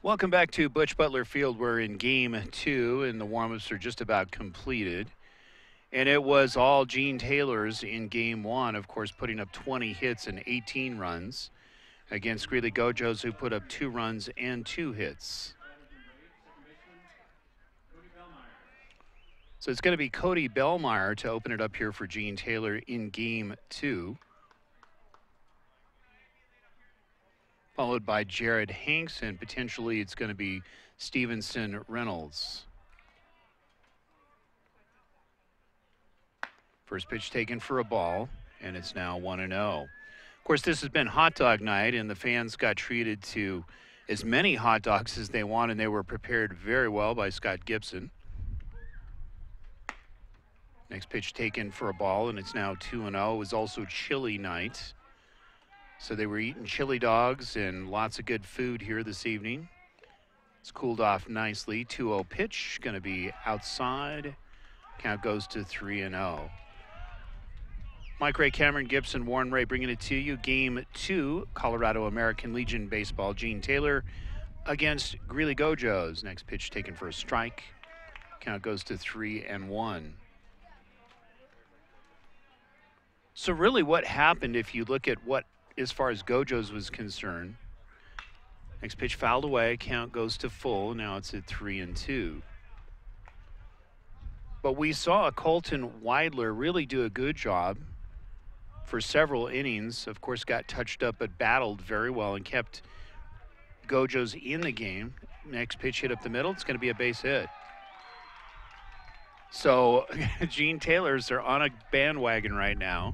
Welcome back to Butch Butler Field. We're in game two, and the warm-ups are just about completed. And it was all Gene Taylor's in game one, of course, putting up 20 hits and 18 runs against Greeley Gojos, who put up 2 runs and 2 hits. So it's going to be Cody Bellmeyer to open it up here for Gene Taylor in game two, followed by Jared Hanks, and potentially it's going to be Stevenson Reynolds. First pitch taken for a ball, and it's now 1-0. Of course, this has been hot dog night, and the fans got treated to as many hot dogs as they wanted, and they were prepared very well by Scott Gibson. Next pitch taken for a ball, and it's now 2-0. It was also chili night, so they were eating chili dogs and lots of good food here this evening. It's cooled off nicely. 2-0 pitch, going to be outside. Count goes to 3-0. Mike Ray, Cameron Gibson, Warren Ray bringing it to you. Game two, Colorado American Legion baseball. Gene Taylor against Greeley Gojos. Next pitch taken for a strike. Count goes to 3-1. So really what happened, if you look at what, as far as Gojos was concerned, next pitch fouled away, count goes to full. Now it's at 3-2. But we saw Colton Weidler really do a good job for several innings. Of course, got touched up, but battled very well and kept Gojos in the game. Next pitch hit up the middle. It's going to be a base hit. So Gene Taylor's are on a bandwagon right now,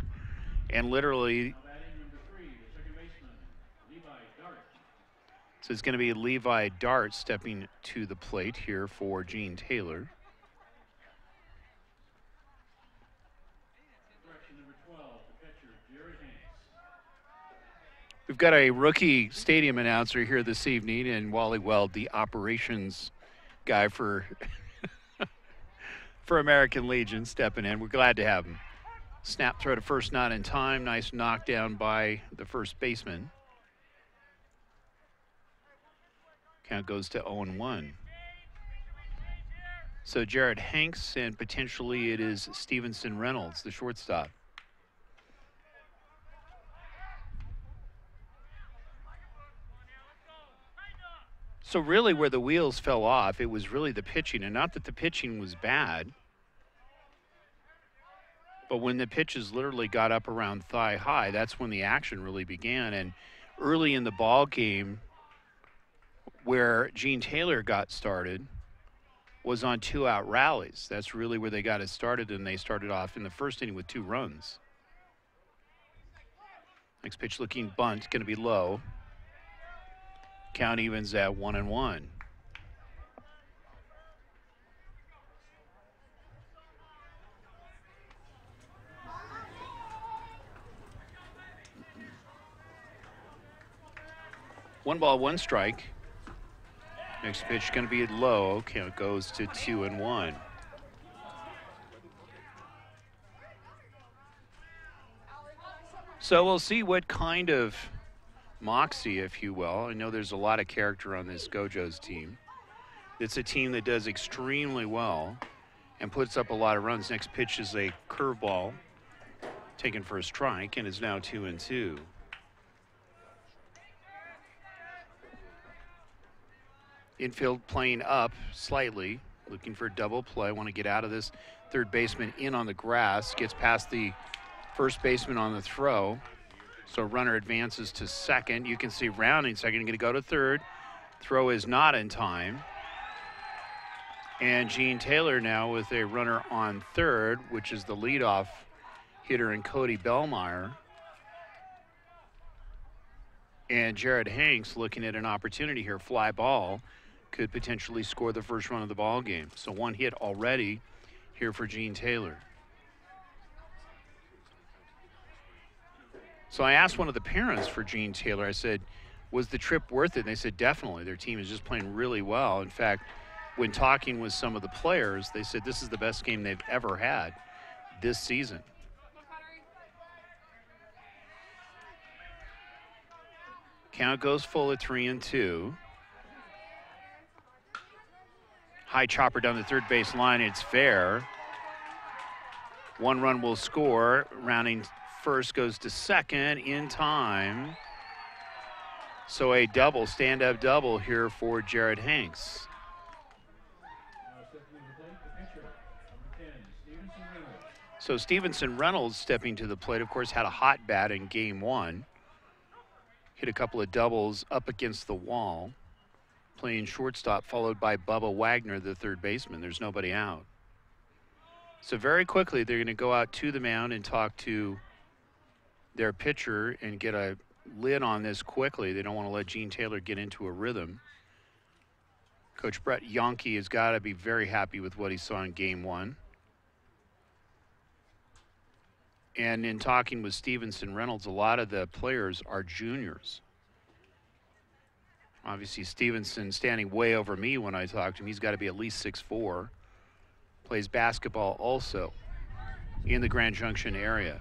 and literally, so it's going to be Levi Dart stepping to the plate here for Gene Taylor. We've got a rookie stadium announcer here this evening, and Wally Weld, the operations guy for for American Legion, stepping in. We're glad to have him. Snap throw to first, not in time. Nice knockdown by the first baseman. Count goes to 0-1. So Jared Hanks, and potentially it is Stevenson Reynolds, the shortstop. So really where the wheels fell off, it was really the pitching, and not that the pitching was bad, but when the pitches literally got up around thigh high, that's when the action really began. And early in the ball game, where Gene Taylor got started, was on 2-out rallies. That's really where they got it started, and they started off in the first inning with 2 runs. Next pitch looking bunt, going to be low. Count evens at 1-1. One ball, one strike. Next pitch going to be low. Count goes to 2-1. So we'll see what kind of moxie, if you will. I know there's a lot of character on this Gojos team. It's a team that does extremely well and puts up a lot of runs. Next pitch is a curveball taken for a strike, and is now 2-2. Infield playing up slightly, looking for a double play. Want to get out of this. Third baseman in on the grass, gets past the first baseman on the throw. So runner advances to second. You can see rounding second, going to go to third. Throw is not in time. And Gene Taylor now with a runner on third, which is the leadoff hitter in Cody Bellmeyer. And Jared Hanks looking at an opportunity here. Fly ball could potentially score the first run of the ball game. So one hit already here for Gene Taylor. So I asked one of the parents for Gene Taylor, I said, was the trip worth it? And they said, definitely. Their team is just playing really well. In fact, when talking with some of the players, they said this is the best game they've ever had this season. Count goes full at 3-2. High chopper down the third base line. It's fair. 1 run will score. Rounding first goes to second in time. So a double, stand-up double here for Jared Hanks. So Stevenson Reynolds stepping to the plate, of course, had a hot bat in game 1. Hit a couple of doubles up against the wall. Playing shortstop, followed by Bubba Wagner, the third baseman. There's nobody out. So very quickly, they're going to go out to the mound and talk to their pitcher and get a lid on this quickly. They don't want to let Gene Taylor get into a rhythm. Coach Brett Yonke has got to be very happy with what he saw in game 1. And in talking with Stevenson Reynolds, a lot of the players are juniors. Obviously, Stevenson standing way over me when I talked to him. He's got to be at least 6'4". Plays basketball also in the Grand Junction area.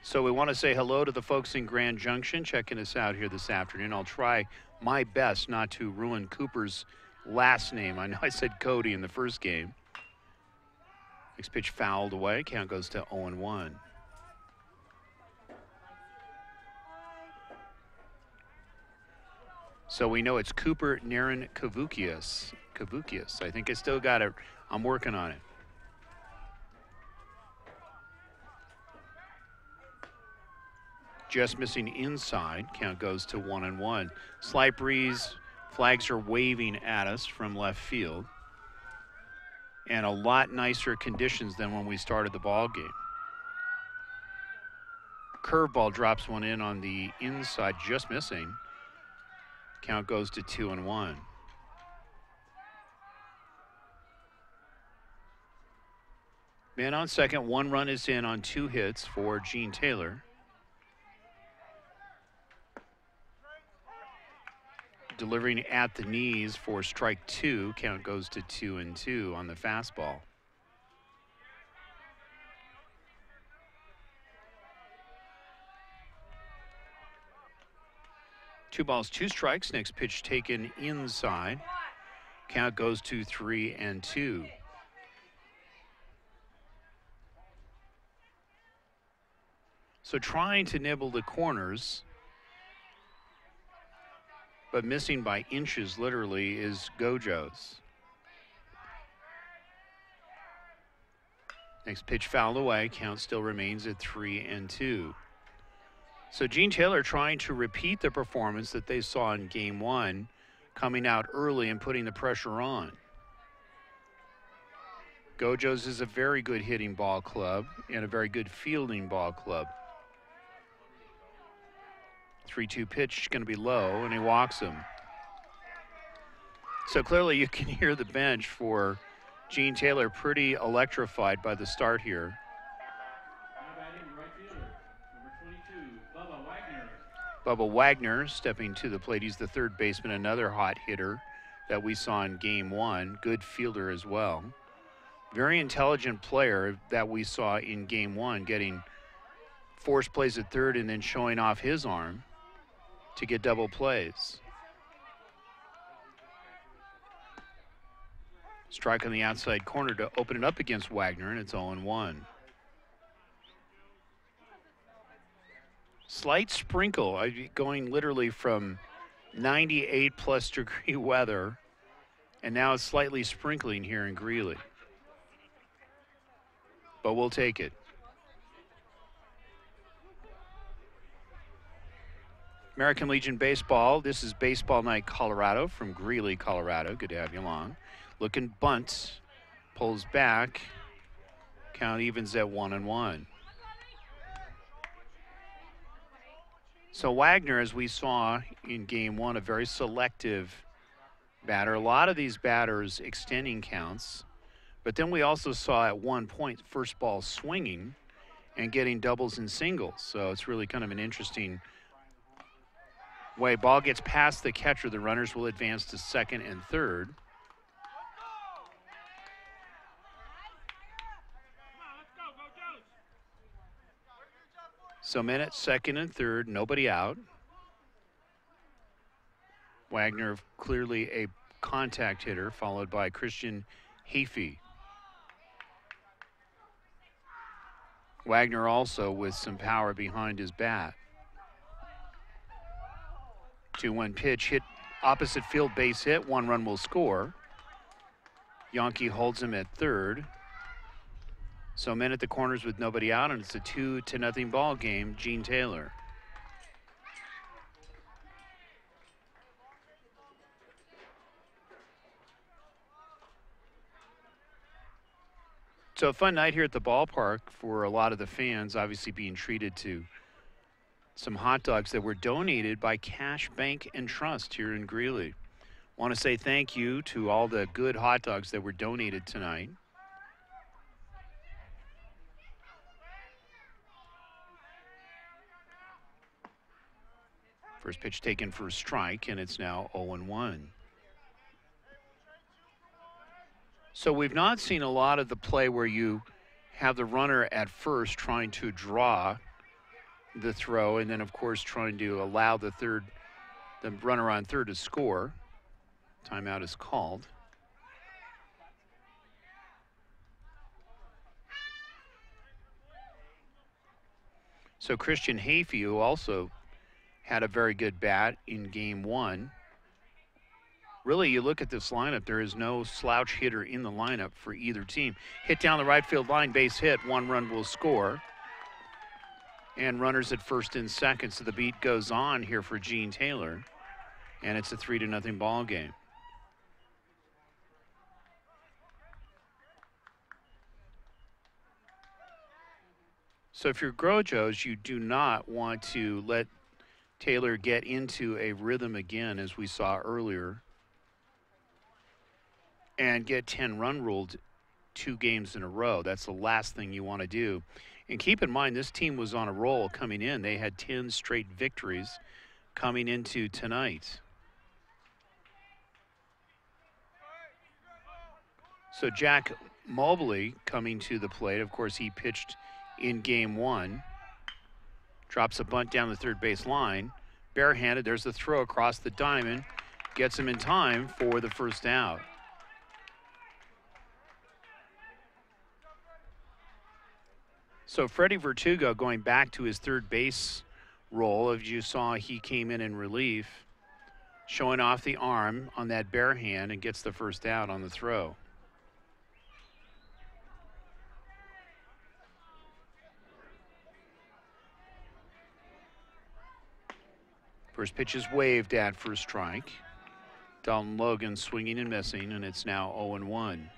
So we want to say hello to the folks in Grand Junction checking us out here this afternoon. I'll try my best not to ruin Cooper's last name. I know I said Cody in the first game. Next pitch fouled away. Count goes to 0-1. So we know it's Cooper Naren Kavukias. I think I still got it. I'm working on it. Just missing inside. Count goes to 1-1. Slight breeze. Flags are waving at us from left field. And a lot nicer conditions than when we started the ball game. Curveball drops one in on the inside, just missing. Count goes to 2-1. Man on second, 1 run is in on 2 hits for Gene Taylor. Delivering at the knees for strike 2. Count goes to 2-2 on the fastball. Two balls, 2 strikes. Next pitch taken inside. Count goes to 3-2. So trying to nibble the corners, but missing by inches literally is Gojos. Next pitch fouled away. Count still remains at 3-2. So Gene Taylor trying to repeat the performance that they saw in game 1, coming out early and putting the pressure on. Gojos is a very good hitting ball club and a very good fielding ball club. 3-2 pitch going to be low, and he walks him. So clearly you can hear the bench for Gene Taylor pretty electrified by the start here. Bubba Wagner stepping to the plate. He's the third baseman, another hot hitter that we saw in game 1. Good fielder as well. Very intelligent player that we saw in game 1, getting forced plays at third and then showing off his arm to get double plays. Strike on the outside corner to open it up against Wagner, and it's 0-1. Slight sprinkle, going literally from 98+ degree weather, and now it's slightly sprinkling here in Greeley. But we'll take it. American Legion Baseball, this is Baseball Night Colorado from Greeley, Colorado. Good to have you along. Looking bunt, pulls back, count evens at 1-1. So Wagner, as we saw in game 1, a very selective batter. A lot of these batters extending counts, but then we also saw at one point first ball swinging and getting doubles and singles. So it's really kind of an interesting way. Ball gets past the catcher, the runners will advance to second and third. So men at second and third, nobody out. Wagner clearly a contact hitter, followed by Christian Heafy. Wagner also with some power behind his bat. 2-1 pitch, hit opposite field, base hit, 1 run will score. Yankee holds him at third. So men at the corners with nobody out, and it's a 2-0 ball game. Gene Taylor. So a fun night here at the ballpark for a lot of the fans, obviously being treated to some hot dogs that were donated by Cash Bank and Trust here in Greeley. Want to say thank you to all the good hot dogs that were donated tonight. First pitch taken for a strike, and it's now 0-1. So we've not seen a lot of the play where you have the runner at first trying to draw the throw, and then of course trying to allow the runner on third to score. Timeout is called. So Christian Heafy, who also had a very good bat in game one. Really, you look at this lineup, there is no slouch hitter in the lineup for either team. Hit down the right field line, base hit, 1 run will score. And runners at first and second, so the beat goes on here for Gene Taylor. And it's a 3-0 ball game. So if you're Gojos, you do not want to let Taylor get into a rhythm again, as we saw earlier, and get 10-run ruled 2 games in a row. That's the last thing you want to do. And keep in mind, this team was on a roll coming in. They had 10 straight victories coming into tonight. So Jack Mobley coming to the plate. Of course, he pitched in game one. Drops a bunt down the third base line. Barehanded, there's the throw across the diamond. Gets him in time for the first out. So Freddie Vertugo going back to his third base role. As you saw, he came in relief, showing off the arm on that bare hand and gets the first out on the throw. First pitch is waved at for a strike. Dalton Logan swinging and missing, and it's now 0-1.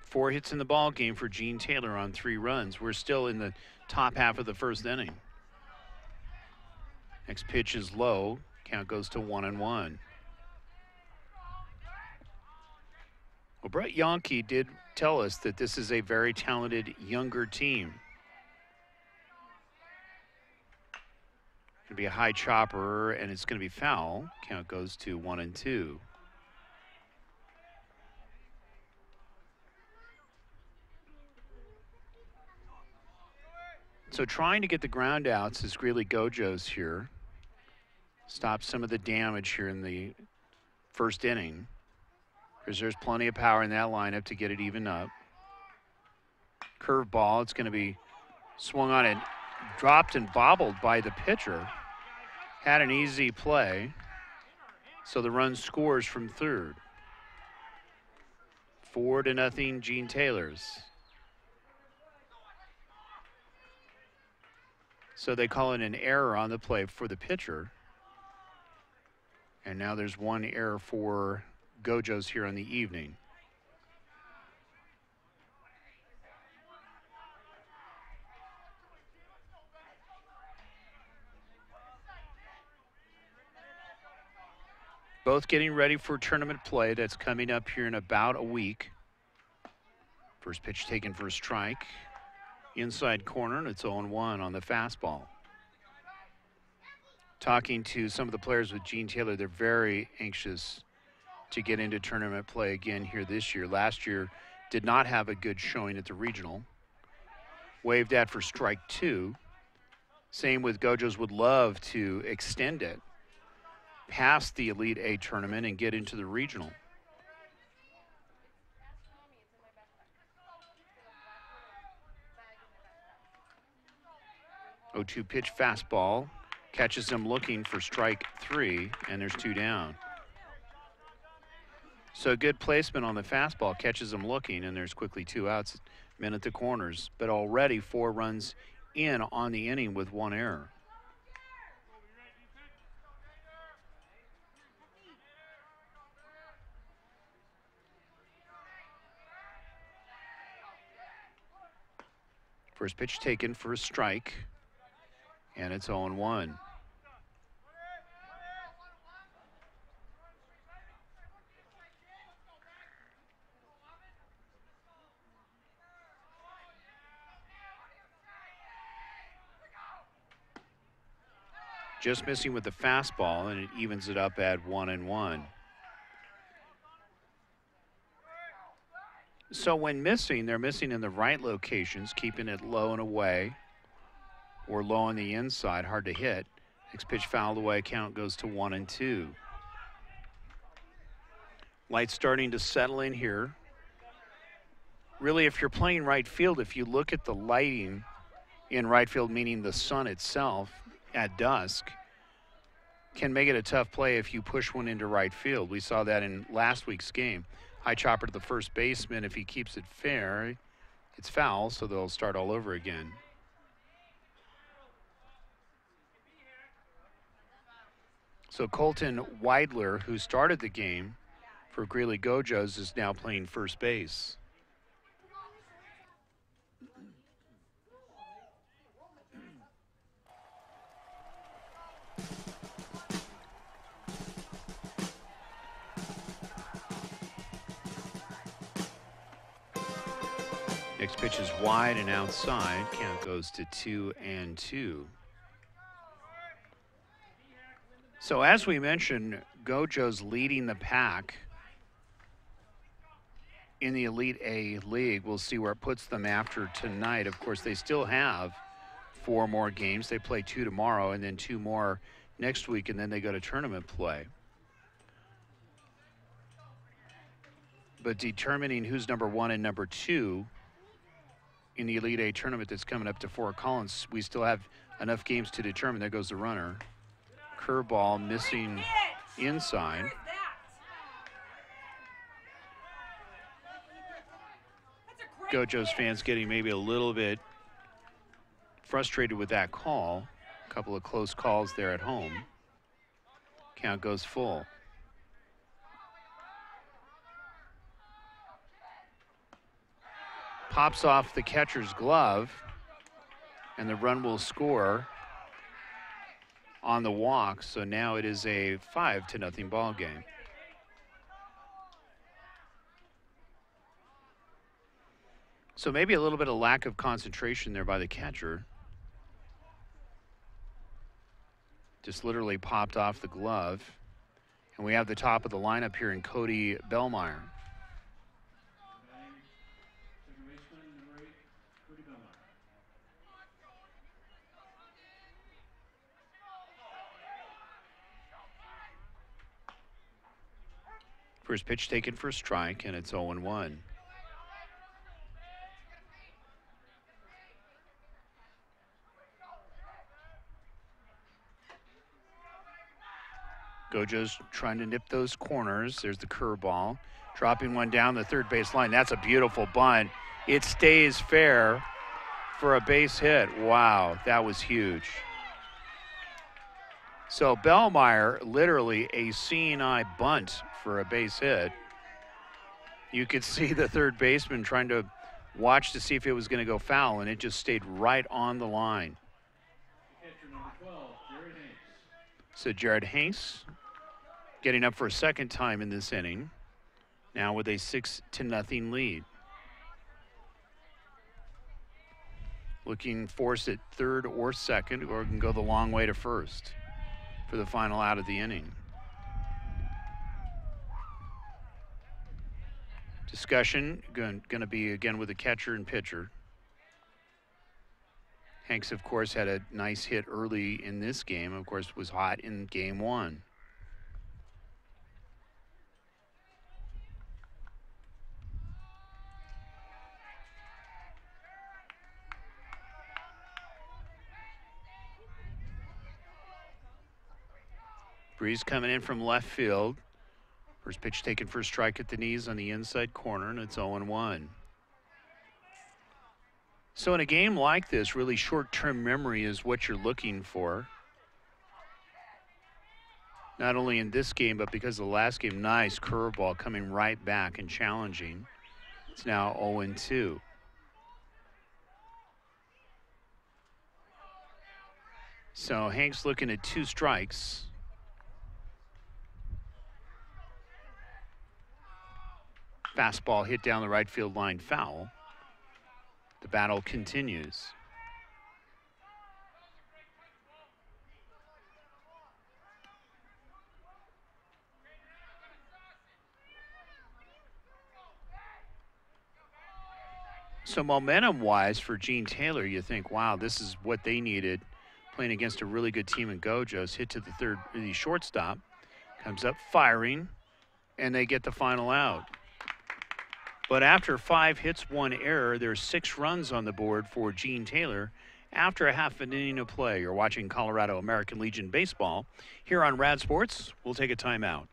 4 hits in the ball game for Gene Taylor on 3 runs. We're still in the top half of the first inning. Next pitch is low. Count goes to 1-1. Well, Brett Yonke did tell us that this is a very talented younger team. Going to be a high chopper, and it's going to be foul. Count goes to 1-2. So trying to get the ground outs is Greeley Gojos here. Stop some of the damage here in the first inning, because there's plenty of power in that lineup to get it even up. Curveball, it's going to be swung on and dropped and bobbled by the pitcher. Had an easy play, so the run scores from third. 4-0 Gene Taylor's. So they call it an error on the play for the pitcher. And now there's 1 error for Gojos here on the evening. Both getting ready for tournament play that's coming up here in about a week. First pitch taken for a strike. Inside corner, and it's 0-1 on the fastball. Talking to some of the players with Gene Taylor, they're very anxious to get into tournament play again here this year. Last year did not have a good showing at the regional. Waved at for strike 2. Same with Gojos, would love to extend it past the Elite Eight tournament and get into the regional. 0-2 pitch fastball. Catches him looking for strike 3, and there's 2 down. So good placement on the fastball, catches him looking, and there's quickly 2 outs. Men at the corners, but already 4 runs in on the inning with 1 error. First pitch taken for a strike, and it's 0-1. Just missing with the fastball, and it evens it up at 1-1. So when missing, they're missing in the right locations, keeping it low and away, or low on the inside, hard to hit. Next pitch fouled away, count goes to 1-2. Light's starting to settle in here. Really, if you're playing right field, if you look at the lighting in right field, meaning the sun itself at dusk, can make it a tough play if you push one into right field. We saw that in last week's game. High chopper to the first baseman. If he keeps it fair, it's foul, so they'll start all over again. So Colton Weidler, who started the game for Greeley Gojos, is now playing first base. Next pitch is wide and outside. Count goes to 2-2. So as we mentioned, Gojos leading the pack in the Elite A League. We'll see where it puts them after tonight. Of course, they still have 4 more games. They play 2 tomorrow and then 2 more next week, and then they go to tournament play. But determining who's number 1 and number 2 in the Elite Eight tournament that's coming up to Fort Collins, we still have enough games to determine. There goes the runner. Curveball missing inside. Gojos fans getting maybe a little bit frustrated with that call. A couple of close calls there at home. Count goes full. Pops off the catcher's glove, and the run will score on the walk. So now it is a 5-0 ball game. So maybe a little bit of lack of concentration there by the catcher. Just literally popped off the glove. And we have the top of the lineup here in Cody Bellmeyer. First pitch taken for a strike, and it's 0-1. Gojos trying to nip those corners. There's the curveball. Dropping one down the third base line. That's a beautiful bunt. It stays fair for a base hit. Wow, that was huge. So Bellmeyer, literally a seeing eye bunt for a base hit. You could see the third baseman trying to watch to see if it was going to go foul, and it just stayed right on the line. So Jared Hanks getting up for a second time in this inning, now with a 6-0 lead. Looking forced at third or second, or can go the long way to first for the final out of the inning. Discussion going to be again with the catcher and pitcher. Hanks, of course, had a nice hit early in this game. Of course, was hot in game one. Breeze coming in from left field. First pitch taken for a strike at the knees on the inside corner, and it's 0-1. So in a game like this, really short-term memory is what you're looking for. Not only in this game, but because of the last game, nice curveball coming right back and challenging. It's now 0-2. So Hank's looking at 2 strikes. Fastball hit down the right field line, foul. The battle continues. So momentum-wise for Gene Taylor, you think, wow, this is what they needed, playing against a really good team in Gojos. Hit to the shortstop, comes up firing, and they get the final out. But after 5 hits, 1 error, there's 6 runs on the board for Gene Taylor after a half an inning of play. You're watching Colorado American Legion Baseball here on Rad Sports. We'll take a timeout.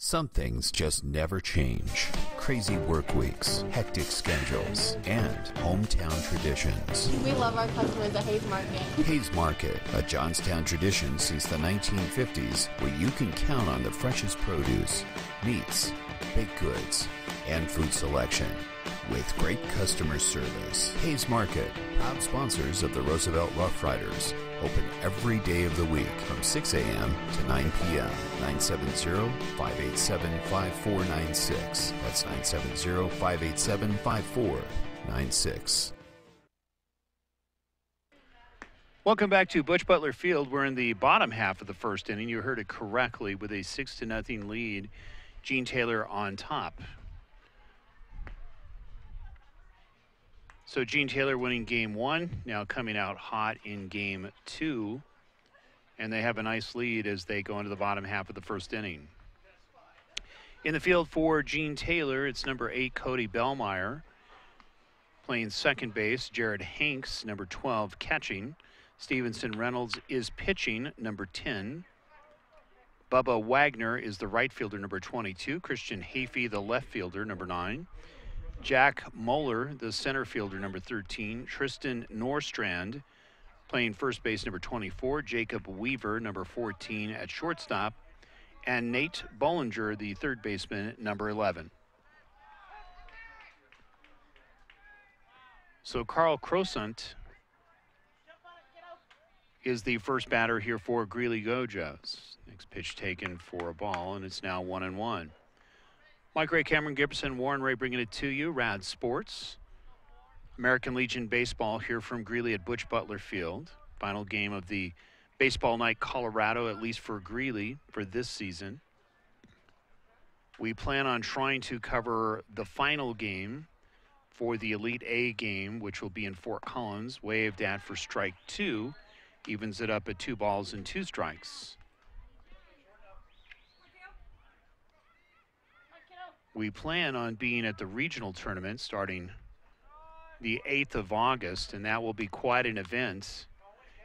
Some things just never change. Crazy work weeks, hectic schedules, and hometown traditions. We love our customers at Hayes Market. Hayes Market, a Johnstown tradition since the 1950s, where you can count on the freshest produce, meats, baked goods, and food selection. With great customer service. Hayes Market, proud sponsors of the Roosevelt Rough Riders. Open every day of the week from 6 a.m. to 9 p.m. 970-587-5496. That's 970-587-5496. Welcome back to Butch Butler Field. We're in the bottom half of the first inning. You heard it correctly with a 6-0 lead. Gene Taylor on top. So Gene Taylor winning game 1, now coming out hot in game 2. And they have a nice lead as they go into the bottom half of the first inning. In the field for Gene Taylor, it's number 8, Cody Bellmeyer. Playing second base, Jared Hanks, number 12, catching. Stevenson Reynolds is pitching, number 10. Bubba Wagner is the right fielder, number 22. Christian Hafey, the left fielder, number 9. Jack Moeller, the center fielder, number 13. Tristan Norstrand, playing first base, number 24. Jacob Weaver, number 14, at shortstop. And Nate Bollinger, the third baseman, number 11. So Carl Croissant is the first batter here for Greeley Gojos. Next pitch taken for a ball, and it's now 1-1. Mike Ray, Cameron Gibson, Warren Ray bringing it to you. Rad Sports. American Legion Baseball here from Greeley at Butch Butler Field. Final game of the Baseball Night Colorado, at least for Greeley, for this season. We plan on trying to cover the final game for the Elite A game, which will be in Fort Collins. Waved at for strike 2. Evens it up at 2 balls and 2 strikes. We plan on being at the regional tournament starting the 8th of August, and that will be quite an event.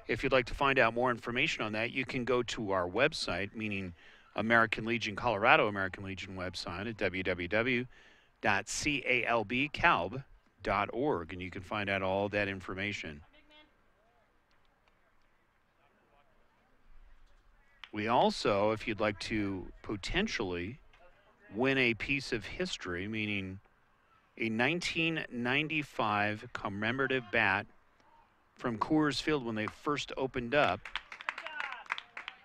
If you'd like to find out more information on that, you can go to our website, meaning American Legion Colorado American Legion website at www.calbcalb.org, and you can find out all that information. We also, if you'd like to potentially win a piece of history, meaning a 1995 commemorative bat from Coors Field when they first opened up,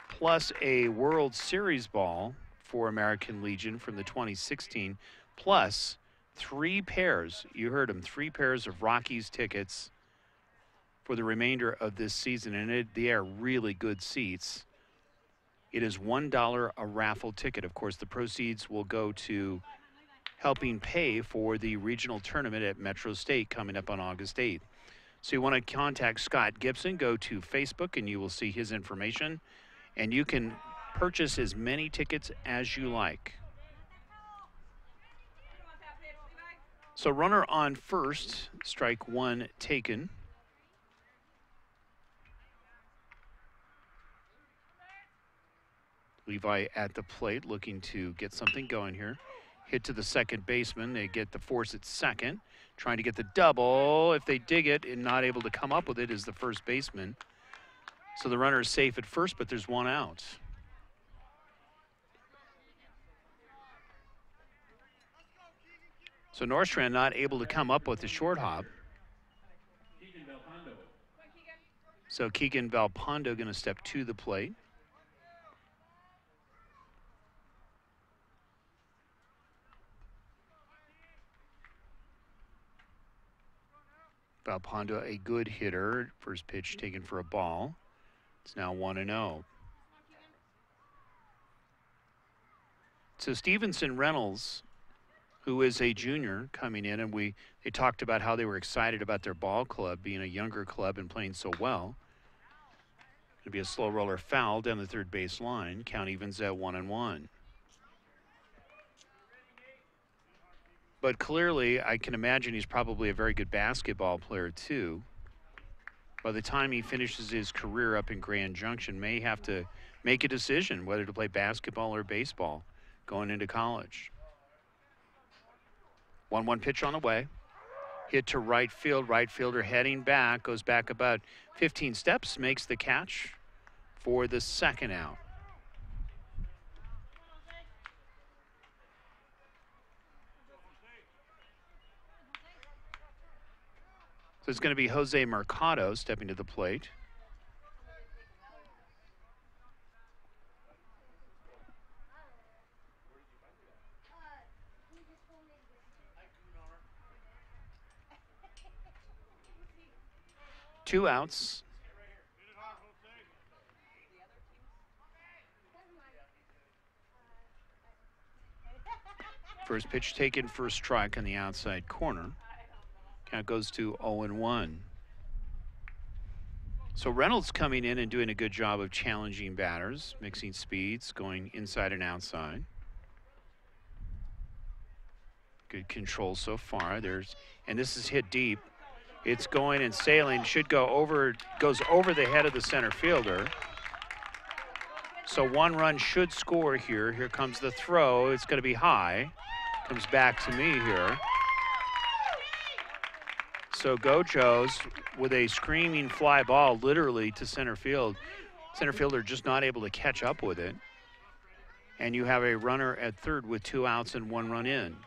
plus a World Series ball for American Legion from the 2016, plus 3 pairs, you heard them, 3 pairs of Rockies tickets for the remainder of this season, and they are really good seats. It is $1 a raffle ticket. Of course, the proceeds will go to helping pay for the regional tournament at Metro State coming up on August 8th. So you want to contact Scott Gibson, go to Facebook and you will see his information, and you can purchase as many tickets as you like. So runner on first, strike 1 taken. Levi at the plate looking to get something going here. Hit to the second baseman. They get the force at second. Trying to get the double. If they dig it and not able to come up with it is the first baseman. So the runner is safe at first, but there's 1 out. So Norstrand not able to come up with the short hop. So Keegan Valpondo going to step to the plate. Valpondo, a good hitter. First pitch taken for a ball. It's now 1-0. So Stevenson Reynolds, who is a junior coming in, and they talked about how they were excited about their ball club being a younger club and playing so well. It'll be a slow roller foul down the third base line. Count evens at 1-1. But clearly, I can imagine he's probably a very good basketball player, too. By the time he finishes his career up in Grand Junction, may have to make a decision whether to play basketball or baseball going into college. 1-1 pitch on the way. Hit to right field. Right fielder heading back, goes back about 15 steps, makes the catch for the second out. So it's going to be Jose Mercado stepping to the plate. Two outs. First pitch taken for a strike on the outside corner. Count goes to 0-1. So Reynolds coming in and doing a good job of challenging batters, mixing speeds, going inside and outside. Good control so far. And this is hit deep. It's going and sailing, goes over the head of the center fielder. So 1 run should score here. Here comes the throw. It's going to be high. Comes back to me here. So Gojos with a screaming fly ball literally to center field. Center fielder just not able to catch up with it. And you have a runner at third with 2 outs and 1 run in.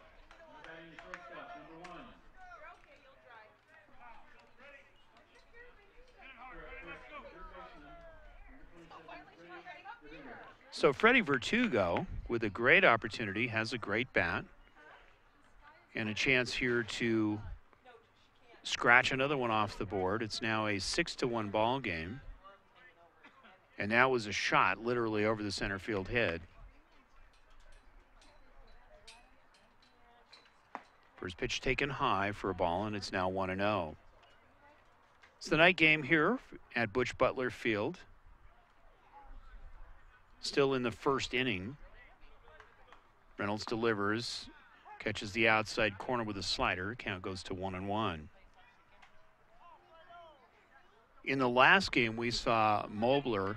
So Freddie Vertugo with a great opportunity, has a great bat. And a chance here to scratch another one off the board. It's now a 6-1 ball game. And that was a shot literally over the center field head. First pitch taken high for a ball, and it's now 1-0. It's the night game here at Butch Butler Field. Still in the first inning. Reynolds delivers, catches the outside corner with a slider. Count goes to 1-1. In the last game, we saw Moeller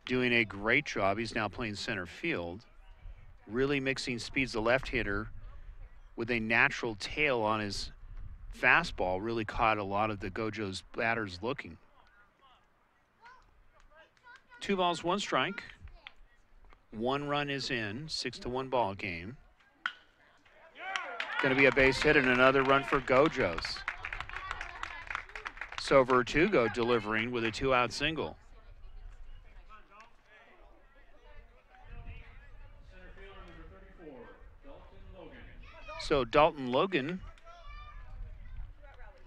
doing a great job. He's now playing center field, really mixing speeds. The left-hander with a natural tail on his fastball really caught a lot of the Gojos batters looking. 2 balls, 1 strike. 1 run is in, 6-1 ball game. Going to be a base hit and another run for Gojos. So Vertugo delivering with a 2-out single. So Dalton Logan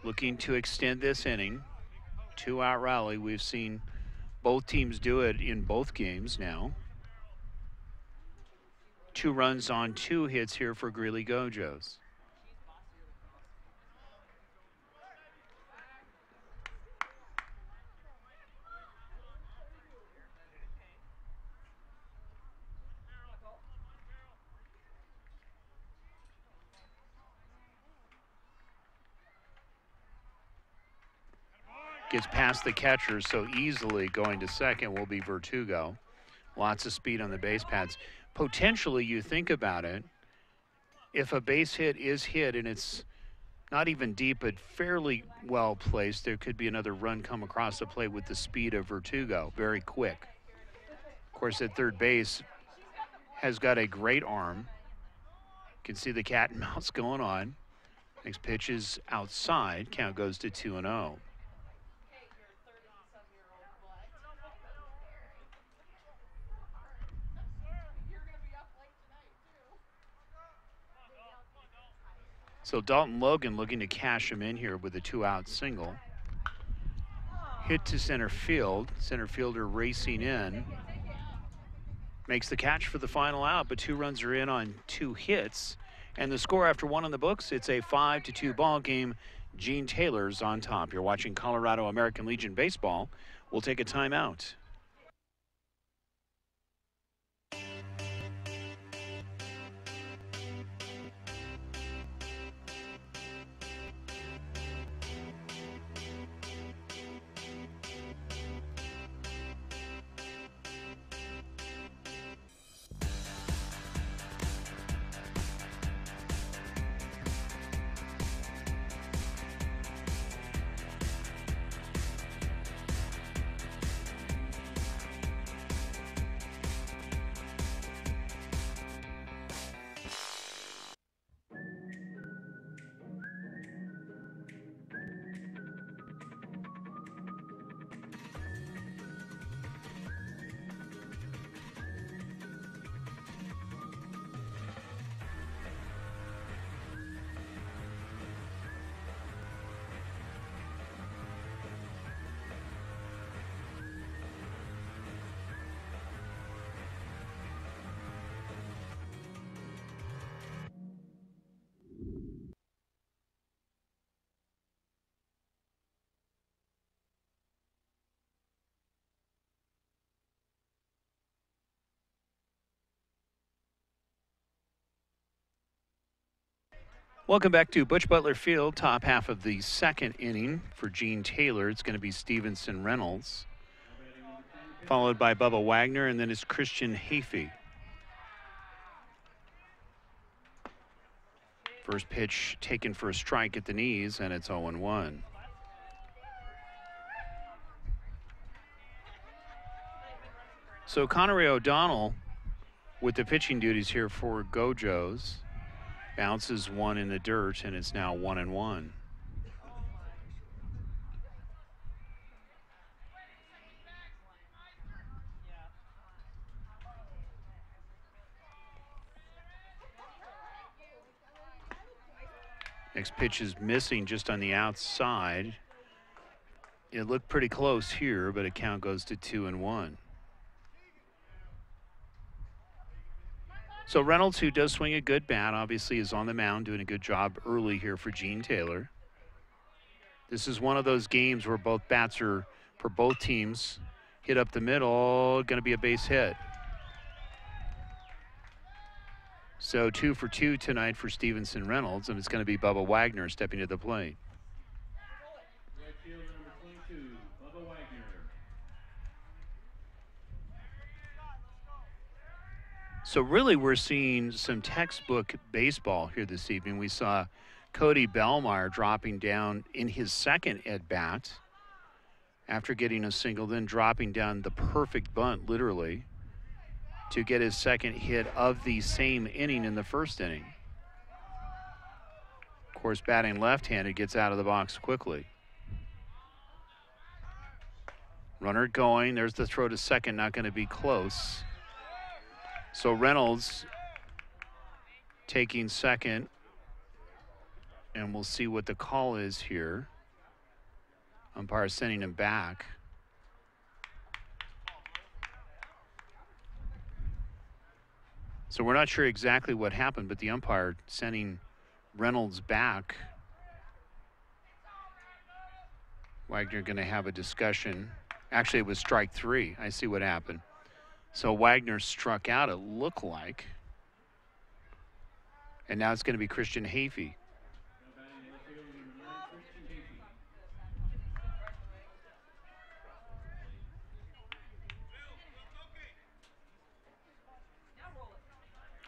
looking to extend this inning. 2-out rally. We've seen both teams do it in both games now. 2 runs on 2 hits here for Greeley Gojos. Gets past the catcher so easily. Going to second will be Vertugo. Lots of speed on the base pads. Potentially, you think about it, if a base hit is hit and it's not even deep but fairly well placed, there could be another run come across the plate with the speed of Vertugo. Very quick. Of course, at third base, has got a great arm. You can see the cat and mouse going on. Next pitch is outside. Count goes to 2-0. So Dalton Logan looking to cash him in here with a 2-out single. Hit to center field. Center fielder racing in. Makes the catch for the final out, but 2 runs are in on 2 hits. And the score after 1 on the books, it's a 5-2 ball game. Gene Taylor's on top. You're watching Colorado American Legion Baseball. We'll take a timeout. Welcome back to Butch Butler Field, top half of the second inning for Gene Taylor. It's going to be Stevenson Reynolds, followed by Bubba Wagner, and then it's Christian Hafey. First pitch taken for a strike at the knees, and it's 0-1. So Connery O'Donnell with the pitching duties here for Gojos. Bounces 1 in the dirt, and it's now 1-1. Next pitch is missing just on the outside. It looked pretty close here, but a count goes to 2-1. So Reynolds, who does swing a good bat, obviously is on the mound doing a good job early here for Gene Taylor. This is one of those games where both bats are, for both teams, hit up the middle, going to be a base hit. So 2 for 2 tonight for Stevenson Reynolds, and it's going to be Bubba Wagner stepping to the plate. So really we're seeing some textbook baseball here this evening. We saw Cody Bellmeyer dropping down in his second at bat after getting a single, then dropping down the perfect bunt, literally, to get his second hit of the same inning in the first inning. Of course, batting left-handed, gets out of the box quickly. Runner going, there's the throw to second, not going to be close. So Reynolds taking second, and we'll see what the call is here. Umpire sending him back. So we're not sure exactly what happened, but the umpire sending Reynolds back. Wagner going to have a discussion. Actually, it was strike three. I see what happened. So Wagner struck out, it looked like. And now it's going to be Christian Hafey.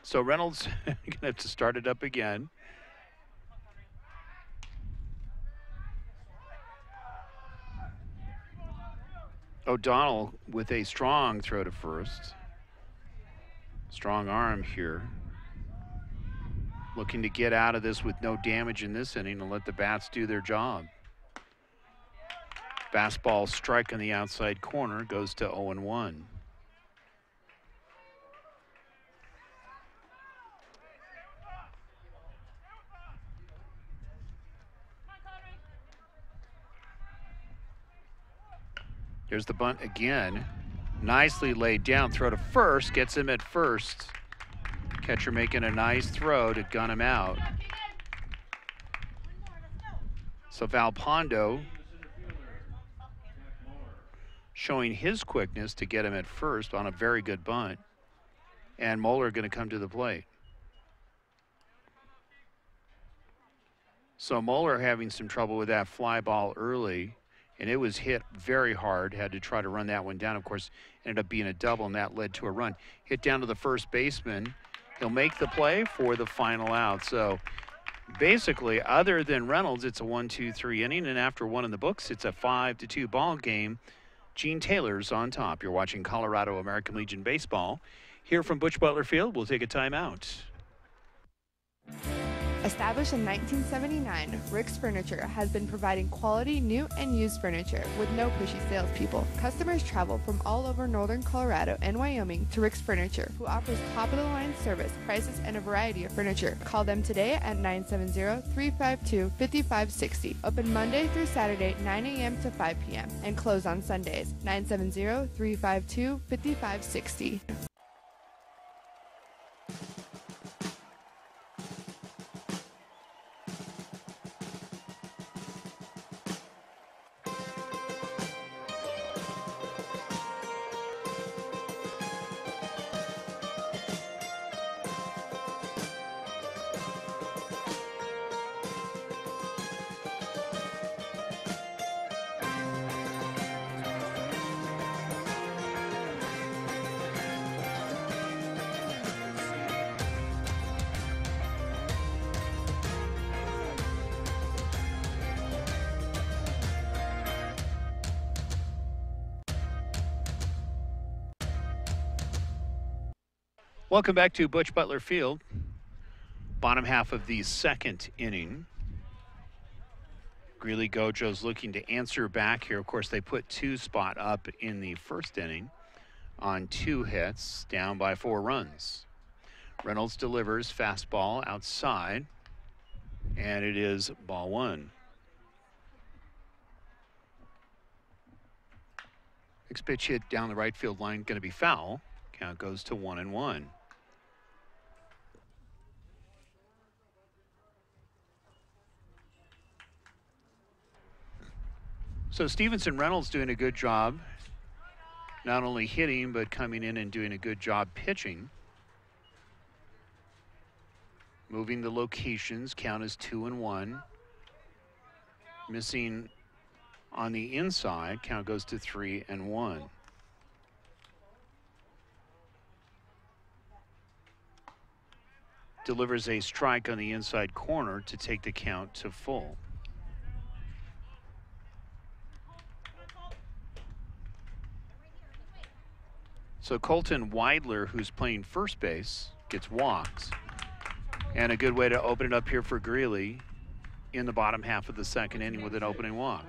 So Reynolds going to have to start it up again. O'Donnell with a strong throw to first. Strong arm here. Looking to get out of this with no damage in this inning and let the bats do their job. Fastball strike on the outside corner, goes to 0-1. Here's the bunt again. Nicely laid down. Throw to first. Gets him at first. Catcher making a nice throw to gun him out. So Valpondo showing his quickness to get him at first on a very good bunt. And Moeller going to come to the plate. So Moeller having some trouble with that fly ball early. And it was hit very hard, had to try to run that one down. Of course, ended up being a double, and that led to a run. Hit down to the first baseman. He'll make the play for the final out. So basically, other than Reynolds, it's a 1-2-3 inning, and after one in the books, it's a 5-2 ball game. Gene Taylor's on top. You're watching Colorado American Legion Baseball. Here from Butch Butler Field, we'll take a timeout. Established in 1979, Rick's Furniture has been providing quality new and used furniture with no pushy salespeople. Customers travel from all over northern Colorado and Wyoming to Rick's Furniture, who offers top-of-the-line service, prices, and a variety of furniture. Call them today at 970-352-5560. Open Monday through Saturday, 9 a.m. to 5 p.m. and close on Sundays, 970-352-5560. Welcome back to Butch Butler Field. Bottom half of the second inning. Greeley Gojos looking to answer back here. Of course, they put two spot up in the first inning on 2 hits, down by 4 runs. Reynolds delivers fastball outside, and it is ball 1. Next pitch hit down the right field line, going to be foul. Count goes to 1-1. So Stevenson Reynolds doing a good job, not only hitting, but coming in and doing a good job pitching. Moving the locations, count is 2-1. Missing on the inside, count goes to 3-1. delivers a strike on the inside corner to take the count to full. So Colton Weidler, who's playing first base, gets walked. And a good way to open it up here for Greeley in the bottom half of the second inning with an opening walk.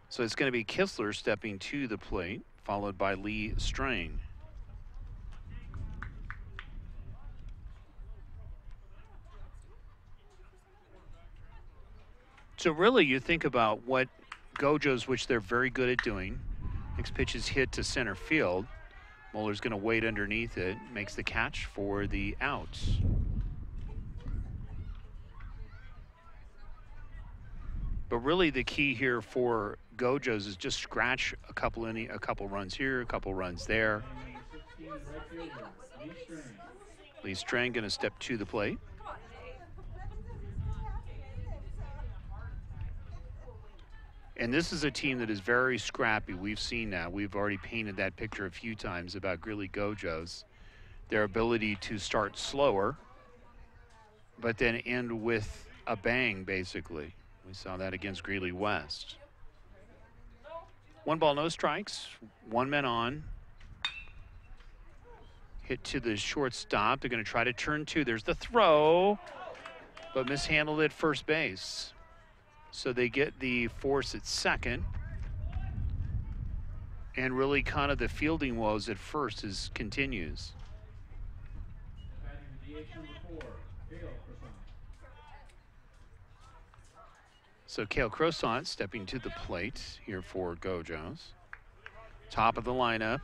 So it's going to be Kistler stepping to the plate, followed by Lee Strang. So really, you think about what Gojos, which they're very good at doing. Next pitch is hit to center field. Muller's going to wait underneath it, makes the catch for the out. But really the key here for Gojos is just scratch a couple runs here, a couple runs there. Lee Strang going to step to the plate. And this is a team that is very scrappy. We've seen that. We've already painted that picture a few times about Greeley Gojos. Their ability to start slower, but then end with a bang, basically. We saw that against Greeley West. 1 ball, no strikes. 1 man on. Hit to the shortstop. They're going to try to turn 2. There's the throw, but mishandled at first base. So they get the force at second. And really kind of the fielding woes at first continues. So Cale Croissant stepping to the plate here for Gojos. Top of the lineup.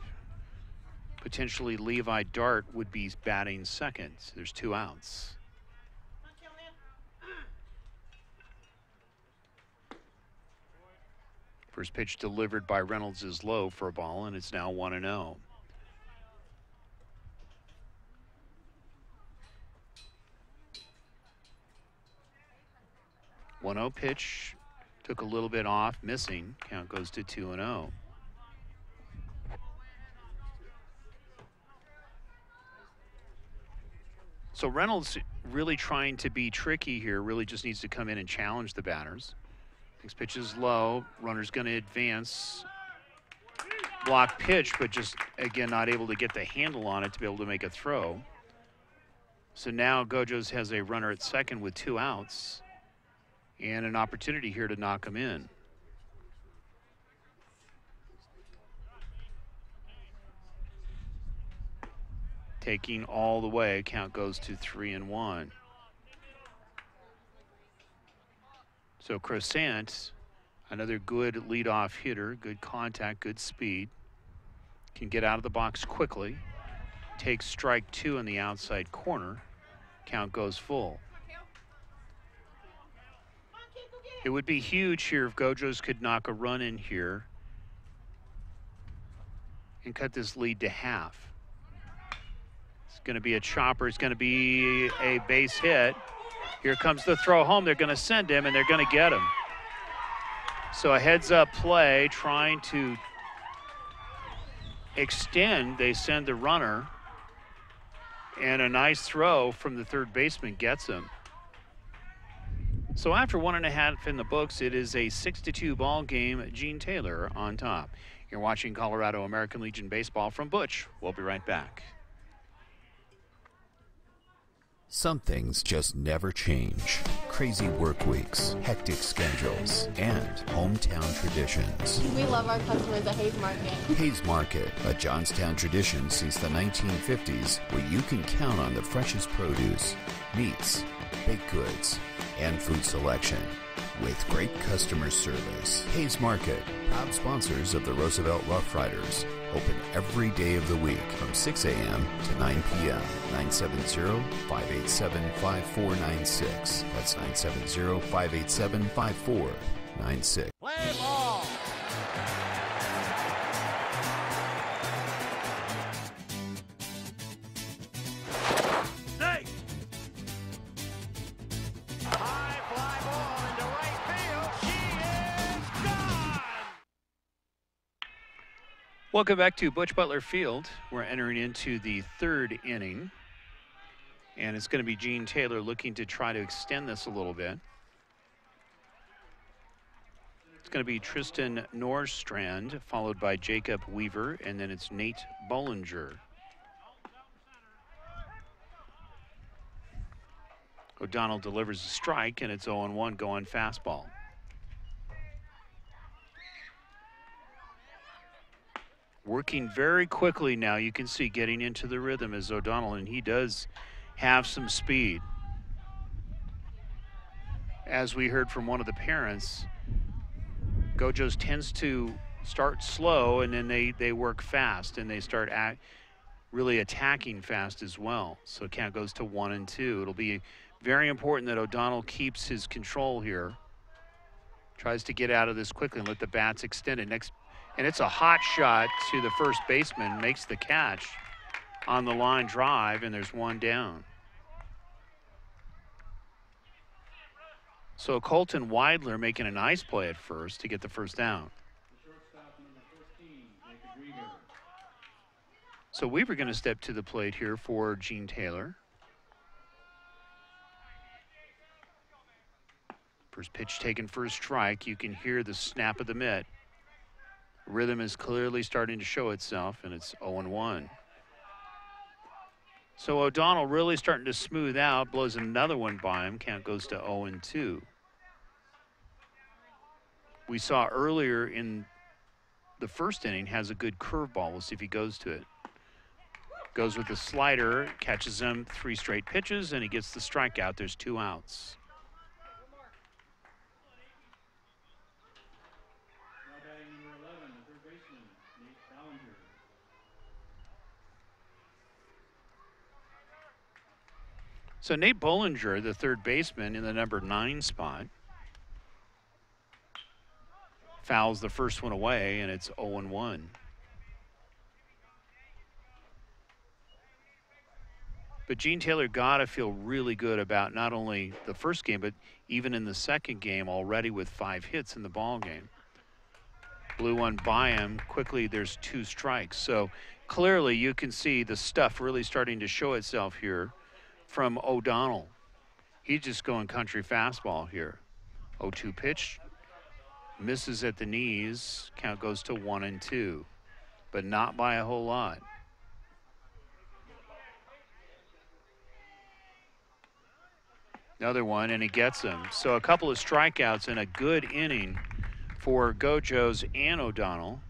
Potentially Levi Dart would be batting second. There's 2 outs. First pitch delivered by Reynolds is low for a ball, and it's now 1-0. One-0 pitch, took a little bit off, missing. Count goes to 2-0. So Reynolds really trying to be tricky here, really just needs to come in and challenge the batters. Next pitch is low, runner's going to advance. Block pitch, but just, again, not able to get the handle on it to be able to make a throw. So now Gojos has a runner at second with 2 outs and an opportunity here to knock him in. Taking all the way, count goes to 3-1. So Croissant, another good leadoff hitter, good contact, good speed. Can get out of the box quickly. Takes strike 2 in the outside corner. Count goes full. It would be huge here if Gojos could knock a run in here and cut this lead to half. It's going to be a chopper. It's going to be a base hit. Here comes the throw home. They're going to send him, and they're going to get him. So a heads-up play trying to extend. They send the runner, and a nice throw from the third baseman gets him. So after 1.5 in the books, it is a 6-2 ball game. Gene Taylor on top. You're watching Colorado American Legion Baseball from Butch. We'll be right back. Some things just never change. Crazy work weeks, hectic schedules, and hometown traditions. We love our customers at Hayes Market. Hayes Market, a Johnstown tradition since the 1950s, where you can count on the freshest produce, meats, baked goods, and food selection. With great customer service. Hayes Market, proud sponsors of the Roosevelt Rough Riders. Open every day of the week from 6 a.m. to 9 p.m. 970-587-5496. That's 970-587-5496. Play ball! High fly ball into right field. She is gone! Welcome back to Butch Butler Field. We're entering into the 3rd inning. And it's going to be Gene Taylor looking to try to extend this a little bit. It's going to be Tristan Norstrand, followed by Jacob Weaver, and then it's Nate Bollinger. O'Donnell delivers a strike, and it's 0-1 going fastball. Working very quickly now, you can see getting into the rhythm is O'Donnell, and he does have some speed. As we heard from one of the parents, Gojos tends to start slow, and then they work fast, and they start really attacking fast as well. So count goes to 1-2. It'll be very important that O'Donnell keeps his control here. Tries to get out of this quickly and let the bats extend it. Next, and it's a hot shot to the first baseman, makes the catch on the line drive, and there's one down. So Colton Weidler making a nice play at first to get the first down. So Weaver going to step to the plate here for Gene Taylor. First pitch taken for a strike. You can hear the snap of the mitt. Rhythm is clearly starting to show itself, and it's 0-1. So O'Donnell really starting to smooth out, blows another one by him. Count goes to 0-2. We saw earlier in the first inning has a good curveball. We'll see if he goes to it. Goes with the slider, catches him 3 straight pitches, and he gets the strikeout. There's 2 outs. So Nate Bollinger, the third baseman, in the number 9 spot, fouls the first one away, and it's 0-1. But Gene Taylor got to feel really good about not only the first game, but even in the second game already with 5 hits in the ball game. Blew one by him. Quickly, there's 2 strikes. So clearly you can see the stuff really starting to show itself here from O'Donnell. He's just going country fastball here. 0-2 pitch. Misses at the knees. Count goes to 1-2, but not by a whole lot. Another one, and he gets him. So a couple of strikeouts and a good inning for Gojos and O'Donnell.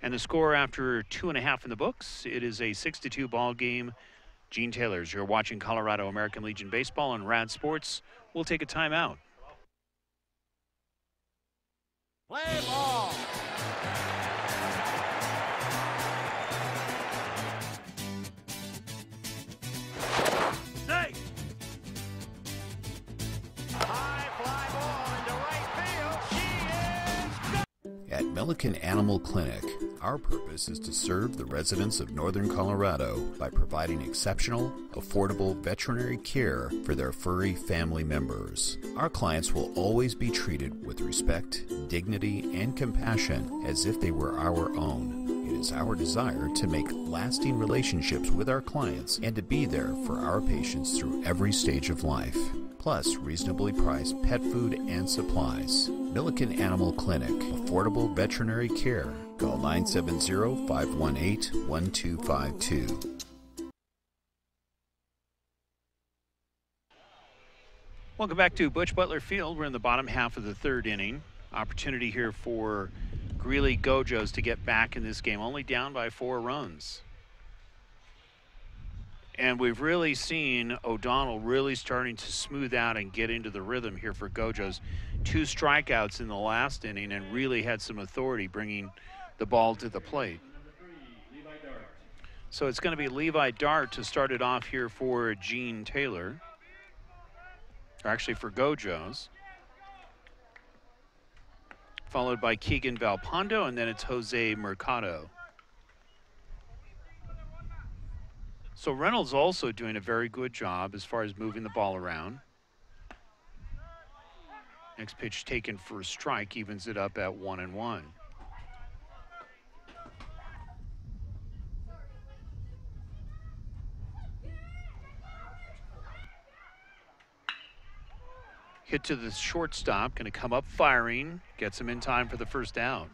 And the score after 2.5 in the books, it is a 6-2 ball game. Gene Taylor's. You're watching Colorado American Legion Baseball on Rad Sports. We'll take a timeout. Play ball. Snake. High fly ball into right field. She is gone. At Milliken Animal Clinic, our purpose is to serve the residents of Northern Colorado by providing exceptional, affordable veterinary care for their furry family members. Our clients will always be treated with respect, dignity, and compassion as if they were our own. It is our desire to make lasting relationships with our clients and to be there for our patients through every stage of life. Plus reasonably priced pet food and supplies. Milliken Animal Clinic, affordable veterinary care. Call 970-518-1252. Welcome back to Butch Butler Field. We're in the bottom half of the third inning. Opportunity here for Greeley Gojos to get back in this game, only down by 4 runs. And we've really seen O'Donnell really starting to smooth out and get into the rhythm here for Gojos. 2 strikeouts in the last inning and really had some authority bringing the ball to the plate. So it's going to be Levi Dart to start it off here for Gene Taylor. Or actually for Gojos. Followed by Keegan Valpondo, and then it's Jose Mercado. So Reynolds also doing a very good job as far as moving the ball around. Next pitch taken for a strike, evens it up at 1-1. Hit to the shortstop, going to come up firing, gets him in time for the first down.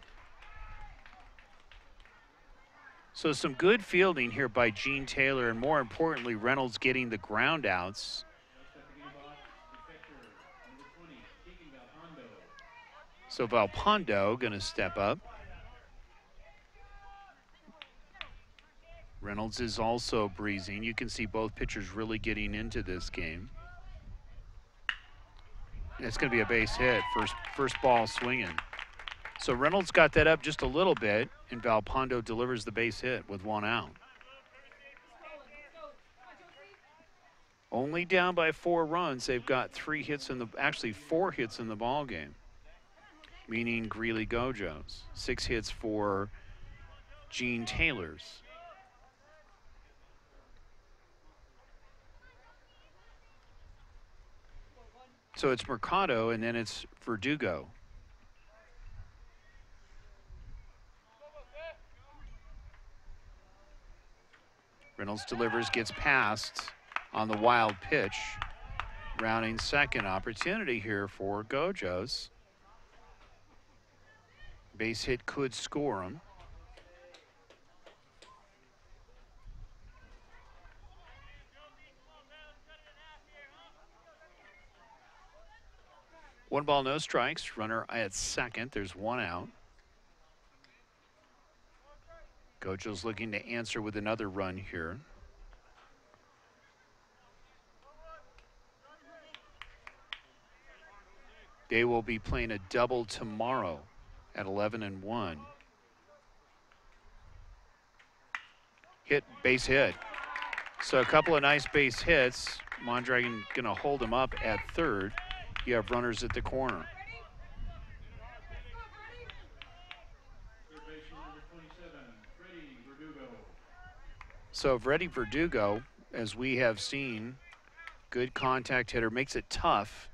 So some good fielding here by Gene Taylor, and more importantly, Reynolds getting the ground outs. So Valpondo going to step up. Reynolds is also breezing. You can see both pitchers really getting into this game. It's going to be a base hit, first ball swinging. So Reynolds got that up just a little bit, and Valpondo delivers the base hit with one out. Only down by 4 runs. They've got 4 hits in the ball game, meaning Greeley Gojos. 6 hits for Gene Taylor's. So it's Mercado, and then it's Verdugo. Reynolds delivers, gets past on the wild pitch. Rounding second, opportunity here for Gojos. Base hit could score him. One ball, no strikes. Runner at second. There's one out. Gojos looking to answer with another run here. They will be playing a double tomorrow at 11-1. Base hit. So a couple of nice base hits. Mondragon going to hold him up at third. You have runners at the corner. So Freddy Verdugo, as we have seen, good contact hitter, makes it tough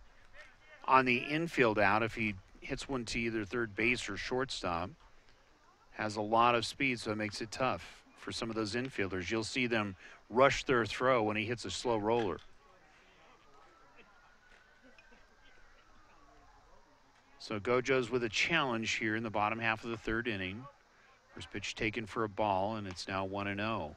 on the infield out if he hits one to either third base or shortstop. Has a lot of speed, so it makes it tough for some of those infielders. You'll see them rush their throw when he hits a slow roller. So Gojos with a challenge here in the bottom half of the third inning. First pitch taken for a ball, and it's now 1-0.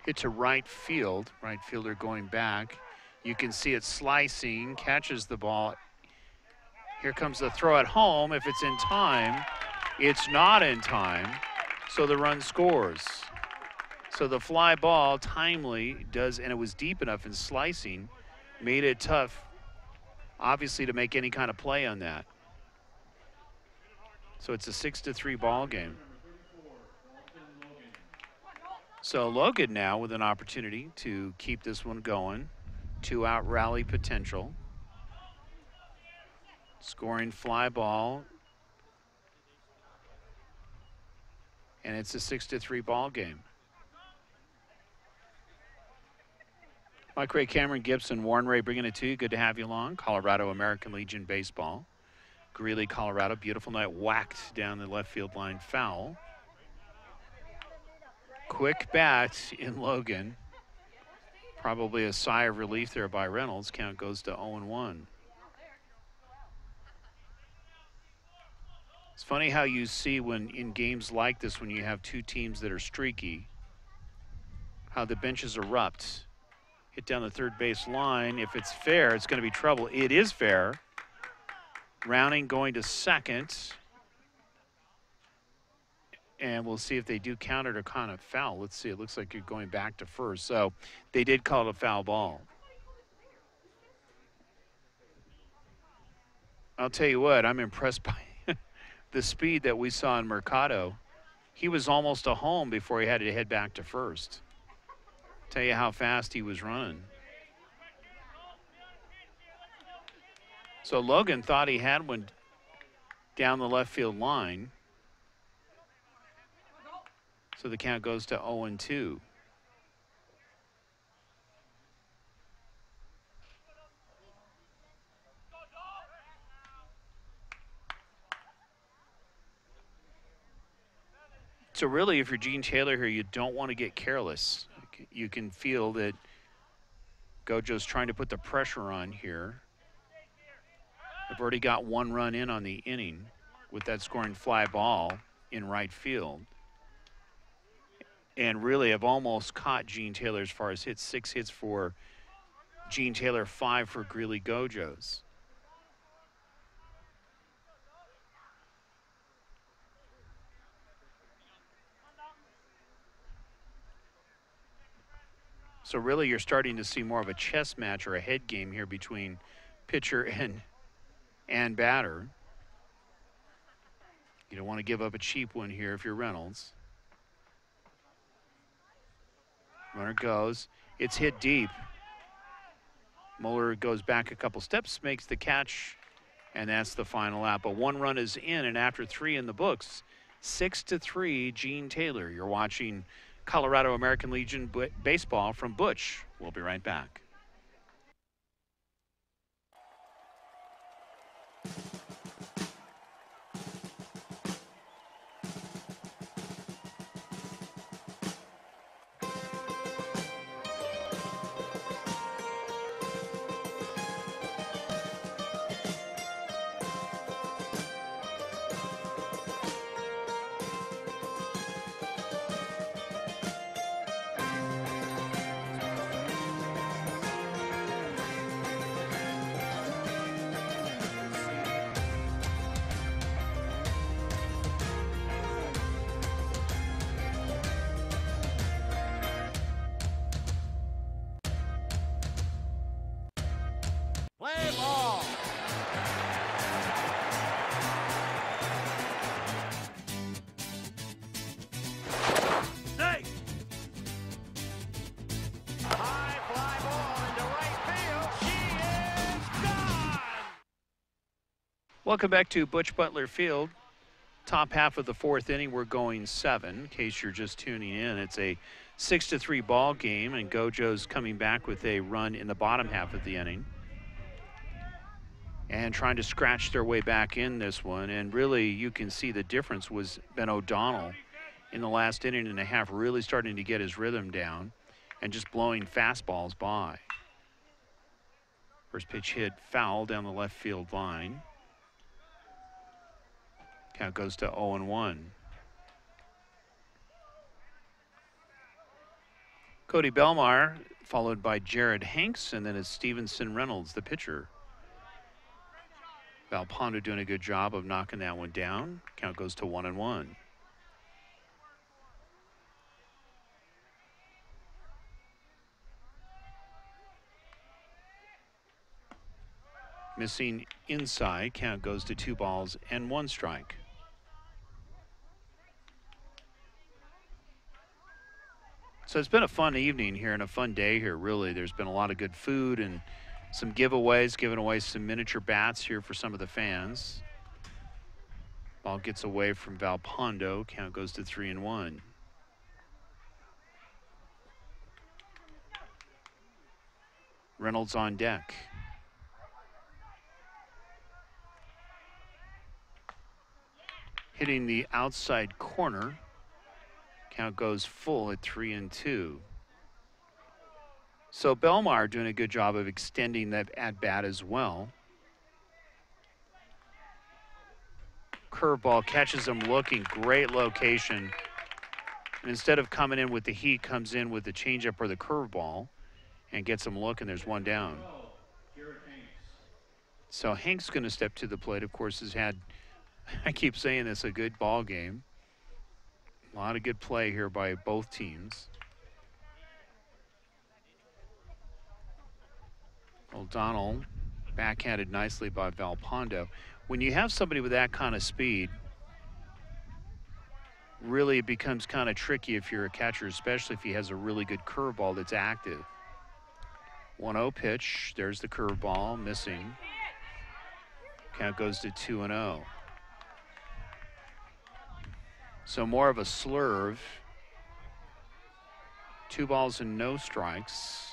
Hit to right field. Right fielder going back. You can see it slicing, catches the ball. Here comes the throw at home. If it's in time, it's not in time, so the run scores. So the fly ball timely does, and it was deep enough in slicing, made it tough, obviously, to make any kind of play on that. So it's a 6-3 ball game. So Logan now with an opportunity to keep this one going. 2-out rally potential. Scoring fly ball. And it's a 6-3 ball game. Mike Ray, Cameron Gibson, Warren Ray bringing it to you. Good to have you along. Colorado American Legion Baseball. Greeley, Colorado. Beautiful night. Whacked down the left field line, foul. Quick bat in Logan. Probably a sigh of relief there by Reynolds. Count goes to 0-1. It's funny how you see when in games like this, when you have two teams that are streaky, how the benches erupt. Hit down the third base line. If it's fair, it's going to be trouble. It is fair. Rounding going to second. And we'll see if they do count it or kind of foul. Let's see. It looks like you're going back to first. So they did call it a foul ball. I'll tell you what, I'm impressed by the speed that we saw in Mercado. He was almost a home before he had to head back to first. Tell you how fast he was running. So Logan thought he had one down the left field line. So the count goes to 0-2. So really, if you're Gene Taylor here, you don't want to get careless. You can feel that Gojo's trying to put the pressure on here. They've already got one run in on the inning with that scoring fly ball in right field. And really have almost caught Gene Taylor as far as hits. 6 hits for Gene Taylor, 5 for Greeley Gojos. So really you're starting to see more of a chess match or a head game here between pitcher and batter. You don't want to give up a cheap one here if you're Reynolds. Runner goes. It's hit deep. Mueller goes back a couple steps, makes the catch, and that's the final out. But 1 run is in, and after 3 in the books, 6-3, Gene Taylor. You're watching Colorado American Legion baseball from Butch. We'll be right back. Play ball. Safe. High fly ball into right field. She is gone. Welcome back to Butch Butler Field. Top half of the 4th inning, we're going 7. In case you're just tuning in, it's a 6-3 ball game, and Gojo's coming back with a run in the bottom half of the inning. And trying to scratch their way back in this one. And really, you can see the difference was Ben O'Donnell in the last inning and a half, really starting to get his rhythm down and just blowing fastballs by. First pitch hit foul down the left field line. Count goes to 0-1. Cody Belmar, followed by Jared Hanks, and then it's Stevenson Reynolds, the pitcher. Valpondo doing a good job of knocking that one down. Count goes to 1-1. Missing inside, count goes to 2 balls and 1 strike. So it's been a fun evening here and a fun day here, really. There's been a lot of good food and some giveaways, giving away some miniature bats here for some of the fans. Ball gets away from Valpondo. Count goes to 3-1. Reynolds on deck. Hitting the outside corner. Count goes full at 3-2. So Belmar doing a good job of extending that at-bat as well. Curveball catches him looking, great location. And instead of coming in with the heat, comes in with the changeup or the curveball and gets him looking. There's one down. So Hank's going to step to the plate. Of course, has had, I keep saying this, a good ball game. A lot of good play here by both teams. O'Donnell backhanded nicely by Valpondo. When you have somebody with that kind of speed, really it becomes kind of tricky if you're a catcher, especially if he has a really good curveball that's active. 1-0 pitch. There's the curveball, missing. Count goes to 2-0. So more of a slurve. 2 balls and no strikes.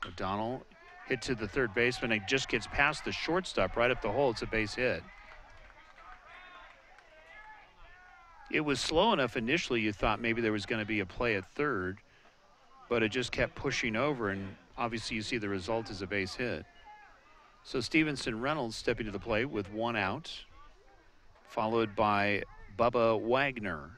O'Donnell hit to the third baseman. It just gets past the shortstop right up the hole. It's a base hit. It was slow enough initially you thought maybe there was going to be a play at third, but it just kept pushing over, and obviously you see the result is a base hit. So Stevenson Reynolds stepping to the plate with 1 out, followed by Bubba Wagner.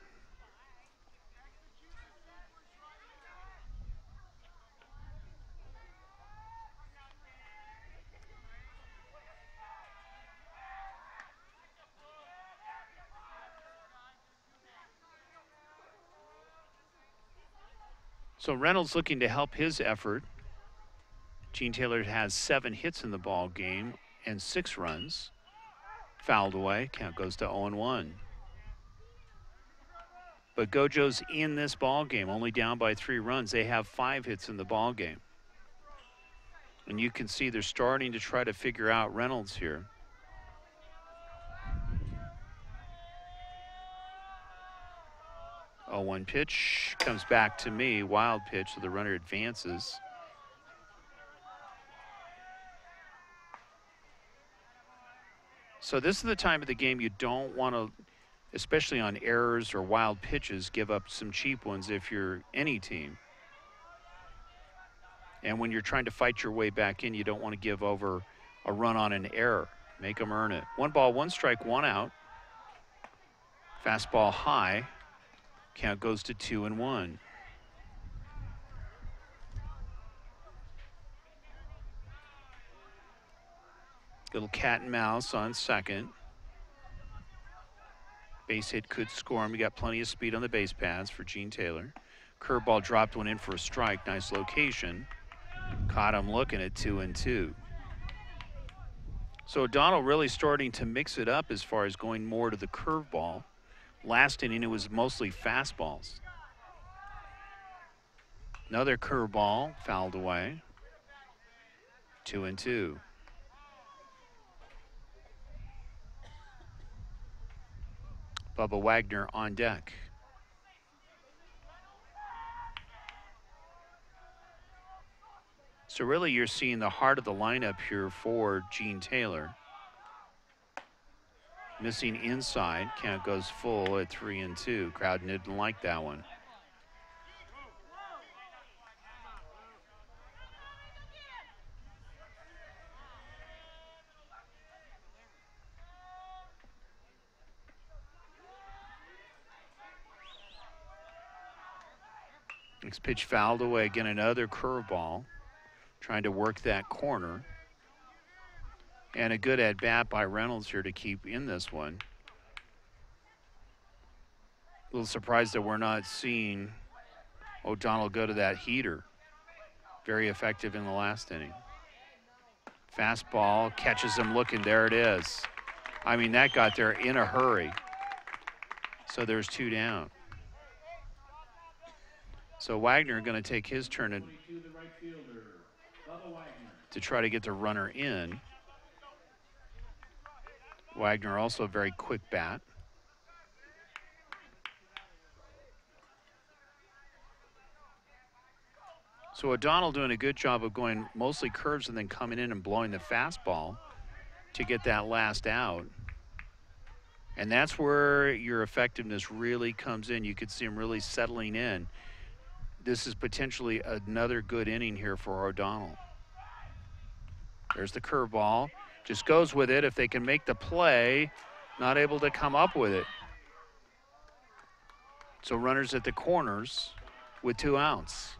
So Reynolds looking to help his effort. Gene Taylor has 7 hits in the ball game and 6 runs. Fouled away, count goes to 0-1. But Gojos in this ball game, only down by 3 runs. They have 5 hits in the ball game. And you can see they're starting to try to figure out Reynolds here. Oh, 1 pitch comes back to me, wild pitch, so the runner advances. So this is the time of the game you don't want to, especially on errors or wild pitches, give up some cheap ones if you're any team. And when you're trying to fight your way back in, you don't want to give over a run on an error. Make them earn it. 1 ball, 1 strike, 1 out. Fastball high. Count goes to 2-1. Little cat and mouse on second. Base hit could score him. We got plenty of speed on the base paths for Gene Taylor. Curveball dropped one in for a strike. Nice location. Caught him looking at 2-2. So O'Donnell really starting to mix it up as far as going more to the curveball. Last inning, it was mostly fastballs. Another curveball fouled away. 2-2. Bubba Wagner on deck. So really you're seeing the heart of the lineup here for Gene Taylor. Missing inside, count goes full at 3-2. Crowd didn't like that one. Next pitch fouled away. Again, another curveball. Trying to work that corner. And a good at-bat by Reynolds here to keep in this one. A little surprised that we're not seeing O'Donnell go to that heater. Very effective in the last inning. Fastball catches him looking. There it is. I mean, that got there in a hurry. So there's 2 down. So Wagner going to take his turn to try to get the runner in. Wagner also a very quick bat. So O'Donnell doing a good job of going mostly curves and then coming in and blowing the fastball to get that last out. And that's where your effectiveness really comes in. You could see him really settling in. This is potentially another good inning here for O'Donnell. There's the curveball. Just goes with it. If they can make the play, not able to come up with it. So runners at the corners with 2 outs.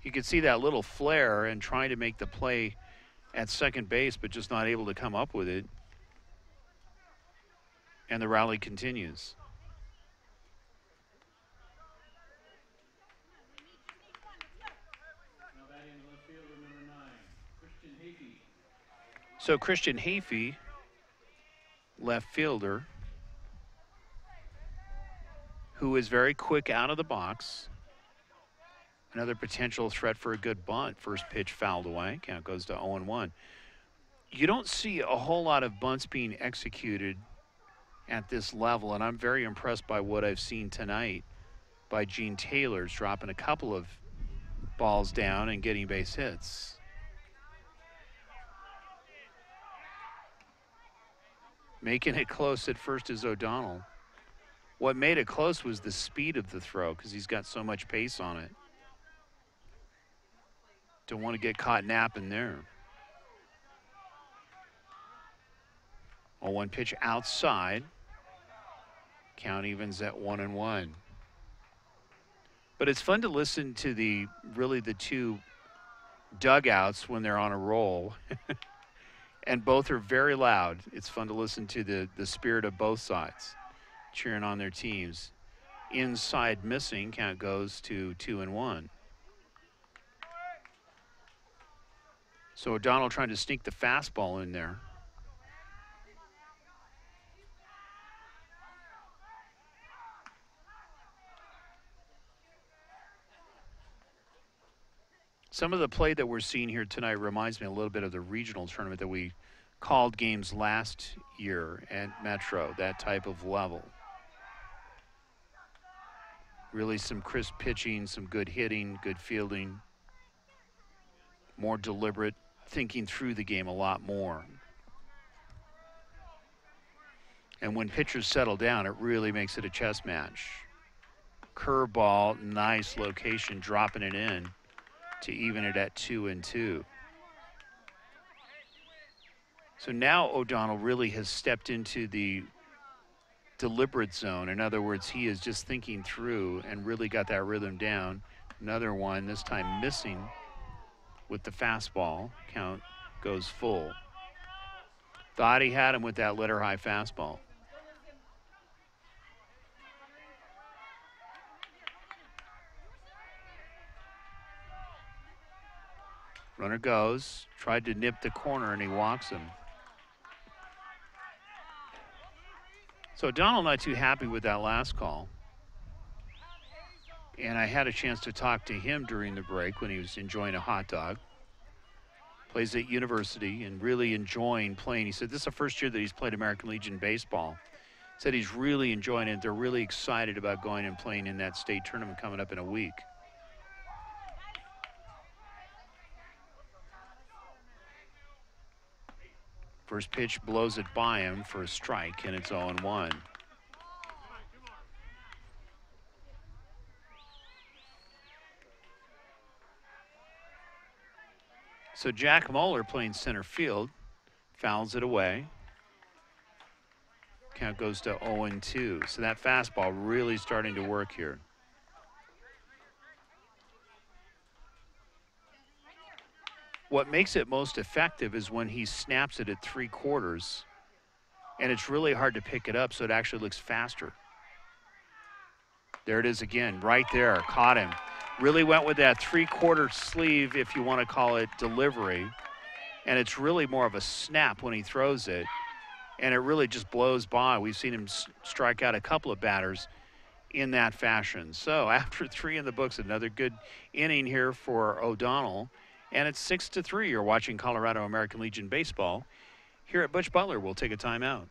You can see that little flare and trying to make the play at second base, but just not able to come up with it. And the rally continues. So Christian Hafey, left fielder, who is very quick out of the box. Another potential threat for a good bunt. First pitch fouled away. Count goes to 0-1. You don't see a whole lot of bunts being executed at this level, and I'm very impressed by what I've seen tonight by Gene Taylor's dropping a couple of balls down and getting base hits. Making it close at first is O'Donnell. What made it close was the speed of the throw because he's got so much pace on it. Don't want to get caught napping there. 0-1 pitch outside. Count evens at 1-1. But it's fun to listen to the two dugouts when they're on a roll. And both are very loud. It's fun to listen to the spirit of both sides cheering on their teams. Inside missing, count goes to 2-1. So O'Donnell trying to sneak the fastball in there. Some of the play that we're seeing here tonight reminds me a little bit of the regional tournament that we called games last year at Metro, that type of level. Really some crisp pitching, some good hitting, good fielding, more deliberate, thinking through the game a lot more. And when pitchers settle down, it really makes it a chess match. Curveball, nice location, dropping it in to even it at 2-2. So now O'Donnell really has stepped into the deliberate zone. In other words, he is just thinking through and really got that rhythm down. Another one, this time missing with the fastball. Count goes full. Thought he had him with that letter high fastball. Runner goes, tried to nip the corner, and he walks him. So O'Donnell not too happy with that last call. And I had a chance to talk to him during the break when he was enjoying a hot dog. Plays at university and really enjoying playing. He said this is the first year that he's played American Legion baseball. Said he's really enjoying it. They're really excited about going and playing in that state tournament coming up in a week. First pitch blows it by him for a strike, and it's 0-1. So Jack Moeller playing center field, fouls it away. Count goes to 0-2. So that fastball really starting to work here. What makes it most effective is when he snaps it at 3/4, and it's really hard to pick it up, so it actually looks faster. There it is again, right there, caught him. Really went with that 3/4 sleeve, if you want to call it, delivery, and it's really more of a snap when he throws it, and it really just blows by. We've seen him strike out a couple of batters in that fashion. So after 3 in the books, another good inning here for O'Donnell. And it's 6-3. You're watching Colorado American Legion baseball. Here at Butch Butler, we'll take a timeout.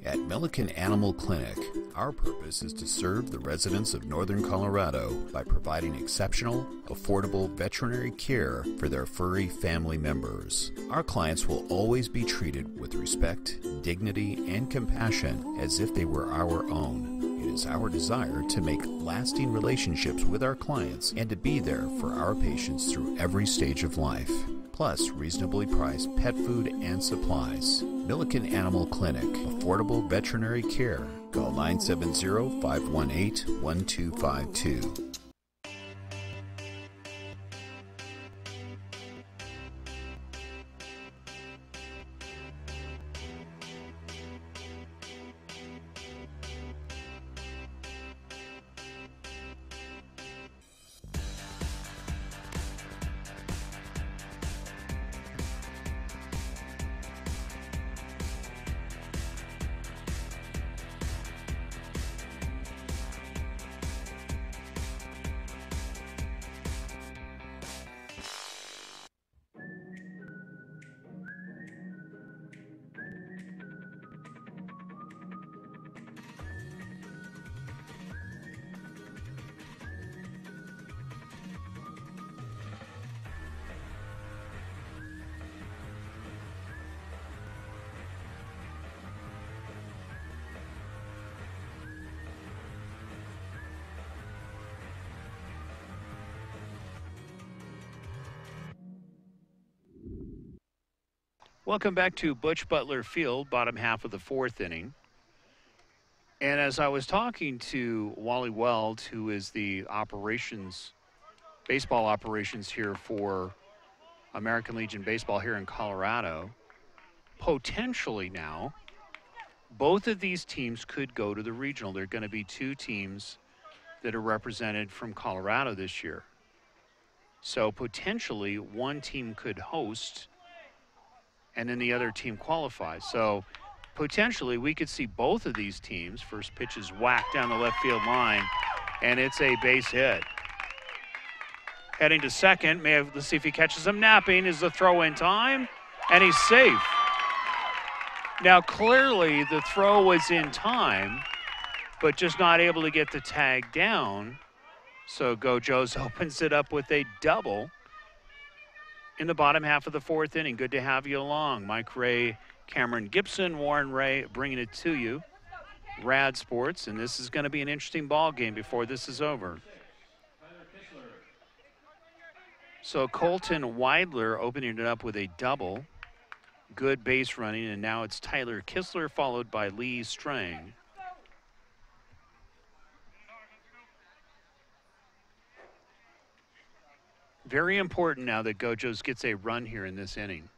At Milliken Animal Clinic, our purpose is to serve the residents of Northern Colorado by providing exceptional, affordable veterinary care for their furry family members. Our clients will always be treated with respect, dignity, and compassion as if they were our own. It is our desire to make lasting relationships with our clients and to be there for our patients through every stage of life. Plus reasonably priced pet food and supplies. Milliken Animal Clinic, affordable veterinary care. Call 970-518-1252. Welcome back to Butch Butler Field, bottom half of the fourth inning. And as I was talking to Wally Weld, who is the baseball operations here for American Legion Baseball here in Colorado, potentially now, both of these teams could go to the regional. There are going to be two teams that are represented from Colorado this year. So potentially one team could host and then the other team qualifies. So potentially we could see both of these teams. First pitch is whacked down the left field line, and it's a base hit. Heading to second, let's see if he catches him napping. Is the throw in time? And he's safe. Now clearly the throw was in time, but just not able to get the tag down. So Gojos opens it up with a double in the bottom half of the fourth inning. Good to have you along. Mike Ray, Cameron Gibson, Warren Ray bringing it to you. Rad Sports, and this is going to be an interesting ball game before this is over. So Colton Weidler opening it up with a double. Good base running, and now it's Tyler Kistler followed by Lee Strang. Very important now that Gojos gets a run here in this inning.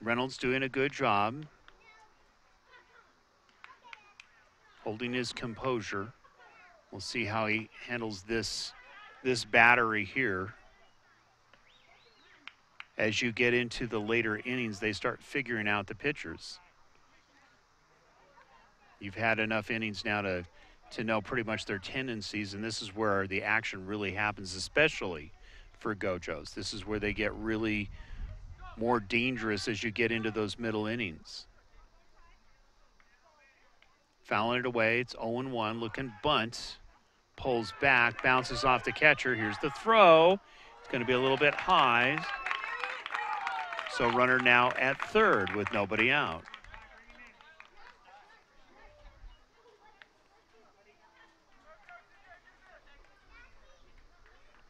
Reynolds doing a good job holding his composure. We'll see how he handles this battery here. As you get into the later innings, they start figuring out the pitchers. You've had enough innings now to know pretty much their tendencies, and this is where the action really happens, especially for Gojos. This is where they get really more dangerous as you get into those middle innings. Fouling it away, it's 0-1, looking bunt. Pulls back, bounces off the catcher. Here's the throw. It's going to be a little bit high. So runner now at third with nobody out.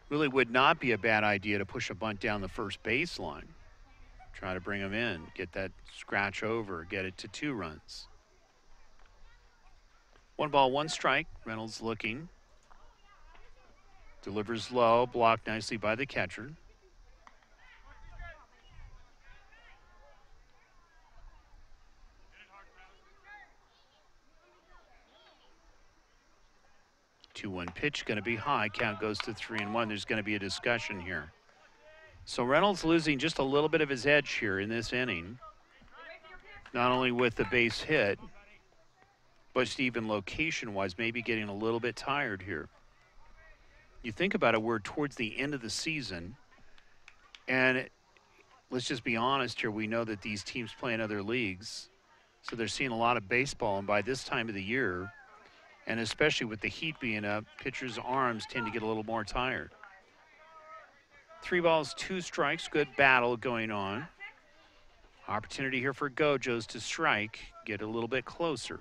Really would not be a bad idea to push a bunt down the first baseline. Try to bring him in, get that scratch over, get it to 2 runs. 1 ball, 1 strike. Reynolds looking. Delivers low, blocked nicely by the catcher. The 2-1 pitch going to be high. Count goes to 3-1. There's going to be a discussion here. So Reynolds losing just a little bit of his edge here in this inning. Not only with the base hit, but just even location-wise, maybe getting a little bit tired here. You think about it, we're towards the end of the season, and let's just be honest here, we know that these teams play in other leagues, so they're seeing a lot of baseball, and by this time of the year, and especially with the heat being up, pitchers' arms tend to get a little more tired. 3 balls, 2 strikes, good battle going on. Opportunity here for Gojos to strike, get a little bit closer.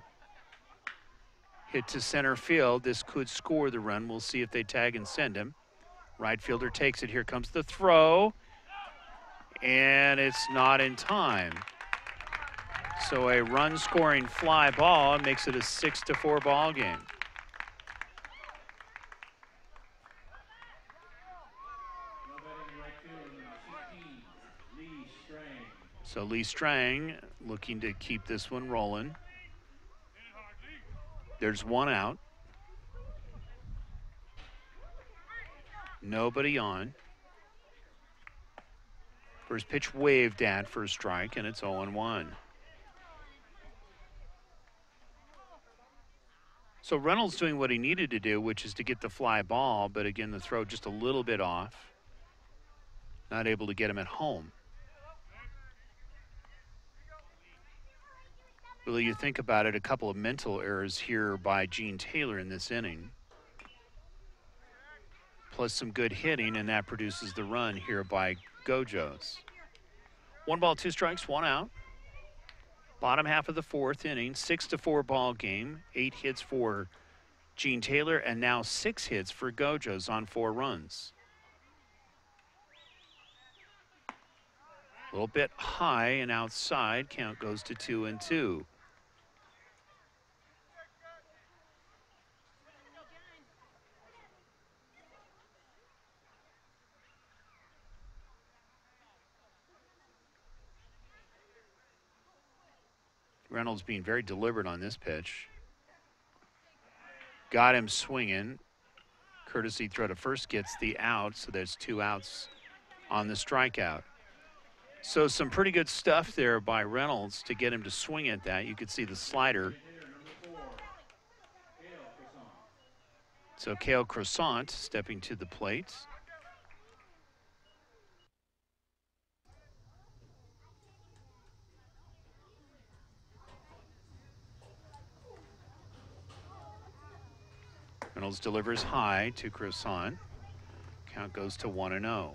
Hit to center field. This could score the run. We'll see if they tag and send him. Right fielder takes it. Here comes the throw. And it's not in time. So a run-scoring fly ball makes it a 6-4 ball game. So Lee Strang looking to keep this one rolling. There's 1 out. Nobody on. First pitch waved at for a strike, and it's 0-1. So Reynolds doing what he needed to do, which is to get the fly ball, but again, the throw just a little bit off. Not able to get him at home. Really, you think about it, a couple of mental errors here by Gene Taylor in this inning. Plus some good hitting, and that produces the run here by Gojos. 1 ball, 2 strikes, 1 out. Bottom half of the fourth inning, 6-4 ball game. 8 hits for Gene Taylor, and now 6 hits for Gojos on 4 runs. A little bit high and outside. Count goes to 2-2. Reynolds being very deliberate on this pitch. Got him swinging. Courtesy throw to first gets the out, so there's 2 outs on the strikeout. So some pretty good stuff there by Reynolds to get him to swing at that. You could see the slider. So Kale Croissant stepping to the plate. Reynolds delivers high to Croissant. Count goes to 1-0.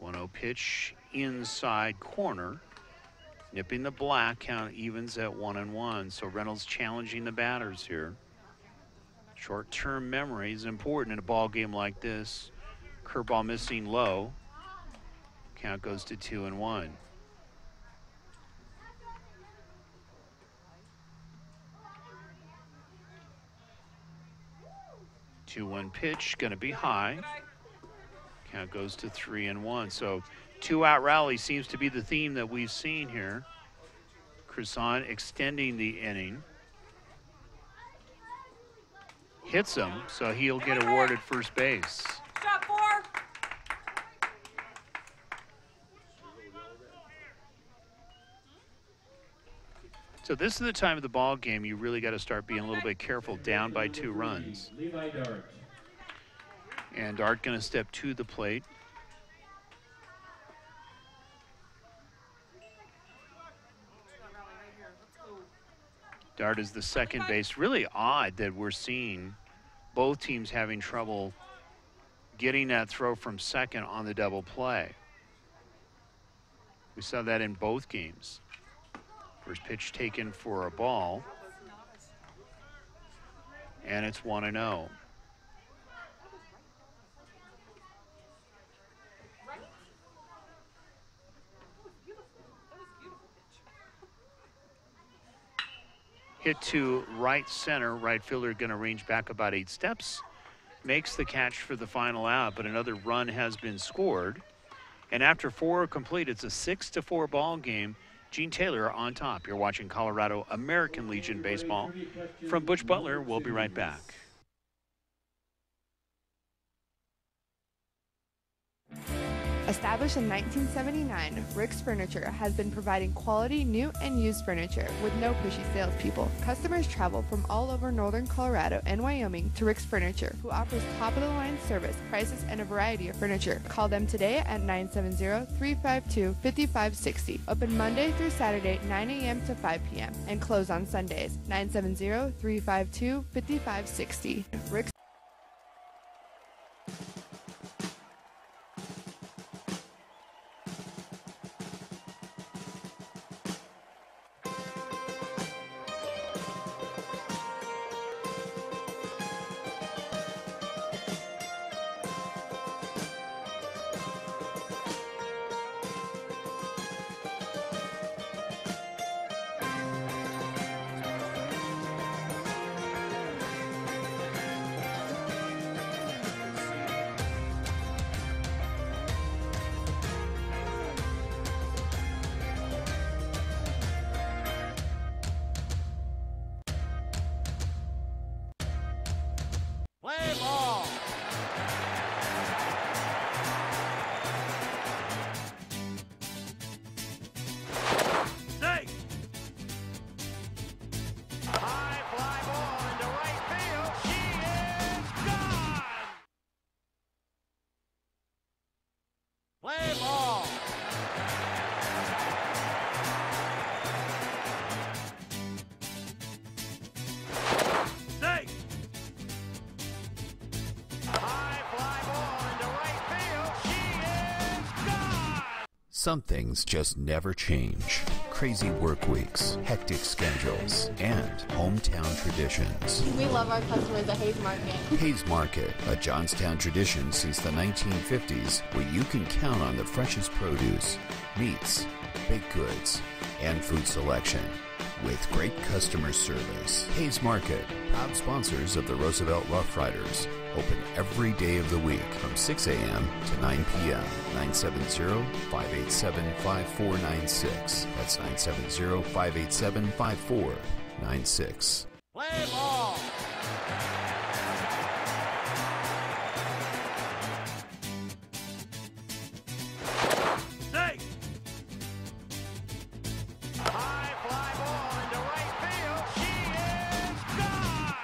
1-0 pitch inside corner. Nipping the black, count evens at 1-1. So Reynolds challenging the batters here. Short-term memory is important in a ball game like this. Curveball missing low. Count goes to 2-1. 2-1 pitch, going to be high. Count goes to 3-1. So 2-out rally seems to be the theme that we've seen here. Croissant extending the inning. Hits him, so he'll get awarded first base. Shot 4. So this is the time of the ball game you really got to start being a little bit careful, down by 2 runs. And Dart going to step to the plate. Dart is the second base. Really odd that we're seeing both teams having trouble getting that throw from second on the double play. We saw that in both games. First pitch taken for a ball. And it's 1-0. Hit to right center. Right fielder going to range back about 8 steps. Makes the catch for the final out, but another run has been scored. And after 4 are complete, it's a 6-4 ball game. Gene Taylor on top. You're watching Colorado American Legion Baseball. From Butch Butler, we'll be right back. Established in 1979, Rick's Furniture has been providing quality new and used furniture with no pushy salespeople. Customers travel from all over northern Colorado and Wyoming to Rick's Furniture, who offers top-of-the-line service, prices, and a variety of furniture. Call them today at 970-352-5560. Open Monday through Saturday, 9 a.m. to 5 p.m. and close on Sundays. 970-352-5560. Rick's. Play ball. Safe. High fly ball into right field. She is gone. Play ball. Safe. High fly ball into right field. She is gone. Some things just never change. crazy work weeks, hectic schedules, and hometown traditions. We love our customers at Hayes Market. Hayes Market, a Johnstown tradition since the 1950s, where you can count on the freshest produce, meats, baked goods, and food selection. With great customer service. Hayes Market, proud sponsors of the Roosevelt Rough Riders. Open every day of the week from 6 a.m. to 9 p.m. 970-587-5496. That's 970-587-5496. Play ball. Snake. A high fly ball into right field. She is gone.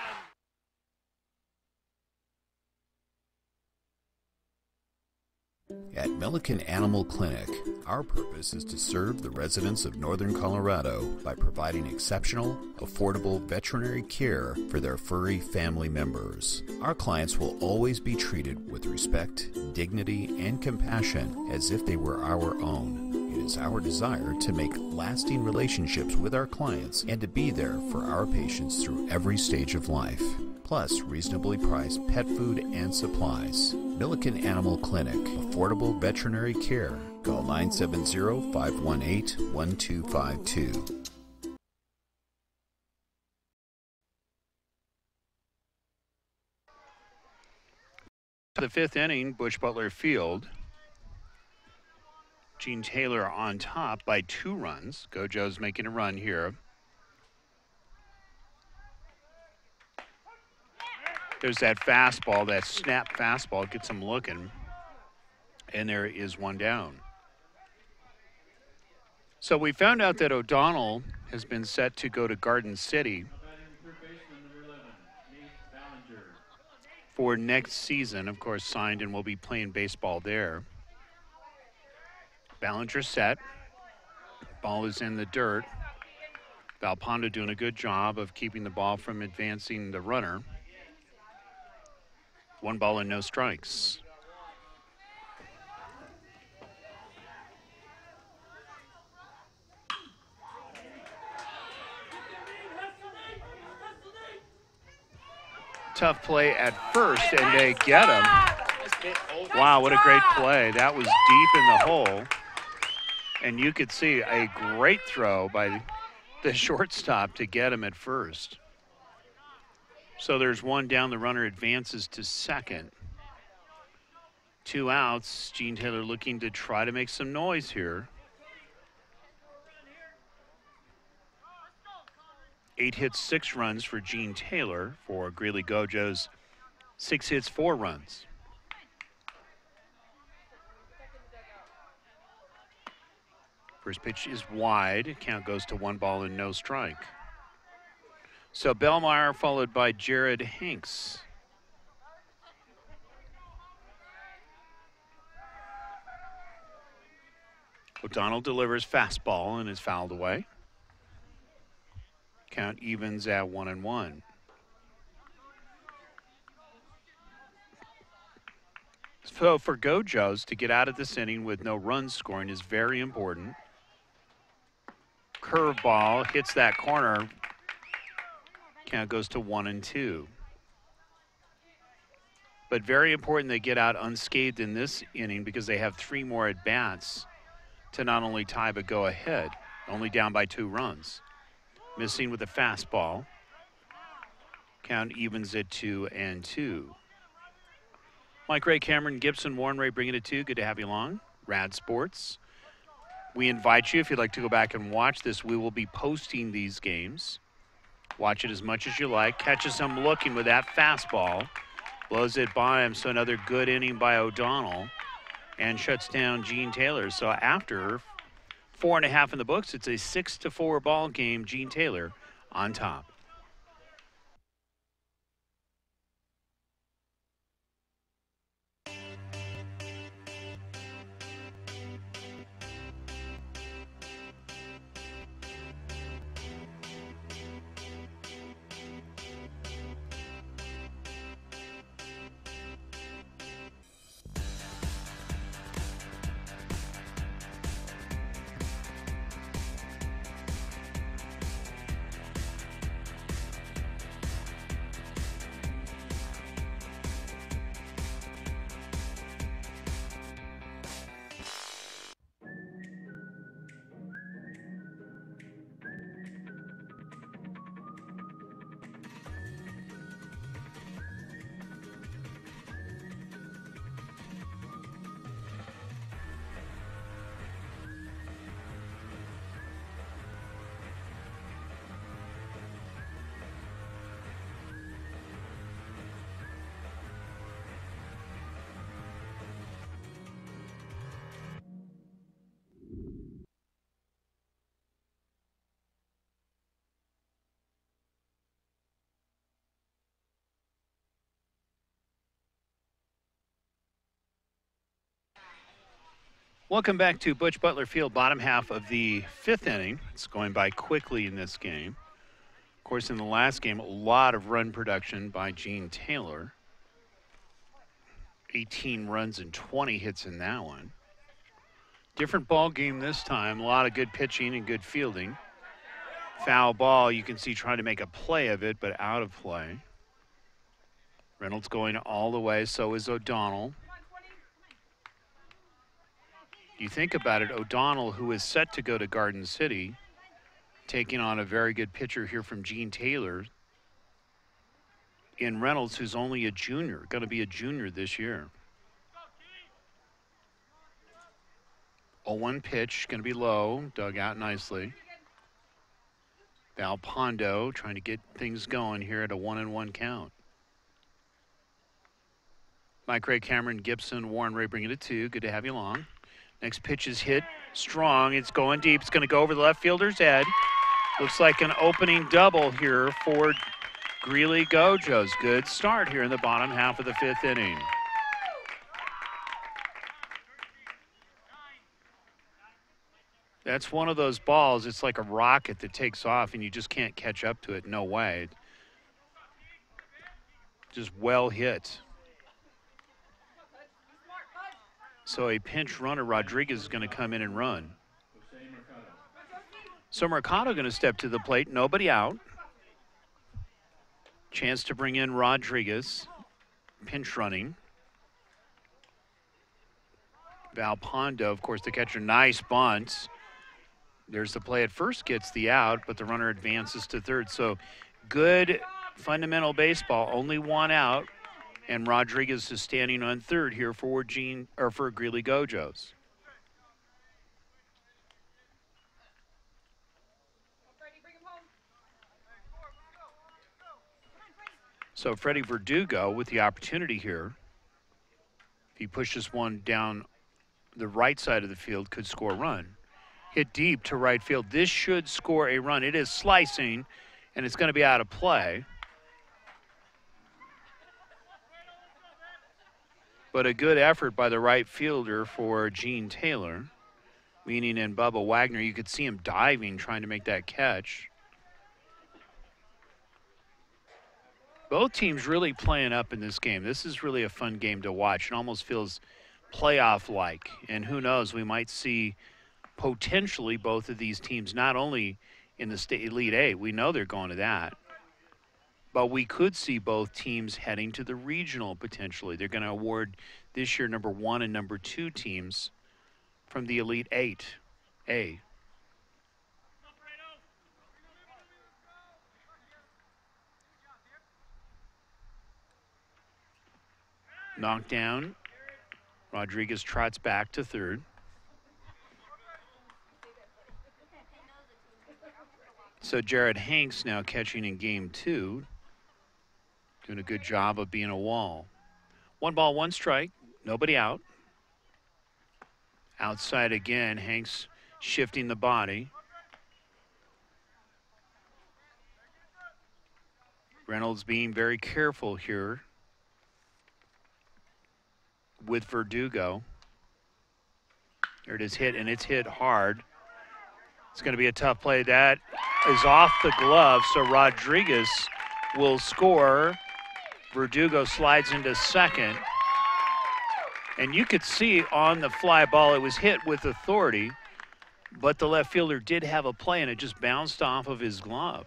At Milliken Animal Clinic, our purpose is to serve the residents of Northern Colorado by providing exceptional, affordable veterinary care for their furry family members. Our clients will always be treated with respect, dignity, and compassion as if they were our own. It is our desire to make lasting relationships with our clients and to be there for our patients through every stage of life. Plus reasonably priced pet food and supplies. Milliken Animal Clinic, affordable veterinary care. Call 970-518-1252. The fifth inning, Bush Butler Field. Gene Taylor on top by 2 runs. Gojos making a run here. There's that fastball, that snap fastball, gets him looking. And there is one down. So we found out that O'Donnell has been set to go to Garden City for next season. Of course, signed and will be playing baseball there. Ballinger set. Ball is in the dirt. Valponda doing a good job of keeping the ball from advancing the runner. 1 ball and no strikes. Tough play at first, and they get him. Wow, what a great play. That was deep in the hole. And you could see a great throw by the shortstop to get him at first. So there's 1 down. The runner advances to second. 2 outs. Gene Taylor looking to try to make some noise here. 8 hits, 6 runs for Gene Taylor. For Greeley Gojos, 6 hits, 4 runs. First pitch is wide. Count goes to 1 ball and no strike. So Bellmeyer followed by Jared Hanks. O'Donnell delivers fastball and is fouled away. Count evens at 1-1. So for Gojos to get out of this inning with no runs scoring is very important. Curveball hits that corner. Count goes to 1-2. But very important they get out unscathed in this inning because they have 3 more at-bats to not only tie but go ahead. Only down by 2 runs. Missing with a fastball. Count evens at 2-2. Mike Ray, Cameron Gibson, Warren Ray bringing it to you. Good to have you along. Rad Sports. We invite you, if you'd like to go back and watch this, we will be posting these games. Watch it as much as you like. Catches him looking with that fastball. Blows it by him, so another good inning by O'Donnell. And shuts down Gene Taylor. So after 4.5 in the books, it's a 6-4 ball game. Gene Taylor on top. Welcome back to Butch Butler Field, bottom half of the 5th inning. It's going by quickly in this game. Of course, in the last game, a lot of run production by Gene Taylor. 18 runs and 20 hits in that one. Different ball game this time. A lot of good pitching and good fielding. Foul ball, you can see trying to make a play of it, but out of play. Reynolds going all the way, so is O'Donnell. You think about it, O'Donnell, who is set to go to Garden City, taking on a very good pitcher here from Gene Taylor in Reynolds, who's only a junior, going to be a junior this year. 0-1 pitch, going to be low, dug out nicely. Val Pondo trying to get things going here at a 1-1 count. Mike Ray, Cameron Gibson, Warren Ray bringing it 2. Good to have you along. Next pitch is hit strong. It's going deep. It's going to go over the left fielder's head. Looks like an opening double here for Greeley Gojos. Good start here in the bottom half of the 5th inning. That's one of those balls. It's like a rocket that takes off and you just can't catch up to it. No way. Just well hit. So a pinch runner, Rodriguez, is going to come in and run. So Mercado going to step to the plate. Nobody out. Chance to bring in Rodriguez. Pinch running. Val Pondo, of course, the catcher. Nice bunt. There's the play at first, gets the out, but the runner advances to third. So good fundamental baseball. Only one out. And Rodriguez is standing on third here for Greeley Gojos. So Freddie Verdugo with the opportunity here. If he pushes one down the right side of the field, could score a run. Hit deep to right field. This should score a run. It is slicing, and it's going to be out of play. But a good effort by the right fielder for Gene Taylor. Meaning in Bubba Wagner, you could see him diving, trying to make that catch. Both teams really playing up in this game. This is really a fun game to watch. It almost feels playoff-like. And who knows, we might see potentially both of these teams not only in the state Elite Eight. We know they're going to that. But we could see both teams heading to the regional potentially. They're going to award this year number 1 and number 2 teams from the Elite 8A. Knocked down. Rodriguez trots back to third. So Jared Hanks now catching in game 2. Doing a good job of being a wall. 1 ball, 1 strike. Nobody out. Outside again. Hanks shifting the body. Reynolds being very careful here with Verdugo. There it is, hit, and it's hit hard. It's going to be a tough play. That is off the glove, so Rodriguez will score. Verdugo slides into second. And you could see on the fly ball, it was hit with authority, but the left fielder did have a play, and it just bounced off of his glove.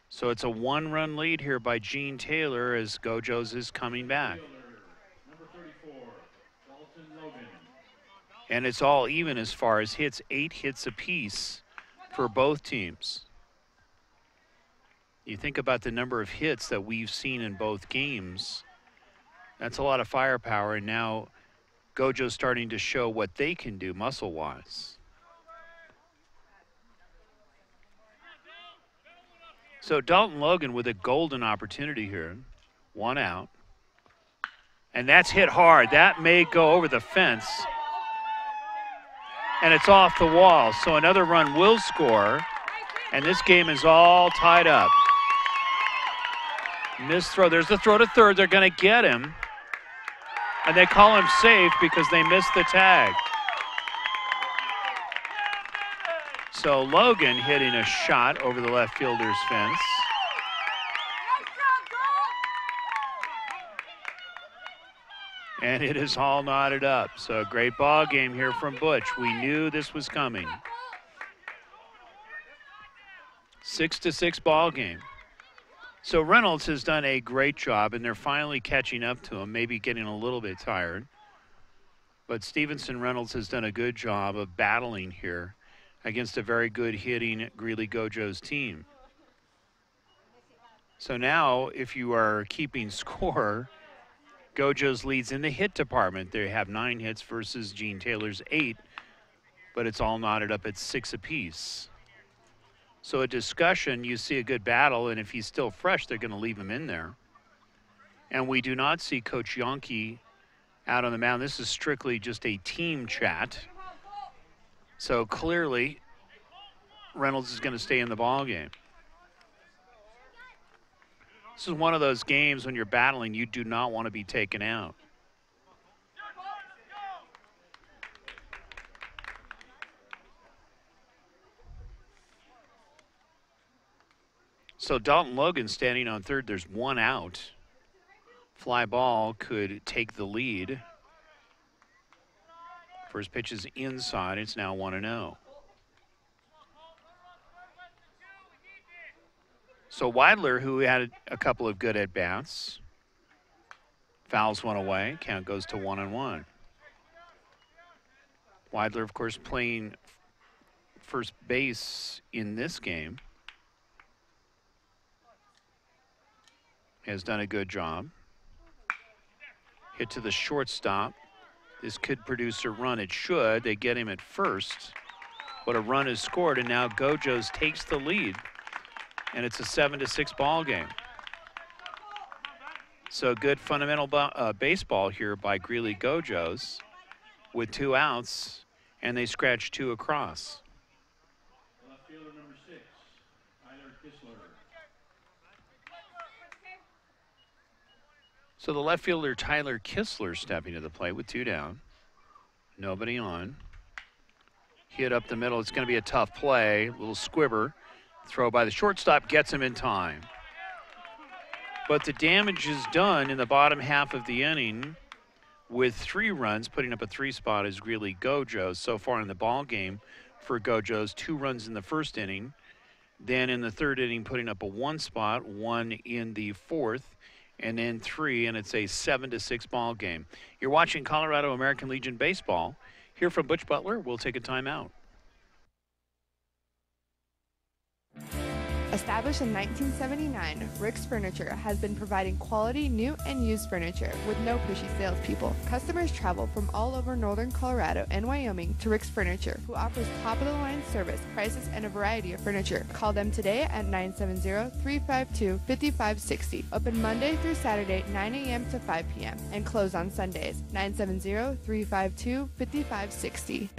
So it's a 1-run lead here by Gene Taylor as Gojos is coming back. And it's all even as far as hits, 8 hits apiece for both teams. You think about the number of hits that we've seen in both games. That's a lot of firepower, and now Gojo's starting to show what they can do muscle-wise. So Dalton Logan with a golden opportunity here. 1 out. And that's hit hard. That may go over the fence. And it's off the wall, so another run will score, and this game is all tied up. Missed throw. There's the throw to third. They're going to get him. And they call him safe because they missed the tag. So Logan hitting a shot over the left fielder's fence. And it is all knotted up. So a great ball game here from Butch. We knew this was coming. 6-6 ball game. So Reynolds has done a great job, and they're finally catching up to him, maybe getting a little bit tired. But Stevenson Reynolds has done a good job of battling here against a very good hitting Greeley Gojos team. So now, if you are keeping score, Gojos leads in the hit department. They have 9 hits versus Gene Taylor's 8, but it's all knotted up at 6 apiece. So a discussion, you see a good battle, and if he's still fresh, they're going to leave him in there. And we do not see Coach Yonke out on the mound. This is strictly just a team chat. So clearly, Reynolds is going to stay in the ball game. This is one of those games when you're battling, you do not want to be taken out. So Dalton Logan standing on third. There's 1 out. Fly ball could take the lead. First pitch is inside. It's now 1-0. So Weidler, who had a couple of good at-bats, fouls one away. Count goes to 1-1. Weidler, of course, playing first base in this game. Has done a good job. Hit to the shortstop. This could produce a run. It should. They get him at first. But a run is scored, and now Gojos takes the lead. And it's a 7-6 ball game. So good fundamental baseball here by Greeley Gojos with 2 outs, and they scratch 2 across. Left fielder number 6, Tyler Kistler. So the left fielder Tyler Kistler stepping to the plate with 2 down. Nobody on. Hit up the middle. It's going to be a tough play. Little squibber. Throw by the shortstop gets him in time. But the damage is done in the bottom half of the inning with 3 runs. Putting up a 3 spot is Greeley Gojos. So far in the ball game for Gojos, 2 runs in the first inning. Then in the third inning, putting up a 1 spot, 1 in the fourth, and then 3, and it's a 7-6 ball game. You're watching Colorado American Legion Baseball. Here from Butch Butler, we'll take a timeout. Established in 1979, Rick's Furniture has been providing quality new and used furniture with no pushy salespeople. Customers travel from all over northern Colorado and Wyoming to Rick's Furniture, who offers top-of-the-line service, prices, and a variety of furniture. Call them today at 970-352-5560. Open Monday through Saturday, 9 a.m. to 5 p.m. and close on Sundays, 970-352-5560.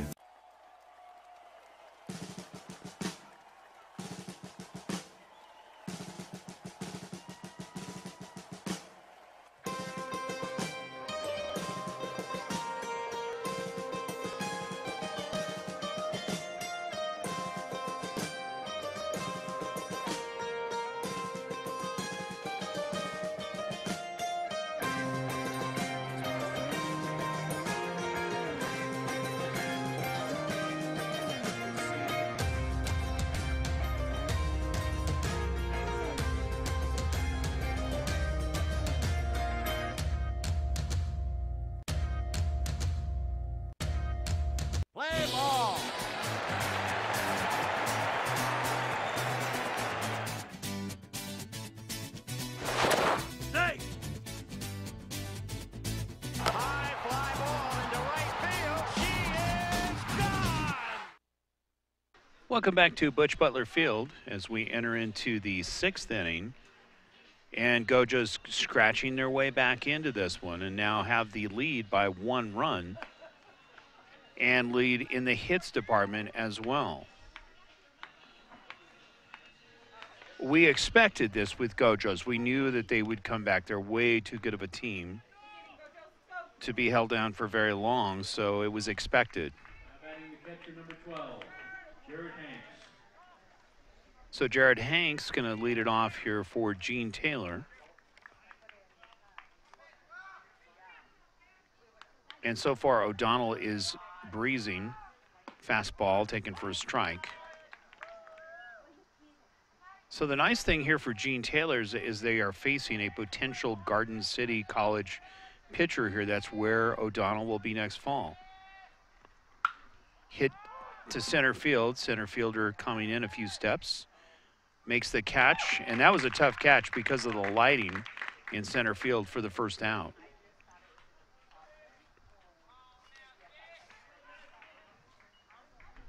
Play ball. Stay. High fly ball into right field. She is gone. Welcome back to Butch Butler Field as we enter into the 6th inning. And Gojos scratching their way back into this one and now have the lead by 1 run and lead in the hits department as well. We expected this with Gojos. We knew that they would come back. They're way too good of a team to be held down for very long, so it was expected. Batting the catcher, number 12, Jared Hanks. So Jared Hanks going to lead it off here for Gene Taylor. And so far, O'Donnell is breezing. Fastball taken for a strike. So the nice thing here for Gene Taylor is they are facing a potential Garden City College pitcher here. That's where O'Donnell will be next fall. Hit to center field. Center fielder coming in a few steps. Makes the catch, and that was a tough catch because of the lighting in center field for the first out.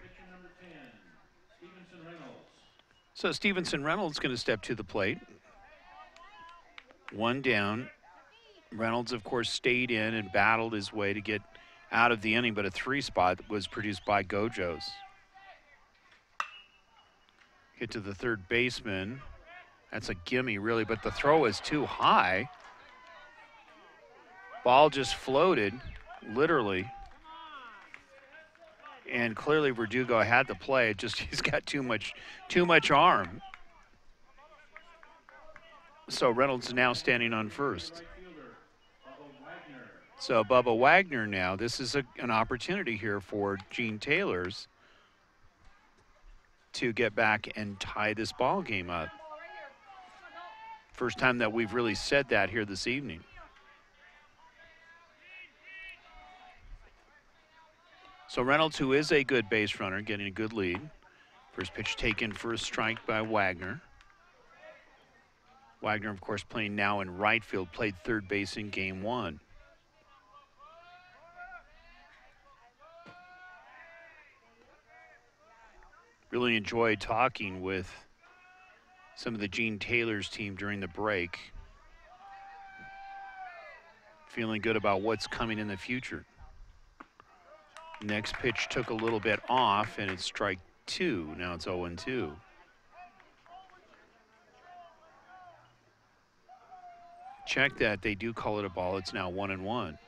Pitcher number 10, Stevenson Reynolds. So Stevenson Reynolds going to step to the plate. One down. Reynolds, of course, stayed in and battled his way to get out of the inning, but a 3 spot was produced by Gojos. Hit to the third baseman. That's a gimme, really, but the throw is too high. Ball just floated, literally. And clearly Verdugo had the play. It just he's got too much arm. So Reynolds is now standing on first. So Bubba Wagner now. This is an opportunity here for Gene Taylor's to get back and tie this ball game up. First time that we've really said that here this evening. So Reynolds, who is a good base runner, getting a good lead. First pitch taken for a strike by Wagner. Wagner, of course, playing now in right field, played third base in game 1. Really enjoyed talking with some of the Gene Taylor's team during the break. Feeling good about what's coming in the future. Next pitch took a little bit off, and it's strike 2. Now it's 0-2. Check that. They do call it a ball. It's now 1-1.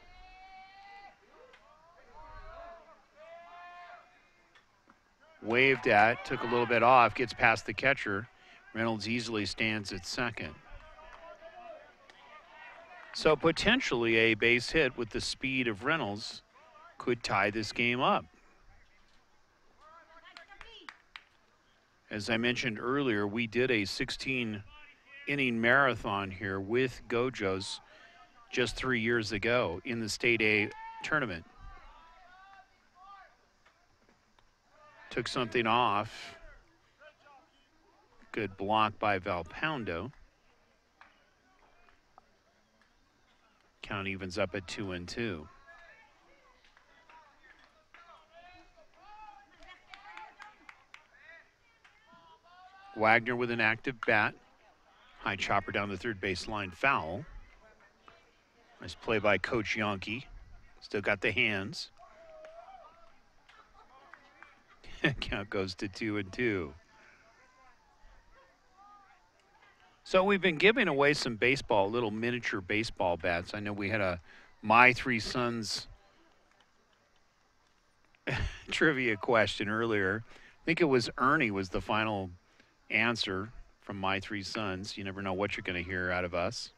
Waved at, took a little bit off, gets past the catcher. Reynolds easily stands at second. So potentially a base hit with the speed of Reynolds could tie this game up. As I mentioned earlier, we did a 16-inning marathon here with Gojos just 3 years ago in the State A tournament. Took something off. Good block by Valpondo. Count evens up at 2-2. Wagner with an active bat. High chopper down the third baseline, foul. Nice play by Coach Yonke. Still got the hands. Count goes to 2-2. So we've been giving away some baseball, little miniature baseball bats. I know we had a My Three Sons trivia question earlier. I think it was Ernie was the final answer from My Three Sons. You never know what you're going to hear out of us.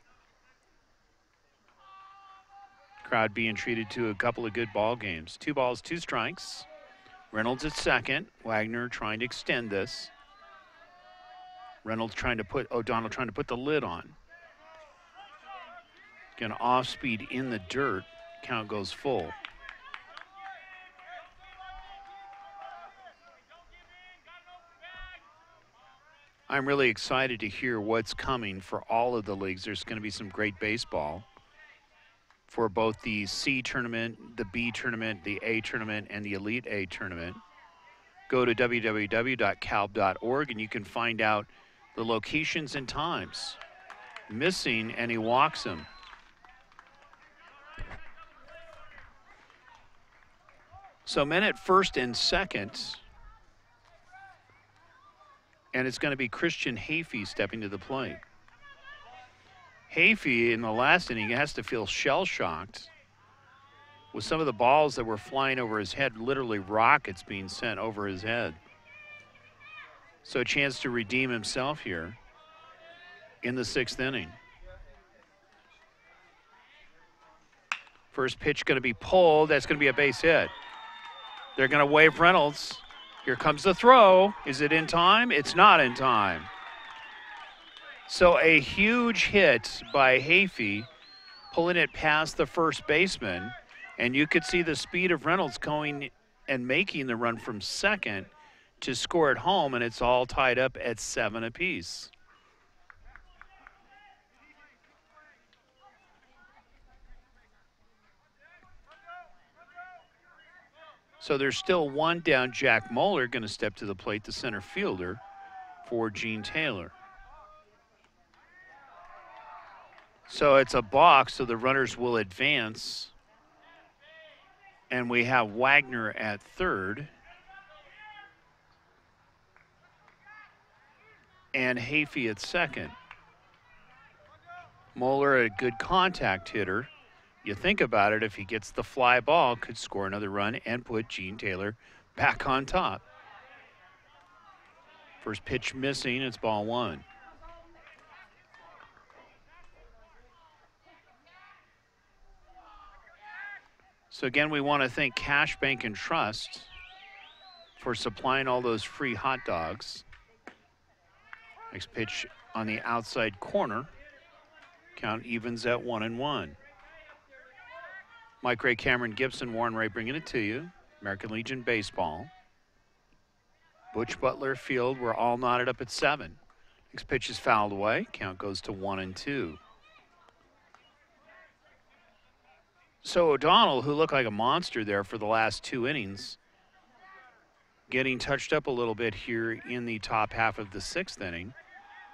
Crowd being treated to a couple of good ball games. 2 balls, 2 strikes. Reynolds at second. Wagner trying to extend this. Reynolds trying to put, O'Donnell trying to put the lid on. Again, off speed in the dirt. Count goes full. I'm really excited to hear what's coming for all of the leagues. There's going to be some great baseball for both the C tournament, the B tournament, the A tournament, and the Elite A tournament. Go to www.calb.org and you can find out the locations and times. Missing, and he walks them. So men at first and second. And it's going to be Christian Hafey stepping to the plate. Hafey in the last inning has to feel shell-shocked with some of the balls that were flying over his head, literally rockets being sent over his head. So a chance to redeem himself here in the 6th inning. First pitch going to be pulled. That's going to be a base hit. They're going to wave Reynolds. Here comes the throw. Is it in time? It's not in time. So a huge hit by Hafey, pulling it past the first baseman. And you could see the speed of Reynolds going and making the run from second to score at home, and it's all tied up at 7 apiece. So there's still one down. Jack Moeller going to step to the plate, the center fielder for Gene Taylor. So it's a balk, so the runners will advance. And we have Wagner at third. And Hafey at second. Moeller, a good contact hitter. You think about it, if he gets the fly ball, could score another run and put Gene Taylor back on top. First pitch missing, it's ball 1. So again, we want to thank Cash Bank and Trust for supplying all those free hot dogs. Next pitch on the outside corner. Count evens at 1-1. Mike Ray, Cameron Gibson, Warren Ray bringing it to you. American Legion Baseball. Butch Butler Field, we're all knotted up at 7. Next pitch is fouled away. Count goes to 1-2. So O'Donnell, who looked like a monster there for the last 2 innings, getting touched up a little bit here in the top half of the 6th inning.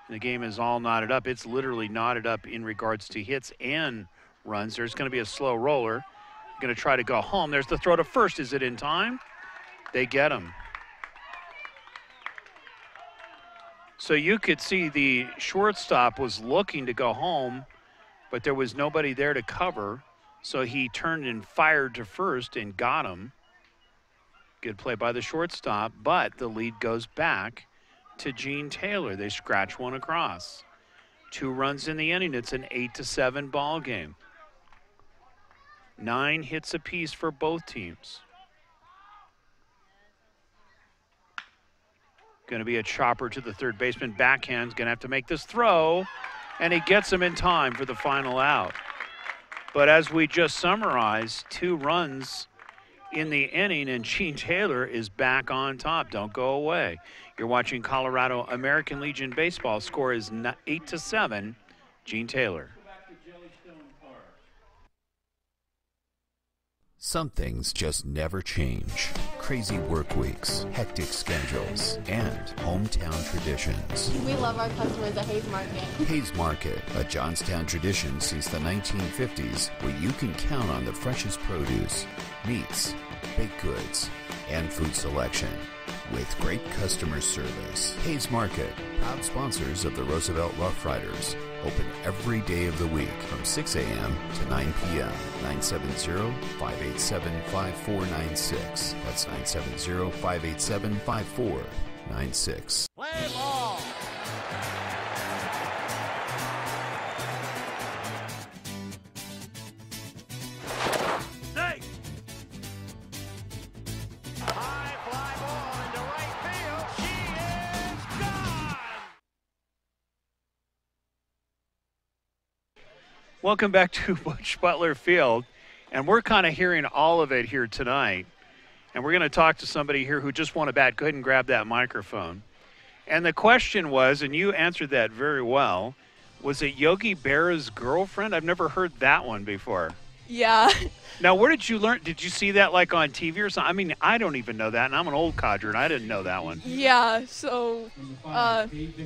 The game is all knotted up. It's literally knotted up in regards to hits and runs. There's going to be a slow roller. Going to try to go home. There's the throw to first. Is it in time? They get him. So you could see the shortstop was looking to go home, but there was nobody there to cover. So he turned and fired to first and got him. Good play by the shortstop, but the lead goes back to Gene Taylor. They scratch one across. 2 runs in the inning. It's an 8-7 ball game. 9 hits apiece for both teams. Going to be a chopper to the third baseman. Backhand's going to have to make this throw, and he gets him in time for the final out. But as we just summarized, 2 runs in the inning, and Gene Taylor is back on top. Don't go away. You're watching Colorado American Legion Baseball. Score is 8-7, Gene Taylor. Some things just never change. Crazy work weeks, hectic schedules, and hometown traditions. We love our customers at Hayes Market. Hayes Market, a Johnstown tradition since the 1950s, where you can count on the freshest produce, meats, baked goods, and food selection. With great customer service. Hayes Market, proud sponsors of the Roosevelt Rough Riders. Open every day of the week from 6 a.m. to 9 p.m. 970-587-5496. That's 970-587-5496. Play ball. Safe. High fly ball into right field. She is gone. Welcome back to Butch Butler Field. And we're kind of hearing all of it here tonight. And we're going to talk to somebody here who just won a bat. Go ahead and grab that microphone. And the question was, and you answered that very well, was it Yogi Berra's girlfriend? I've never heard that one before. Yeah. Now, where did you learn? Did you see that like on TV or something? I mean, I don't even know that, and I'm an old codger, and I didn't know that one. Yeah, so,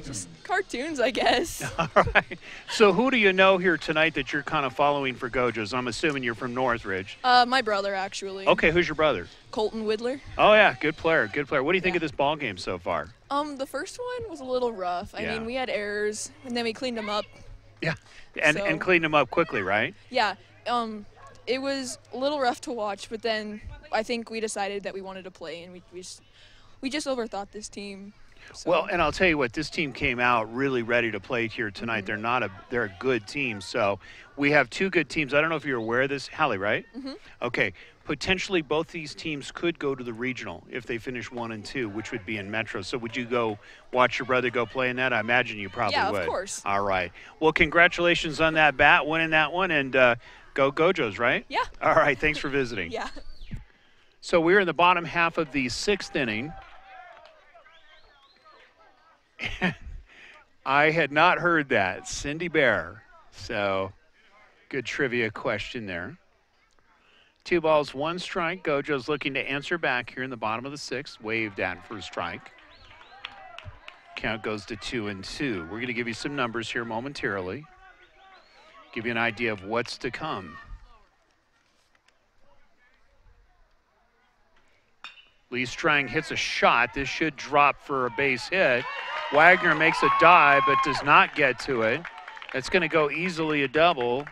just cartoons, I guess. All right. So who do you know here tonight that you're kind of following for Gojos? I'm assuming you're from Northridge. My brother, actually. Okay, who's your brother? Colton Widler. Oh, yeah, good player, good player. What do you think of this ball game so far? The first one was a little rough. I mean, we had errors, and then we cleaned them up. Yeah, and So- cleaned them up quickly, right? Yeah, It was a little rough to watch, but then I think we decided that we wanted to play, and we just overthought this team. So. Well, and I'll tell you what, this team came out really ready to play here tonight. They're a good team. So we have two good teams. I don't know if you're aware of this, Hallie, right? Okay. Potentially both these teams could go to the regional if they finish 1 and 2, which would be in Metro. So would you go watch your brother go play in that? I imagine you probably would. Yeah, of course. All right. Well, congratulations on that winning that one, and go Gojos, right? Yeah. All right. Thanks for visiting. Yeah. So we're in the bottom half of the 6th inning. I had not heard that. Cindy Bear. So good trivia question there. 2 balls, 1 strike. Gojos looking to answer back here in the bottom of the 6th. Waved at for a strike. Count goes to 2 and 2. We're going to give you some numbers here momentarily. Give you an idea of what's to come. Lee Strang hits a shot. This should drop for a base hit. Wagner makes a dive but does not get to it. That's going to go easily a double.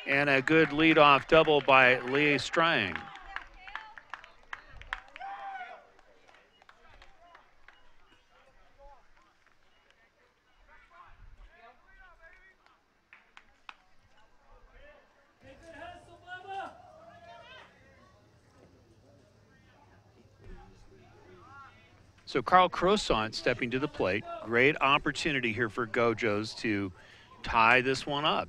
And a good leadoff double by Lee Strang. So Carl Croissant stepping to the plate. Great opportunity here for Gojos to tie this one up.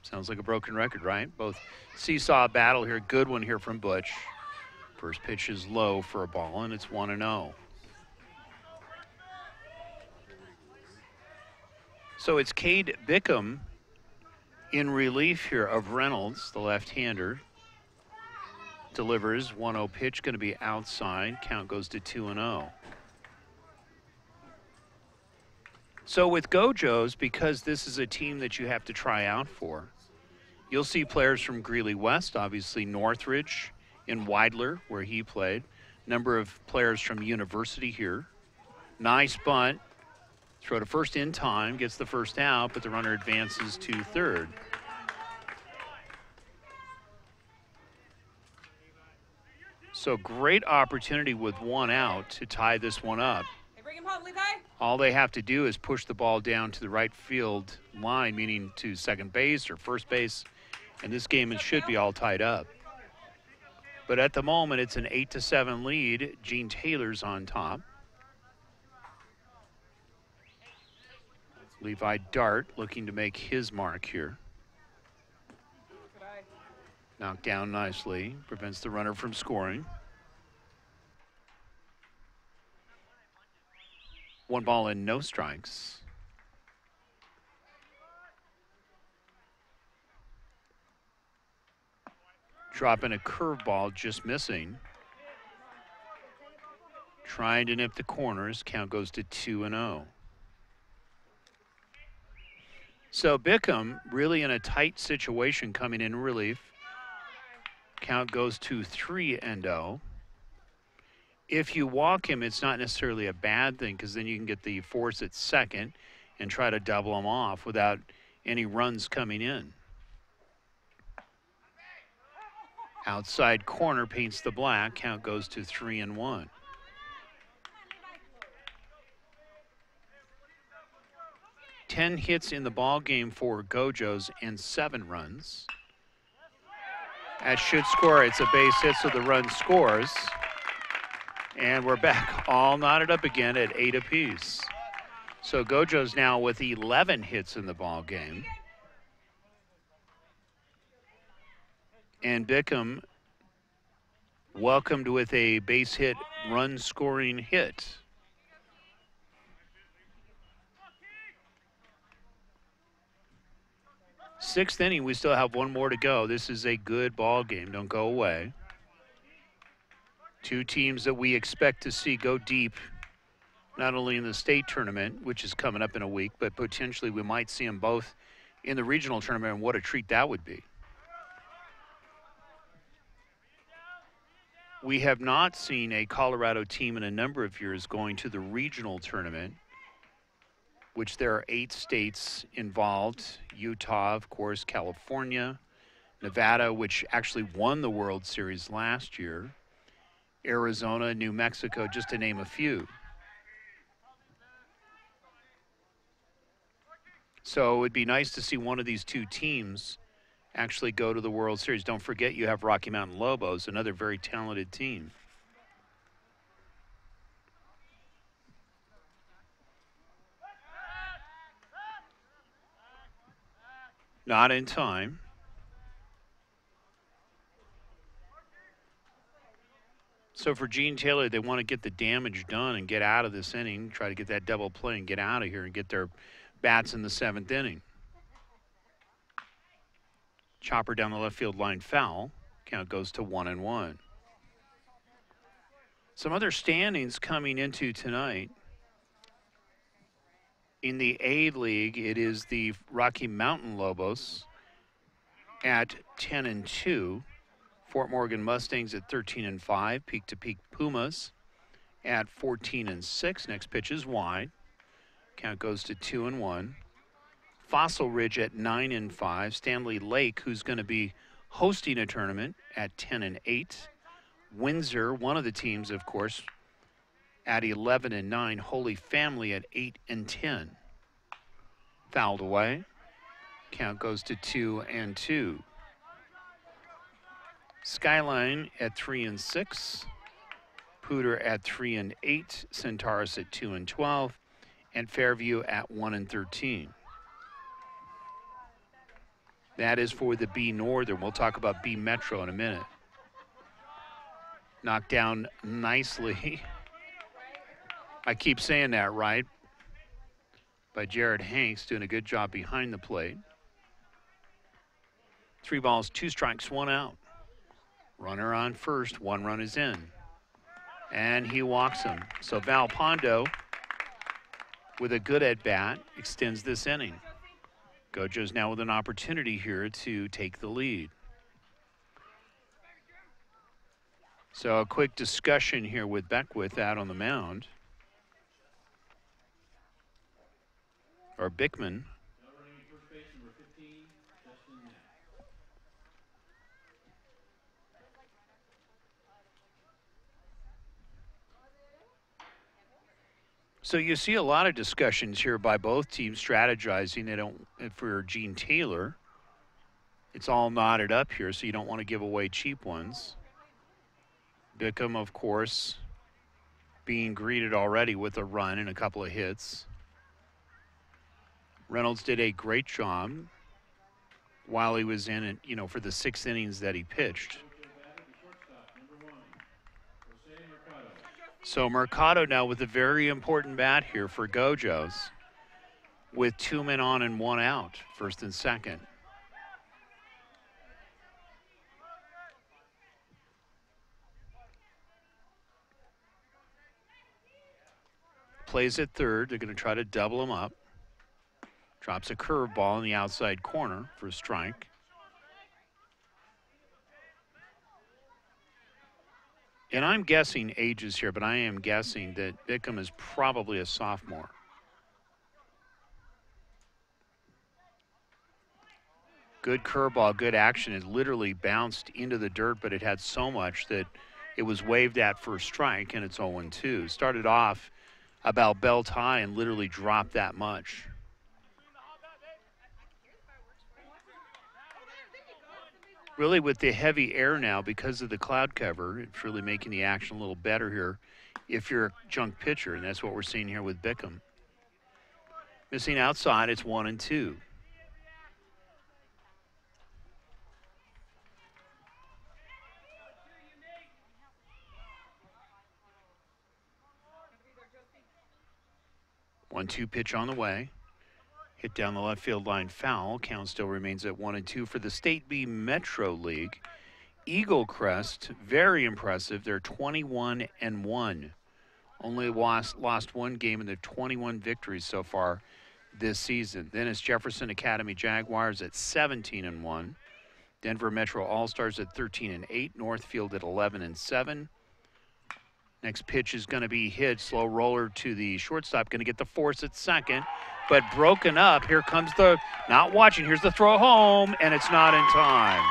Sounds like a broken record, right? Both seesaw battle here. Good one here from Butch. First pitch is low for a ball, and it's 1-0. So it's Cade Bickham in relief here of Reynolds, the left-hander. Delivers 1-0 pitch, going to be outside. Count goes to 2-0. So with Gojos, because this is a team that you have to try out for, you'll see players from Greeley West, obviously Northridge, in Weidler, where he played. Number of players from University here. Nice bunt. Throw to first in time, gets the first out, but the runner advances to third. So great opportunity with 1 out to tie this one up. All they have to do is push the ball down to the right field line, meaning to second base or first base, and this game it should be all tied up. But at the moment, it's an 8-7 lead. Gene Taylor's on top. Levi Dart looking to make his mark here. Knocked down nicely, prevents the runner from scoring. 1 ball and no strikes. Dropping a curveball, just missing. Trying to nip the corners. Count goes to 2-0. So Bickham really in a tight situation coming in relief. Count goes to 3-0. If you walk him, it's not necessarily a bad thing because then you can get the force at second and try to double him off without any runs coming in. Outside corner paints the black. Count goes to 3-1. Ten hits in the ball game for Gojos and 7 runs. That should score. It's a base hit, so the run scores. And we're back all knotted up again at 8 apiece. So Gojos now with 11 hits in the ball game. And Bickham welcomed with a base hit, run scoring hit. Sixth inning, we still have 1 more to go. This is a good ball game. Don't go away. 2 teams that we expect to see go deep, not only in the state tournament, which is coming up in a week, but potentially we might see them both in the regional tournament, and what a treat that would be. We have not seen a Colorado team in a number of years going to the regional tournament, which there are 8 states involved. Utah, of course, California, Nevada, which actually won the World Series last year, Arizona, New Mexico, just to name a few. So it would be nice to see one of these two teams actually go to the World Series. Don't forget you have Rocky Mountain Lobos, another very talented team. Not in time. So for Gene Taylor, they want to get the damage done and get out of this inning, try to get that double play and get out of here and get their bats in the 7th inning. Chopper down the left field line foul. Count goes to 1-1. Some other standings coming into tonight. In the A League, it is the Rocky Mountain Lobos at 10-2. Fort Morgan Mustangs at 13-5. Peak to Peak Pumas at 14-6. Next pitch is wide. Count goes to 2-1. Fossil Ridge at 9-5. Stanley Lake, who's going to be hosting a tournament, at 10-8. Windsor, one of the teams, of course, at 11-9. Holy Family at 8-10. Fouled away. Count goes to 2-2. Skyline at 3-6. Pooter at 3-8. Centaurus at 2-12. And Fairview at 1-13. That is for the B Northern. We'll talk about B Metro in a minute. Knocked down nicely. I keep saying that right. By Jared Hanks, doing a good job behind the plate. 3 balls, 2 strikes, 1 out. Runner on first, 1 run is in. And he walks him. So Val Pondo, with a good at-bat, extends this inning. Gojos now with an opportunity here to take the lead. So a quick discussion here with Beckwith out on the mound. Or Bickman. So you see a lot of discussions here by both teams strategizing. They don't, for Gene Taylor, it's all knotted up here, so you don't want to give away cheap ones. Bickham, of course, being greeted already with a run and a couple of hits. Reynolds did a great job while he was in it, you know, for the 6 innings that he pitched. So Mercado now with a very important bat here for Gojos, with 2 men on and 1 out, first and second. Plays at third. They're going to try to double him up. Drops a curveball in the outside corner for a strike. And I'm guessing ages here, but I am guessing that Bickham is probably a sophomore. Good curveball, good action. It literally bounced into the dirt, but it had so much that it was waved at for a strike, and it's 0-2. Started off about belt high and literally dropped that much. Really, with the heavy air now, because of the cloud cover, it's really making the action a little better here if you're a junk pitcher, and that's what we're seeing here with Bickham. Missing outside, it's 1-2. One-two pitch on the way. Hit down the left field line foul. Count still remains at 1-2 for the State B Metro League. Eagle Crest, very impressive. They're 21-1. Only lost 1 game in their 21 victories so far this season. Then it's Jefferson Academy Jaguars at 17-1. Denver Metro All-Stars at 13-8. Northfield at 11-7. Next pitch is going to be hit. Slow roller to the shortstop. Going to get the force at second, but broken up. Here comes the, not watching. Here's the throw home, and it's not in time.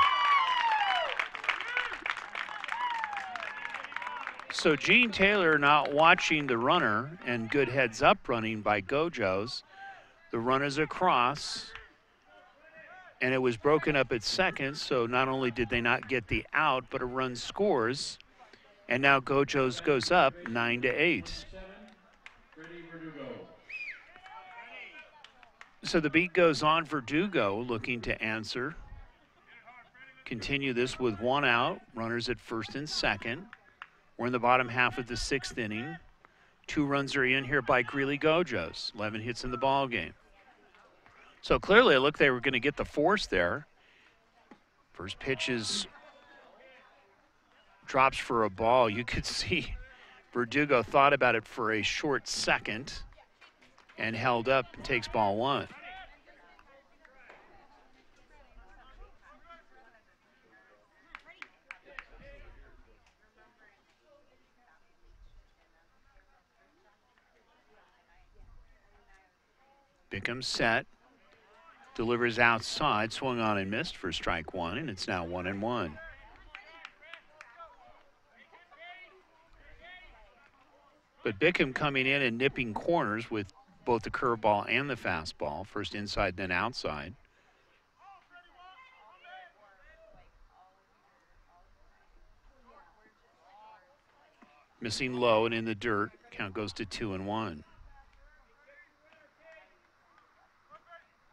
So Gene Taylor not watching the runner, and good heads up running by Gojos. The run is across, and it was broken up at second, so not only did they not get the out, but a run scores, and now Gojos goes up 9-8. So the beat goes on. Verdugo looking to answer. Continue this with one out, runners at first and second. We're in the bottom half of the sixth inning. 2 runs are in here by Greeley Gojos. 11 hits in the ball game. So clearly it looked they were going to get the force there. First pitch is drops for a ball. You could see Verdugo thought about it for a short second and held up and takes ball 1. Bickham set, delivers outside, swung on and missed for strike 1, and it's now 1-1. But Bickham coming in and nipping corners with both the curveball and the fastball, first inside, then outside. Missing low and in the dirt, count goes to 2-1.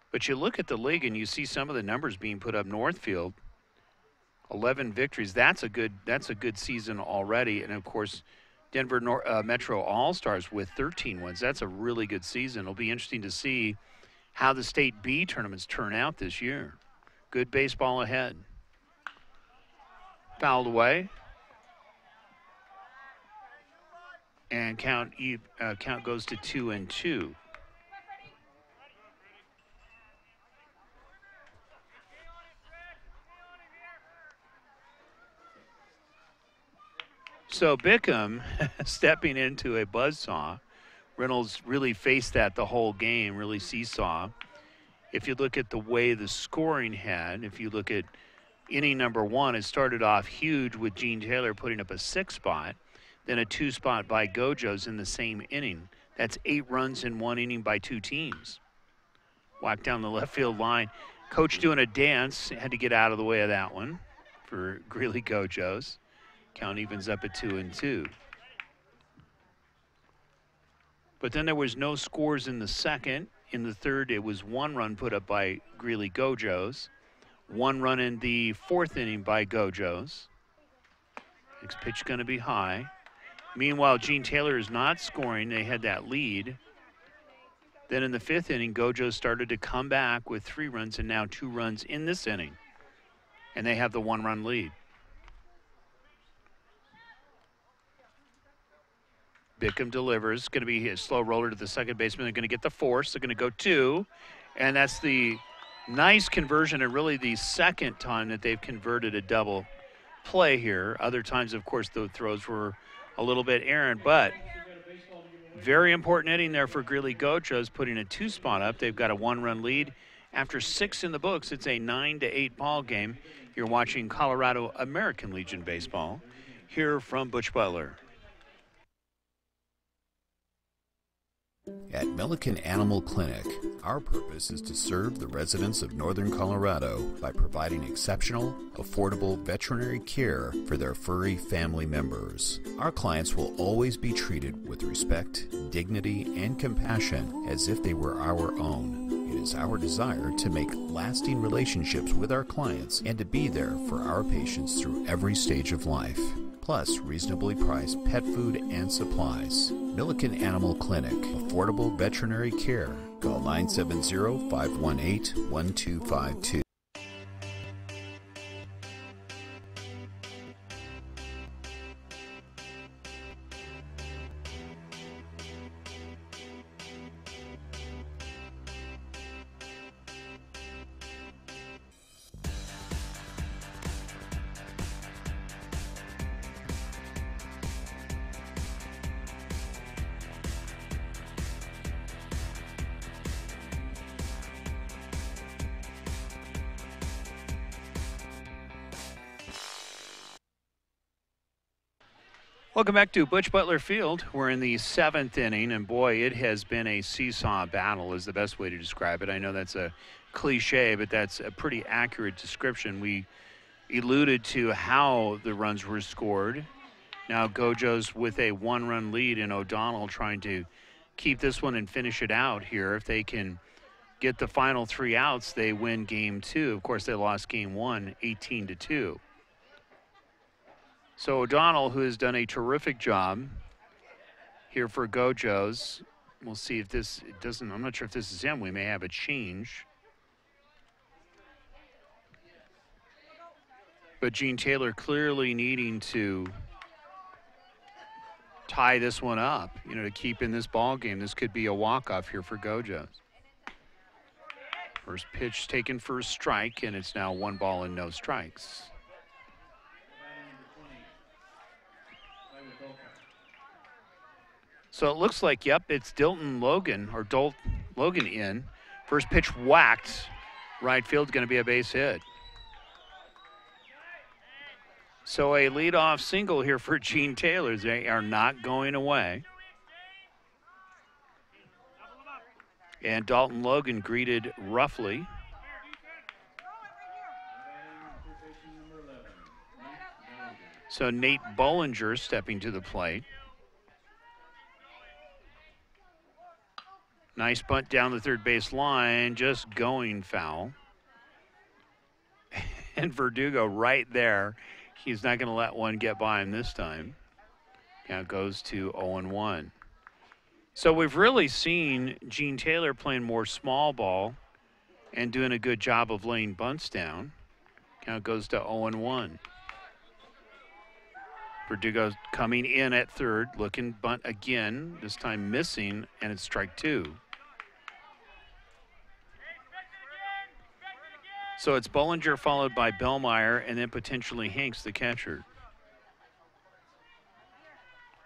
But you look at the league and you see some of the numbers being put up. Northfield, 11 victories. That's a good season already. And of course, Denver Metro All-Stars with 13 wins. That's a really good season. It'll be interesting to see how the State B tournaments turn out this year. Good baseball ahead. Fouled away. And count goes to 2-2. So Bickham stepping into a buzzsaw. Reynolds really faced that the whole game, really seesaw. If you look at the way the scoring had, if you look at inning number 1, it started off huge with Gene Taylor putting up a 6 spot, then a 2 spot by Gojos in the same inning. That's 8 runs in 1 inning by 2 teams. Whacked down the left field line. Coach doing a dance, had to get out of the way of that one for Greeley Gojos. Count evens up at 2-2. But then there was no scores in the second. In the third, it was 1 run put up by Greeley Gojos. 1 run in the 4th inning by Gojos. Next pitch going to be high. Meanwhile, Gene Taylor is not scoring. They had that lead. Then in the 5th inning, Gojos started to come back with 3 runs and now 2 runs in this inning. And they have the 1-run lead. Bickham delivers. Going to be a slow roller to the second baseman. They're going to get the force. They're going to go 2. And that's the nice conversion, and really the second time that they've converted a double play here. Other times, of course, the throws were a little bit errant, but very important inning there for Greeley Gojos, putting a 2 spot up. They've got a 1-run lead. After 6 in the books, it's a 9-8 ball game. You're watching Colorado American Legion baseball here from Butch Butler. At Milliken Animal Clinic, our purpose is to serve the residents of Northern Colorado by providing exceptional, affordable veterinary care for their furry family members. Our clients will always be treated with respect, dignity, and compassion as if they were our own. It is our desire to make lasting relationships with our clients and to be there for our patients through every stage of life. Plus reasonably priced pet food and supplies. Milliken Animal Clinic, affordable veterinary care. Call 970-518-1252. Welcome back to Butch Butler Field. We're in the 7th inning, and boy, it has been a seesaw battle is the best way to describe it. I know that's a cliche, but that's a pretty accurate description. We alluded to how the runs were scored. Now Gojos with a 1-run lead, and O'Donnell trying to keep this one and finish it out here. If they can get the final 3 outs, they win game 2. Of course, they lost game 1, 18-2. So O'Donnell, who has done a terrific job here for Gojos. We'll see if this doesn't, I'm not sure if this is him. We may have a change. But Gene Taylor clearly needing to tie this one up, to keep in this ball game. This could be a walk-off here for Gojos. First pitch taken for a strike, and it's now 1 ball and no strikes. So it looks like, yep, it's Logan in. First pitch whacked. Right field's going to be a base hit. So a leadoff single here for Gene Taylor. They are not going away. And Dalton Logan greeted roughly. So Nate Bollinger stepping to the plate. Nice bunt down the third base line, just going foul. And Verdugo right there. He's not going to let one get by him this time. Now it goes to 0-1. So we've really seen Gene Taylor playing more small ball and doing a good job of laying bunts down. Now it goes to 0-1. Verdugo coming in at third, looking bunt again, this time missing, and it's strike 2. So it's Bollinger followed by Bellmeyer and then potentially Hanks, the catcher.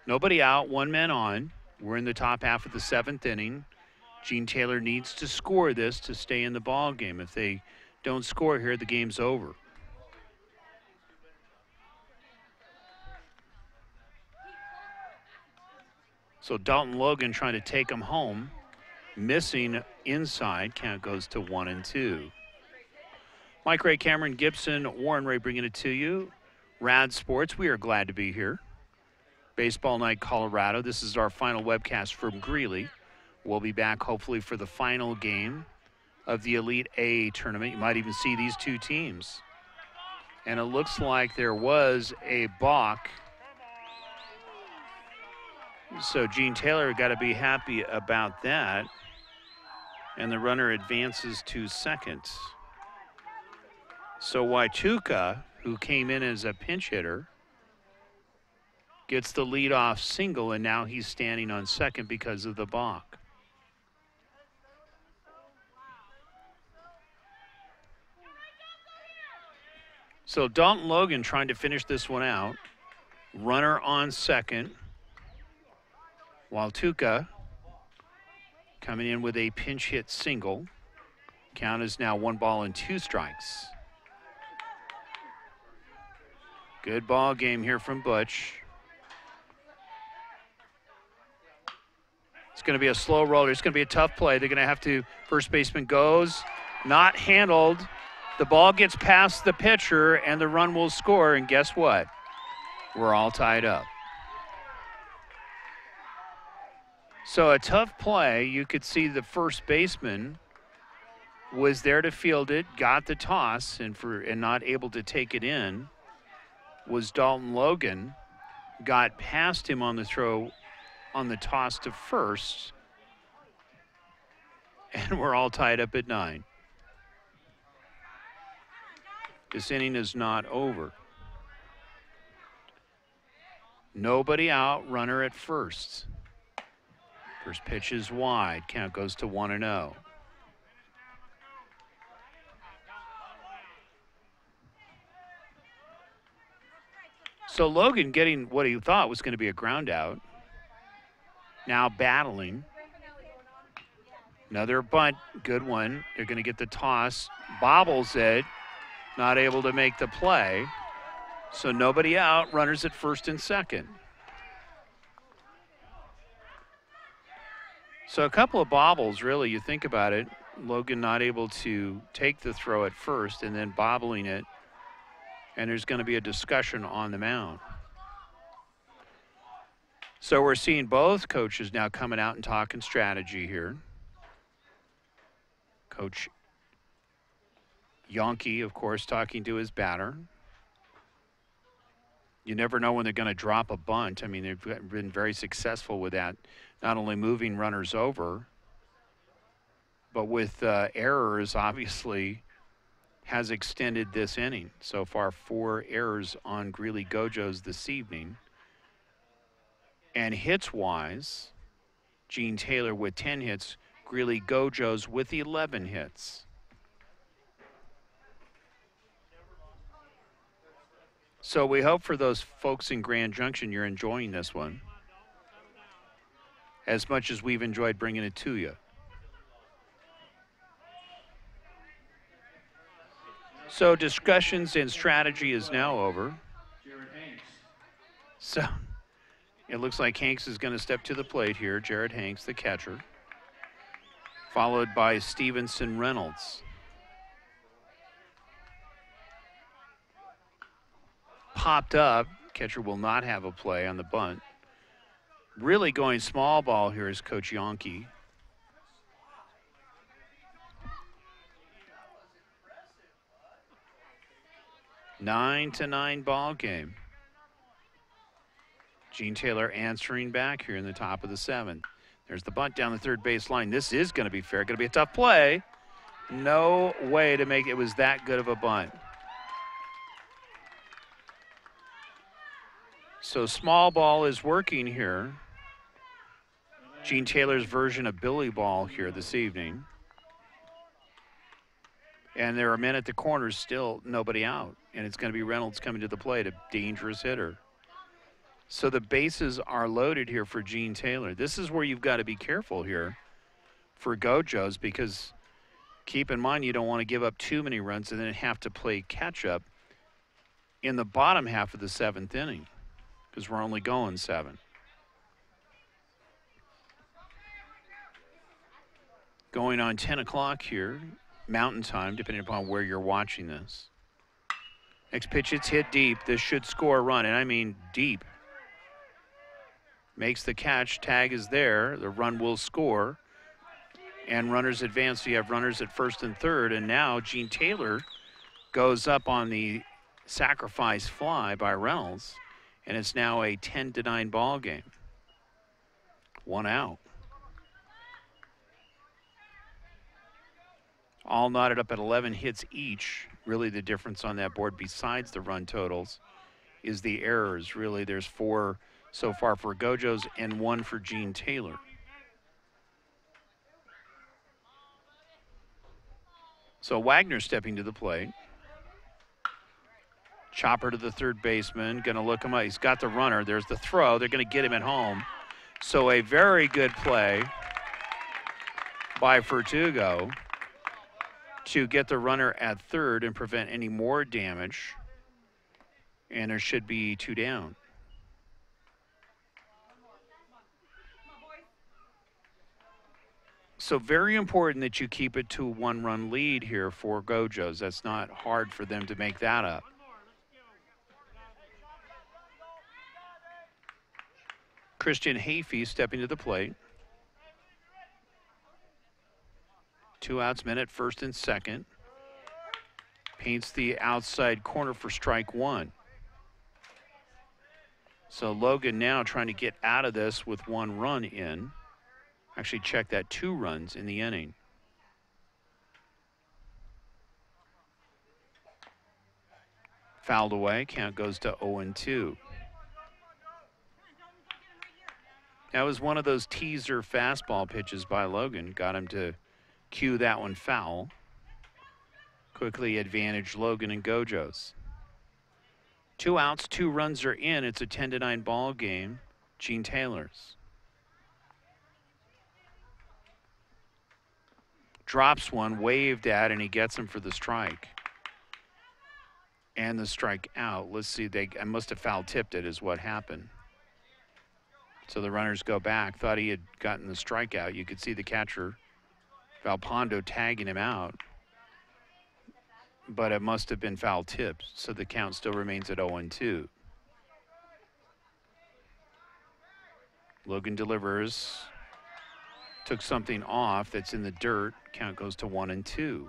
Nobody out, 1 man on. We're in the top half of the 7th inning. Gene Taylor needs to score this to stay in the ball game. If they don't score here, the game's over. So Dalton Logan trying to take him home. Missing inside. Count goes to 1-2. Mike Ray, Cameron Gibson, Warren Ray bringing it to you. Rad Sports, we are glad to be here. Baseball Night Colorado. This is our final webcast from Greeley. We'll be back hopefully for the final game of the Elite A tournament. You might even see these 2 teams. And it looks like there was a balk. So Gene Taylor got to be happy about that. And the runner advances to second. So Waituka, who came in as a pinch hitter, gets the leadoff single, and now he's standing on second because of the balk. So Dalton Logan trying to finish this one out. Runner on second. Waituka coming in with a pinch hit single. Count is now 1 ball and 2 strikes. Good ball game here from Butch. It's going to be a slow roller. It's going to be a tough play. They're going to have to, first baseman goes, not handled. The ball gets past the pitcher and the run will score. And guess what? We're all tied up. So a tough play. You could see the first baseman was there to field it, got the toss, and not able to take it in was Dalton Logan. Got past him on the throw on the toss to first, and we're all tied up at 9. This inning is not over. Nobody out, runner at first. First pitch is wide, count goes to 1-0. So Logan getting what he thought was going to be a ground out. Now battling. Another bunt, good one. They're going to get the toss. Bobbles it, not able to make the play. So nobody out, runners at first and second. So a couple of bobbles, really, you think about it. Logan not able to take the throw at first and then bobbling it. And there's going to be a discussion on the mound. So we're seeing both coaches now coming out and talking strategy here. Coach Yonke, of course, talking to his batter. You never know when they're going to drop a bunt. I mean, they've been very successful with that, not only moving runners over, but with errors, obviously, has extended this inning. So far, 4 errors on Greeley Gojos this evening. And hits-wise, Gene Taylor with 10 hits, Greeley Gojos with 11 hits. So we hope for those folks in Grand Junction you're enjoying this one as much as we've enjoyed bringing it to you. So discussions and strategy is now over. So it looks like Hanks is going to step to the plate here. Jared Hanks, the catcher, followed by Stevenson Reynolds. Popped up. Catcher will not have a play on the bunt. Really going small ball here is Coach Yonke. Nine to 9 ball game. Gene Taylor answering back here in the top of the 7th. There's the bunt down the third base line. This is going to be fair. Going to be a tough play. No way to make it was that good of a bunt. So small ball is working here. Gene Taylor's version of Billy Ball here this evening. And there are men at the corners, still nobody out. And it's going to be Reynolds coming to the plate, a dangerous hitter. So the bases are loaded here for Gene Taylor. This is where you've got to be careful here for Gojos, because keep in mind you don't want to give up too many runs and then have to play catch up in the bottom half of the 7th inning, because we're only going 7. Going on 10 o'clock here, Mountain Time, depending upon where you're watching this. Next pitch, it's hit deep. This should score a run, and I mean deep. Makes the catch, tag is there, the run will score, and runners advance. So you have runners at first and third, and now Gene Taylor goes up on the sacrifice fly by Reynolds, and it's now a 10-9 ball game. 1 out. All knotted up at 11 hits each. Really the difference on that board, besides the run totals, is the errors. Really, there's 4 so far for Gojos and 1 for Gene Taylor. So Wagner stepping to the plate. Chopper to the third baseman, going to look him up. He's got the runner. There's the throw. They're going to get him at home. So a very good play by Verdugo to get the runner at third and prevent any more damage. And there should be 2 down. So very important that you keep it to a 1-run lead here for Gojos. That's not hard for them to make that up. Christian Hafey stepping to the plate. 2 outs, men at first and second. Paints the outside corner for strike 1. So Logan now trying to get out of this with 1 run in. Actually, check that, 2 runs in the inning. Fouled away, count goes to 0-2. That was one of those teaser fastball pitches by Logan. Got him to cue that one foul. Quickly advantage Logan and Gojos. 2 outs, 2 runs are in. It's a 10-9 ball game. Gene Taylor's. Drops one, waved at, and he gets him for the strike. And the strike out. Let's see, I must have foul tipped it is what happened. So the runners go back. Thought he had gotten the strikeout. You could see the catcher, Valpondo, tagging him out. But it must have been foul tipped, so the count still remains at 0-2. Logan delivers. Took something off that's in the dirt. Count goes to 1-2.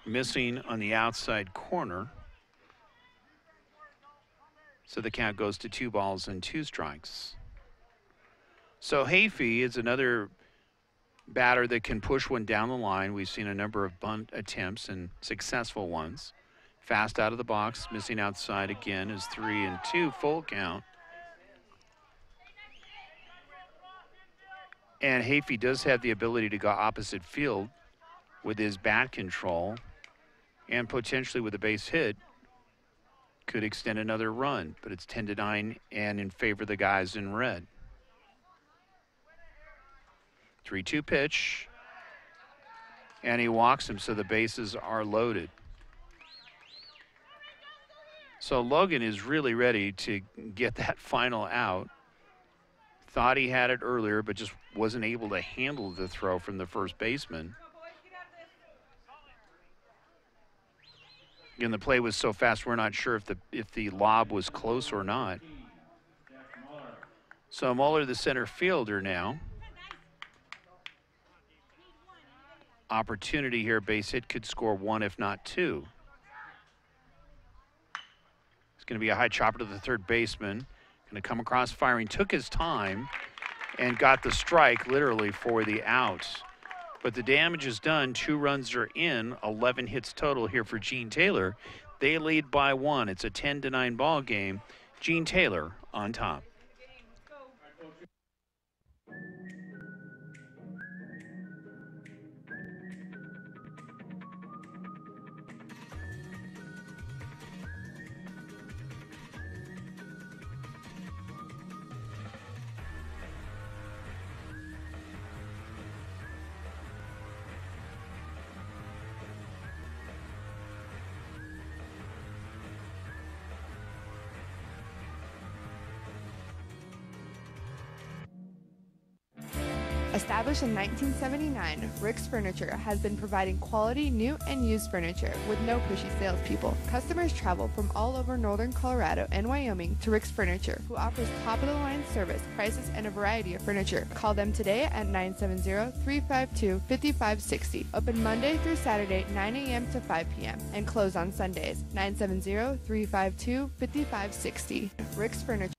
Missing on the outside corner. So the count goes to 2-2 So Hafey is another batter that can push one down the line. We've seen a number of bunt attempts and successful ones. Fast out of the box, missing outside again is 3-2, full count. And Hafey does have the ability to go opposite field with his bat control, and potentially with a base hit could extend another run, but it's 10-9 and in favor of the guys in red. 3-2 pitch, and he walks him, so the bases are loaded. So Logan is really ready to get that final out. Thought he had it earlier, but just wasn't able to handle the throw from the first baseman. Again, the play was so fast, we're not sure if the lob was close or not. So Muller, the center fielder now. Opportunity here, base hit, could score 1 if not 2. It's going to be a high chopper to the third baseman. Going to come across firing, took his time, and got the strike literally for the out. But the damage is done. 2 runs are in, 11 hits total here for Gene Taylor. They lead by 1. It's a 10-9 ball game. Gene Taylor on top. Established in 1979, Rick's Furniture has been providing quality new and used furniture with no pushy salespeople. Customers travel from all over northern Colorado and Wyoming to Rick's Furniture, who offers top-of-the-line service, prices, and a variety of furniture. Call them today at 970-352-5560. Open Monday through Saturday, 9 a.m. to 5 p.m. and close on Sundays. 970-352-5560. Rick's Furniture.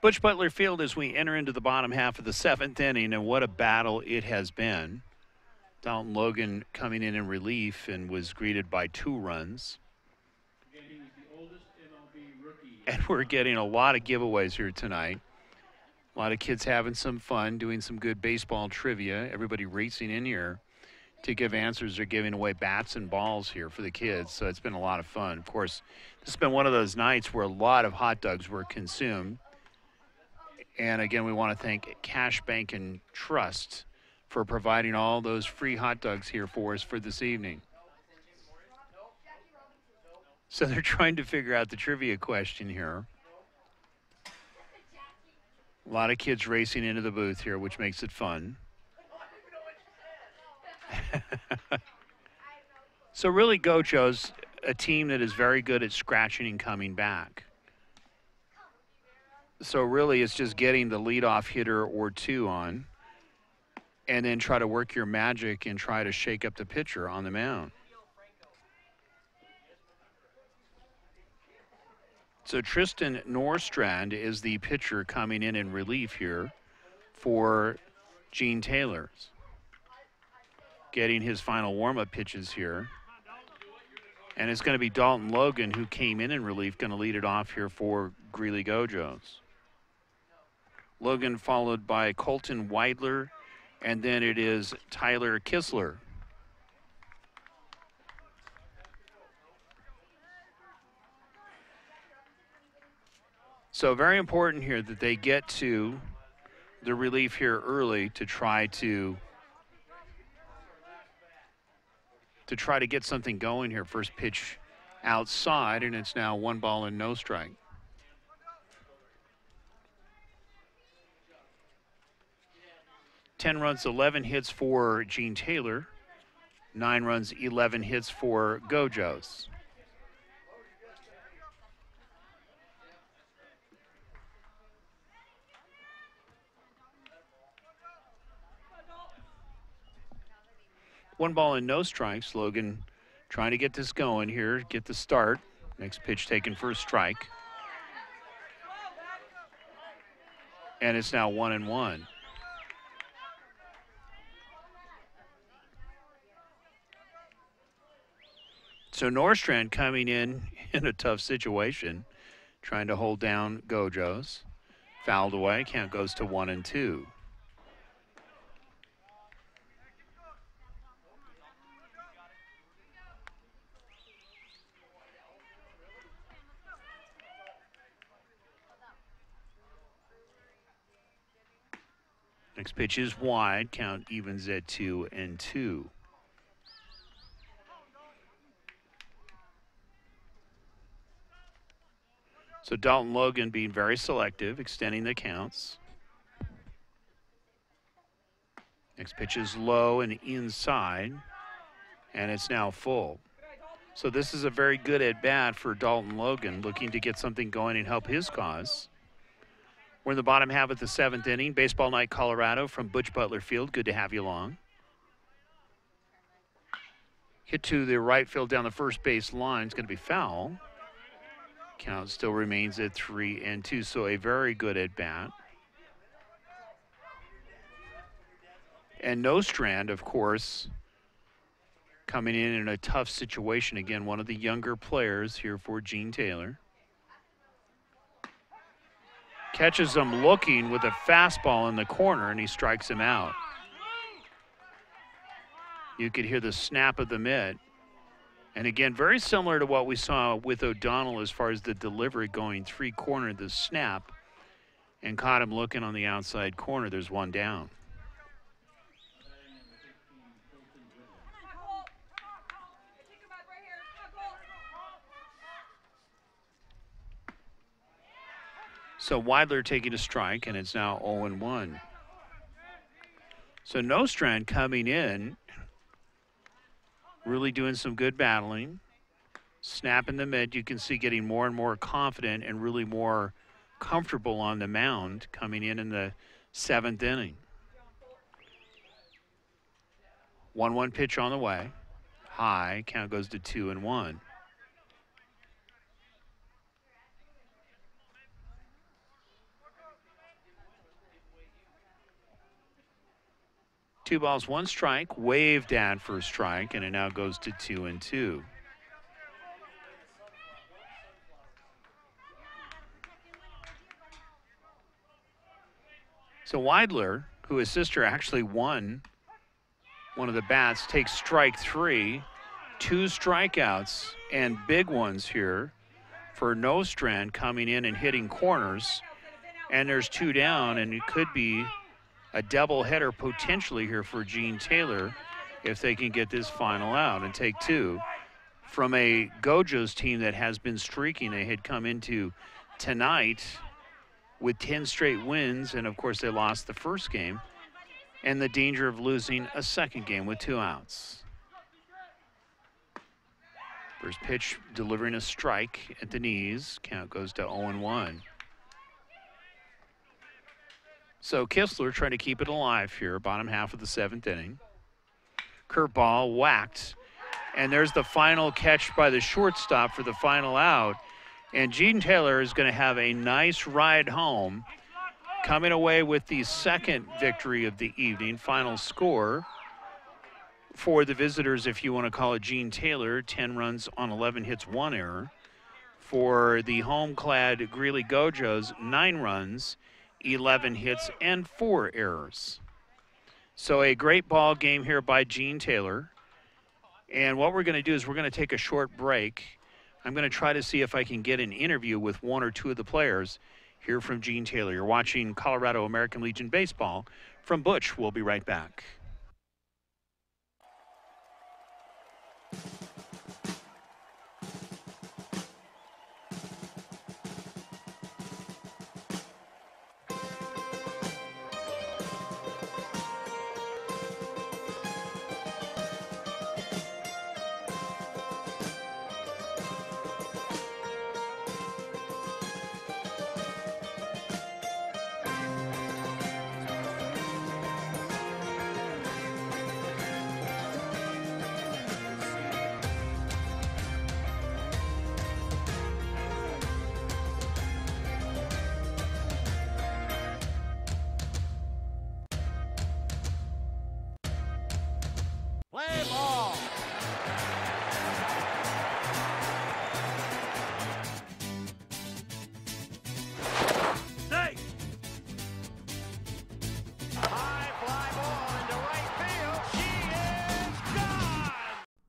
Butch Butler Field as we enter into the bottom half of the 7th inning, and what a battle it has been. Dalton Logan coming in relief and was greeted by 2 runs. And we're getting a lot of giveaways here tonight. A lot of kids having some fun, doing some good baseball trivia. Everybody racing in here to give answers. They're giving away bats and balls here for the kids, so it's been a lot of fun. Of course, this has been one of those nights where a lot of hot dogs were consumed. And again, we want to thank Cash Bank and Trust for providing all those free hot dogs here for us for this evening. So they're trying to figure out the trivia question here. A lot of kids racing into the booth here, which makes it fun. So really, Gojos, a team that is very good at scratching and coming back. So really, it's just getting the leadoff hitter or 2 on, and then try to work your magic and try to shake up the pitcher on the mound. So Tristan Norstrand is the pitcher coming in relief here for Gene Taylor. Getting his final warm-up pitches here. And it's going to be Dalton Logan, who came in relief, going to lead it off here for Greeley Gojos. Logan followed by Colton Weidler, and then it is Tyler Kistler. So very important here that they get to the relief here early to try to get something going here. First pitch outside, and it's now 1 ball and no strike. Ten runs, 11 hits for Gene Taylor. 9 runs, 11 hits for Gojos. One ball and no strikes. Logan trying to get this going here, get the start. Next pitch taken for a strike. And it's now 1-1. So Norstrand coming in a tough situation, trying to hold down Gojos. Fouled away, count goes to 1-2. Next pitch is wide, count evens at 2-2. So Dalton Logan being very selective, extending the counts. Next pitch is low and inside, and it's now full. So this is a very good at-bat for Dalton Logan, looking to get something going and help his cause. We're in the bottom half of the 7th inning. Baseball Night Colorado from Butch Butler Field. Good to have you along. Hit to the right field down the first base line. It's going to be foul. Count still remains at 3-2, so a very good at-bat. And Nostrand, of course, coming in a tough situation. Again, one of the younger players here for Gene Taylor. Catches him looking with a fastball in the corner, and he strikes him out. You could hear the snap of the mitt. And again, very similar to what we saw with O'Donnell as far as the delivery going three-corner, the snap, and caught him looking on the outside corner. There's one down. So Weidler taking a strike, and it's now 0-1. So Nostrand coming in, really doing some good battling. Snap in the mid, you can see getting more and more confident and really more comfortable on the mound coming in the 7th inning. 1-1 pitch on the way. High, count goes to 2-1. Two balls, one strike, waved at for a strike, and it now goes to 2-2. So Weidler, who his sister actually won one of the bats, takes strike 3, 2 strikeouts, and big ones here for Nostrand coming in and hitting corners. And there's 2 down, and it could be a doubleheader potentially here for Gene Taylor if they can get this final out and take 2 from a Gojos team that has been streaking. They had come into tonight with 10 straight wins, and of course they lost the first game, and the danger of losing a second game with 2 outs. First pitch delivering a strike at the knees. Count goes to 0-1. So Kistler trying to keep it alive here, bottom half of the 7th inning. Curveball whacked, and there's the final catch by the shortstop for the final out. And Gene Taylor is going to have a nice ride home, coming away with the second victory of the evening. Final score for the visitors, if you want to call it Gene Taylor, 10 runs on 11 hits, 1 error. For the home-clad Greeley Gojos, 9 runs, 11 hits, and 4 errors. So a great ball game here by Gene Taylor. And what we're going to do is we're going to take a short break. I'm going to try to see if I can get an interview with 1 or 2 of the players. Here from Gene Taylor. You're watching Colorado American Legion Baseball from Butch. We'll be right back. Play ball. Safe. High fly ball into right field. She is gone.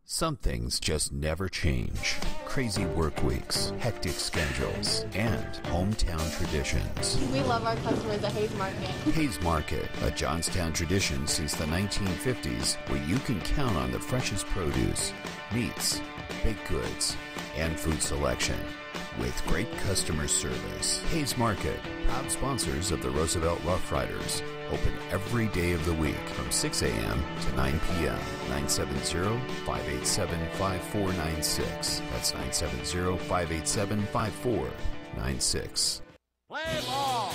Some things just never change. Crazy work weeks, hectic schedules, and hometown traditions. We love our customers at Hayes Market. Hayes Market, a Johnstown tradition since the 1950s, where you can count on the freshest produce, meats, baked goods, and food selection. With great customer service. Hayes Market, proud sponsors of the Roosevelt Rough Riders. Open every day of the week from 6 a.m. to 9 p.m. 970-587-5496. That's 970-587-5496. Play ball.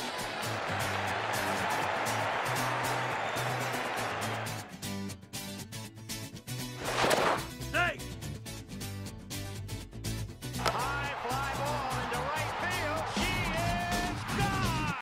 Safe. High fly ball into right field. She is gone.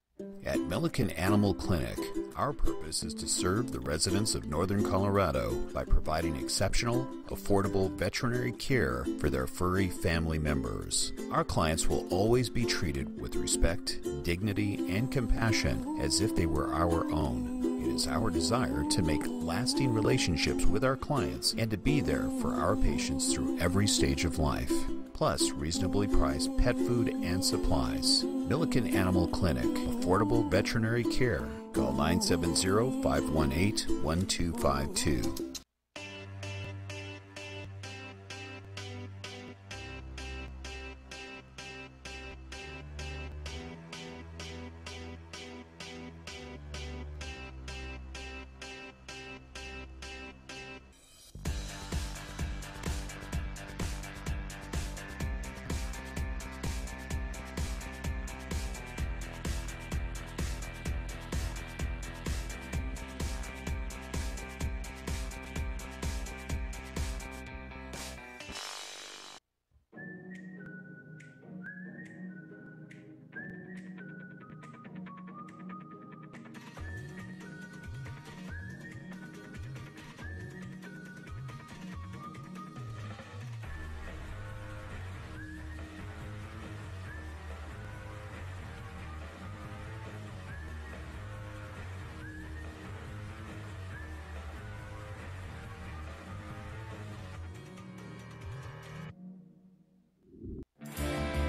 At Milliken Animal Clinic, our purpose is to serve the residents of Northern Colorado by providing exceptional, affordable veterinary care for their furry family members. Our clients will always be treated with respect, dignity, and compassion as if they were our own. It is our desire to make lasting relationships with our clients and to be there for our patients through every stage of life. Plus reasonably priced pet food and supplies. Milliken Animal Clinic, affordable veterinary care. Call 970-518-1252.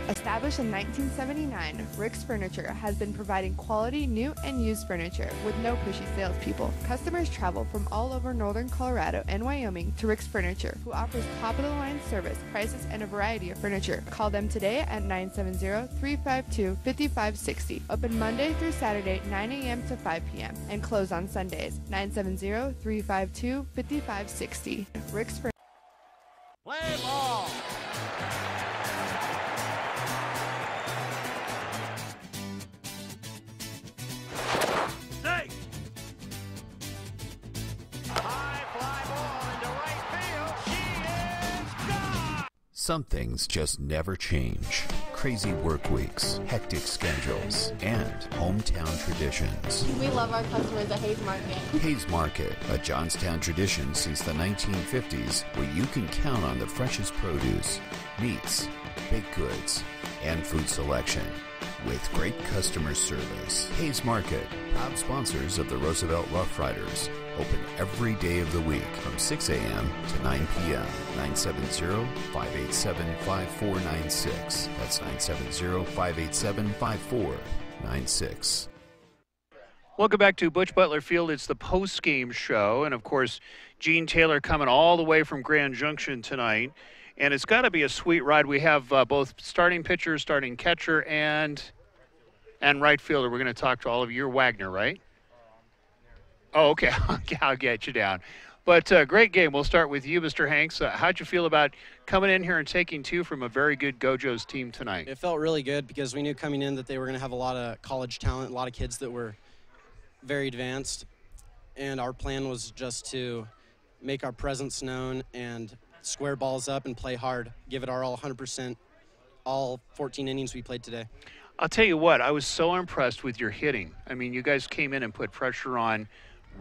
Established in 1979, Rick's Furniture has been providing quality new and used furniture with no pushy salespeople. Customers travel from all over Northern Colorado and Wyoming to Rick's Furniture, who offers top-of-the-line service, prices, and a variety of furniture. Call them today at 970-352-5560. Open Monday through Saturday, 9 a.m. to 5 p.m. and close on Sundays. 970-352-5560. Rick's Furniture. Play ball. Safe. High fly ball into right field. She is gone. Some things just never change. Crazy work weeks, hectic schedules, and hometown traditions. We love our customers at Hayes Market. Hayes Market, a Johnstown tradition since the 1950s, where you can count on the freshest produce, meats, baked goods, and food selection. With great customer service. Hayes Market, proud sponsors of the Roosevelt Rough Riders. Open every day of the week from 6 a.m. to 9 p.m. 970-587-5496. That's 970-587-5496. 96. Welcome back to Butch Butler Field. It's the post-game show, and of course, Gene Taylor coming all the way from Grand Junction tonight, and it's got to be a sweet ride. We have both starting pitcher, starting catcher, and right fielder. We're going to talk to all of you. You're Wagner, right? Oh, okay. I'll get you down. But great game. We'll start with you, Mr. Hanks. How'd you feel about coming in here and taking two from a very good Gojos team tonight? It felt really good because we knew coming in that they were going to have a lot of college talent, a lot of kids that were very advanced, and our plan was just to make our presence known and square balls up and play hard, give it our all 100%, all 14 innings we played today. I'll tell you what, I was so impressed with your hitting. I mean, you guys came in and put pressure on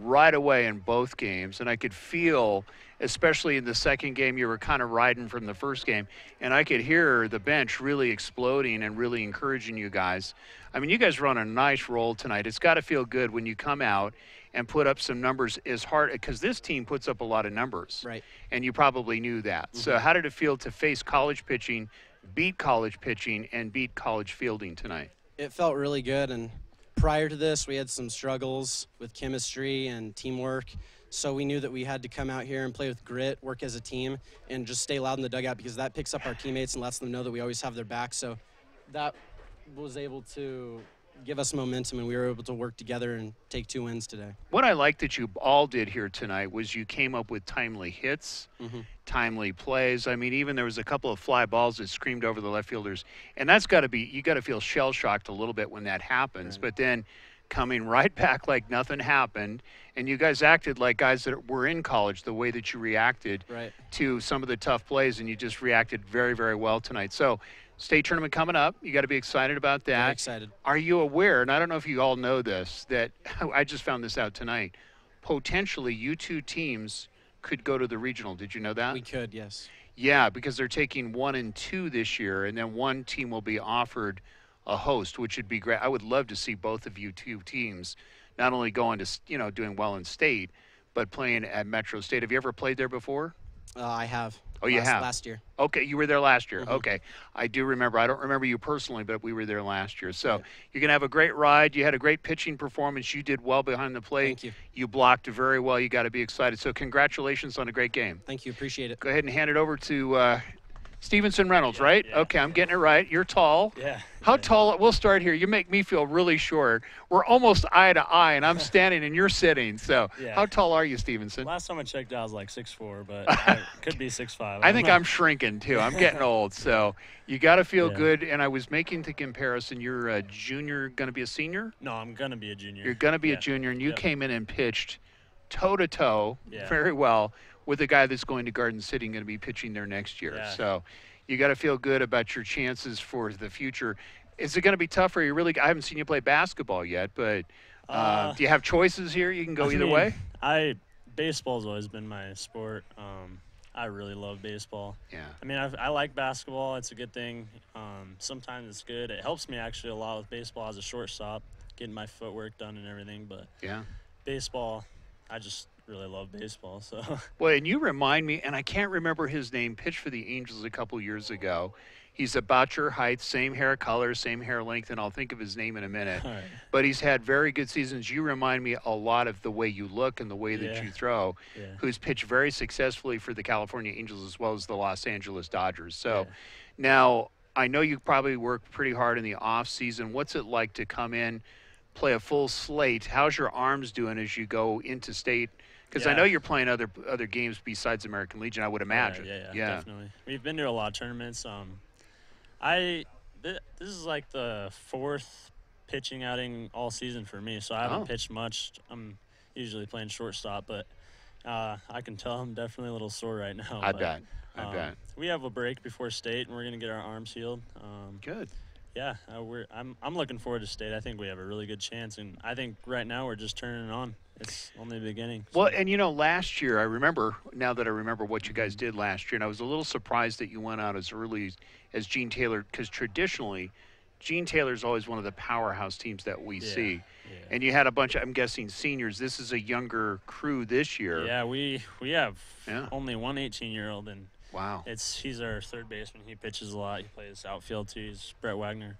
right away in both games, and I could feel, especially in the second game, you were kind of riding from the first game, and I could hear the bench really exploding and really encouraging you guys. I mean, you guys were on a nice roll tonight. It's got to feel good when you come out and put up some numbers as hard, because this team puts up a lot of numbers. Right. And you probably knew that. Mm-hmm. So how did it feel to face college pitching, beat college pitching, and beat college fielding tonight? It felt really good, and prior to this, we had some struggles with chemistry and teamwork, so we knew that we had to come out here and play with grit, work as a team, and just stay loud in the dugout, because that picks up our teammates and lets them know that we always have their back. So that was able to give us momentum, and we were able to work together and take 2 wins today. What I like that you all did here tonight was you came up with timely hits, timely plays. I mean, even there was a couple of fly balls that screamed over the left fielders, and that's got to be, you got to feel shell-shocked a little bit when that happens. Right. But then coming right back like nothing happened, and you guys acted like guys that were in college, the way that you reacted to some of the tough plays, and you just reacted very, very well tonight. So state tournament coming up. You got to be excited about that. Very excited. Are you aware, and I don't know if you all know this, that I just found this out tonight, potentially you two teams could go to the regional. Did you know that? We could, yes. Yeah, because they're taking 1 and 2 this year, and then one team will be offered a host, which would be great. I would love to see both of you two teams not only going to, you know, doing well in state, but playing at Metro State. Have you ever played there before? I have. Oh, you have? Last year. Okay, you were there last year. Okay. I do remember. I don't remember you personally, but we were there last year. So you're going to have a great ride. You had a great pitching performance. You did well behind the plate. Thank you. You blocked very well. You got to be excited. So congratulations on a great game. Thank you. Appreciate it. Go ahead and hand it over to Stevenson Reynolds, right? Yeah. Okay, I'm getting it right. You're tall. Yeah. How tall? We'll start here. You make me feel really short. We're almost eye to eye, and I'm standing and you're sitting. So how tall are you, Stevenson? Last time I checked, I was like 6'4", but I could be 6'5". I think I'm shrinking, too. I'm getting old. So you got to feel good. And I was making the comparison. You're a junior, going to be a senior? No, I'm going to be a junior. You're going to be a junior, and you came in and pitched toe-to-toe very well with a guy that's going to Garden City and going to be pitching there next year. So you got to feel good about your chances for the future. Is it going to be tough for you? Really, I haven't seen you play basketball yet, but do you have choices here? You can go either way? Baseball's always been my sport. I really love baseball. Yeah. I mean, I like basketball. It's a good thing. Sometimes it's good. It helps me actually a lot with baseball as a shortstop, getting my footwork done and everything. But baseball, I just really love baseball. So. Well, and you remind me, and I can't remember his name, pitched for the Angels a couple years ago. He's about your height, same hair color, same hair length, and I'll think of his name in a minute. Right. But he's had very good seasons. You remind me a lot of the way you look and the way that you throw, who's pitched very successfully for the California Angels as well as the Los Angeles Dodgers. So now I know you probably work pretty hard in the off season. What's it like to come in, play a full slate? How's your arms doing as you go into state? Because I know you're playing other games besides American Legion, I would imagine. Yeah, definitely. We've been to a lot of tournaments. This is like the 4th pitching outing all season for me, so I haven't pitched much. I'm usually playing shortstop, but I can tell I'm definitely a little sore right now. I bet. We have a break before state, and we're going to get our arms healed. Good. Yeah, I'm looking forward to state. I think we have a really good chance, and I think right now we're just turning it on. It's only the beginning. So. Well, and you know, last year, I remember what you guys did last year, and I was a little surprised that you went out as early as Gene Taylor, because traditionally, Gene Taylor's always one of the powerhouse teams that we see. Yeah. And you had a bunch of, I'm guessing, seniors. This is a younger crew this year. Yeah, we have only one 18-year-old, and he's our third baseman. He pitches a lot. He plays outfield too. He's Brett Wagner,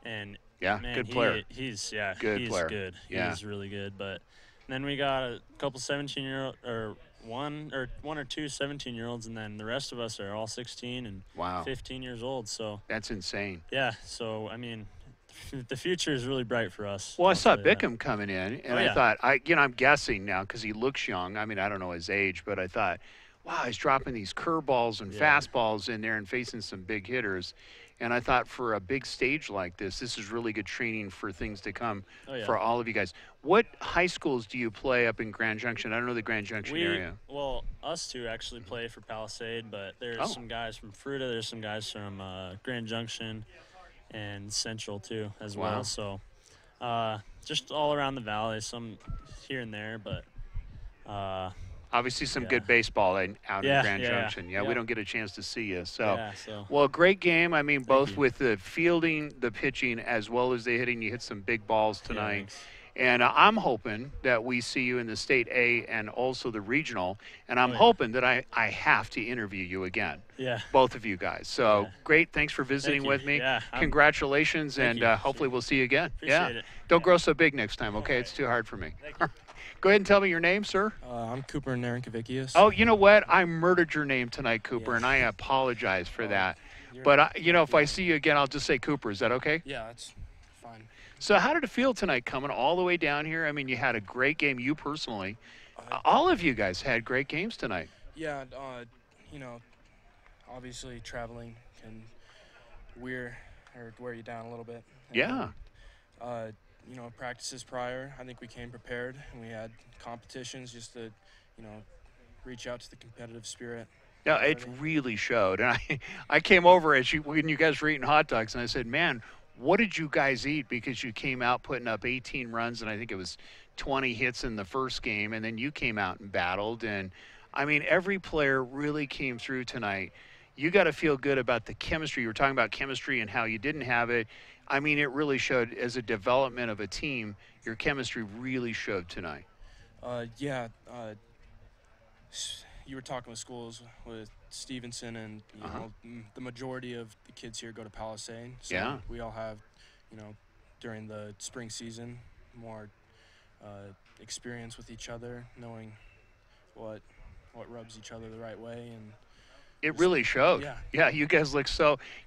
and Yeah, man, good player. He's Good player. good. Yeah. He's really good. But then we got a couple 17-year-old or one or two 17-year-olds, and then the rest of us are all 16 and Wow. 15 years old. So that's insane. Yeah. So I mean, the future is really bright for us. Well, I saw tell you that. Bickham coming in, and Oh, yeah. I thought, I'm guessing now because he looks young. I mean, I don't know his age, but I thought, wow, he's dropping these curveballs and fastballs in there and facing some big hitters. And I thought for a big stage like this is really good training for things to come for all of you guys. What high schools do you play up in Grand Junction? I don't know the Grand Junction area. Well, us two actually play for Palisade, but there's some guys from Fruita. There's some guys from Grand Junction and Central too as well. So just all around the valley, some here and there, but obviously some good baseball out in Grand Junction. Yeah, we don't get a chance to see you. So, well, great game. I mean, both with the fielding, the pitching, as well as the hitting. You hit some big balls tonight. And I'm hoping that we see you in the State A and also the regional. And I'm hoping that I have to interview you again. Yeah. Both of you guys. So great. Thanks for visiting with me. Yeah, congratulations. And hopefully we'll see you again. Appreciate it. Don't grow so big next time, okay? It's too hard for me. Go ahead and tell me your name, sir. I'm Cooper Narenkavicius. Oh, you know what? I murdered your name tonight, Cooper, and I apologize for that. But, if I see you again, I'll just say Cooper. Is that okay? Yeah, that's fine. So how did it feel tonight coming all the way down here? I mean, you had a great game, you personally. All of you guys had great games tonight. Yeah, obviously traveling can wear you down a little bit. And, practices prior, I think we came prepared, and we had competitions just to, reach out to the competitive spirit. Yeah, it really showed. And I came over when you guys were eating hot dogs, and I said, man, what did you guys eat? Because you came out putting up 18 runs, and I think it was 20 hits in the first game, and then you came out and battled. And, I mean, every player really came through tonight. You got to feel good about the chemistry. You were talking about chemistry and how you didn't have it. I mean, it really showed as a development of a team. Your chemistry really showed tonight. You were talking with schools with Stevenson, and the majority of the kids here go to Palisade. So we all have, during the spring season, more experience with each other, knowing what rubs each other the right way, and it really showed. Yeah, you guys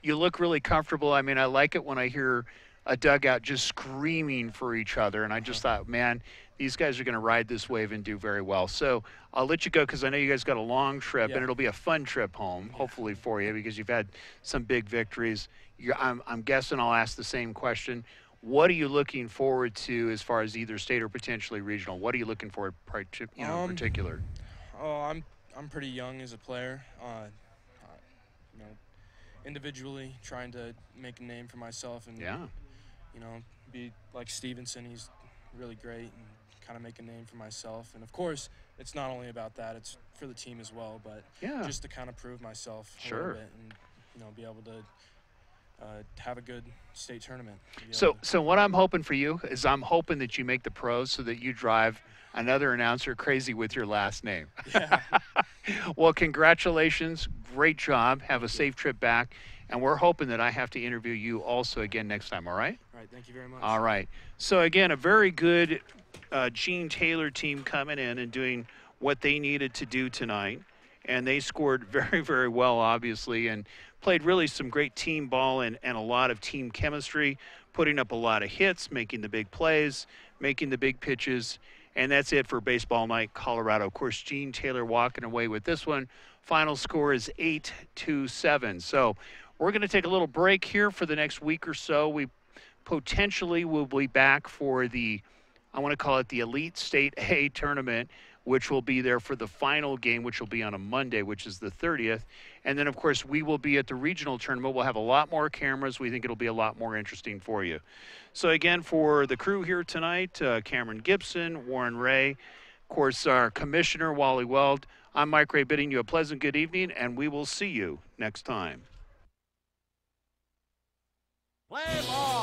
you look really comfortable. I mean, I like it when I hear a dugout just screaming for each other, and I just thought, man, these guys are going to ride this wave and do very well. So I'll let you go because I know you guys got a long trip, and it'll be a fun trip home, hopefully for you, because you've had some big victories. I'm guessing I'll ask the same question. What are you looking forward to as far as either state or potentially regional? What are you looking for in particular? Oh, I'm pretty young as a player. Individually trying to make a name for myself and be like Stevenson. He's really great, and kind of make a name for myself. And of course, it's not only about that; it's for the team as well. But just to kind of prove myself a little bit, and be able to have a good state tournament. So what I'm hoping for you is I'm hoping that you make the pros so that you drive another announcer crazy with your last name. Yeah. Well, congratulations. Great job. Have a safe trip back. And we're hoping that I have to interview you also again next time, all right? All right, thank you very much. All right. So, again, a very good Gene Taylor team coming in and doing what they needed to do tonight. And they scored very, very well, obviously, and played really some great team ball and a lot of team chemistry, putting up a lot of hits, making the big plays, making the big pitches. And that's it for Baseball Night Colorado. Of course, Gene Taylor walking away with this one. Final score is 8-7. So we're going to take a little break here for the next week or so. We potentially will be back for I want to call it the Elite State A tournament, which will be there for the final game, which will be on a Monday, which is the 30th. And then, of course, we will be at the regional tournament. We'll have a lot more cameras. We think it'll be a lot more interesting for you. So, again, for the crew here tonight, Cameron Gibson, Warren Ray, of course, our commissioner, Wally Weld, I'm Mike Ray bidding you a pleasant good evening, and we will see you next time. Play ball.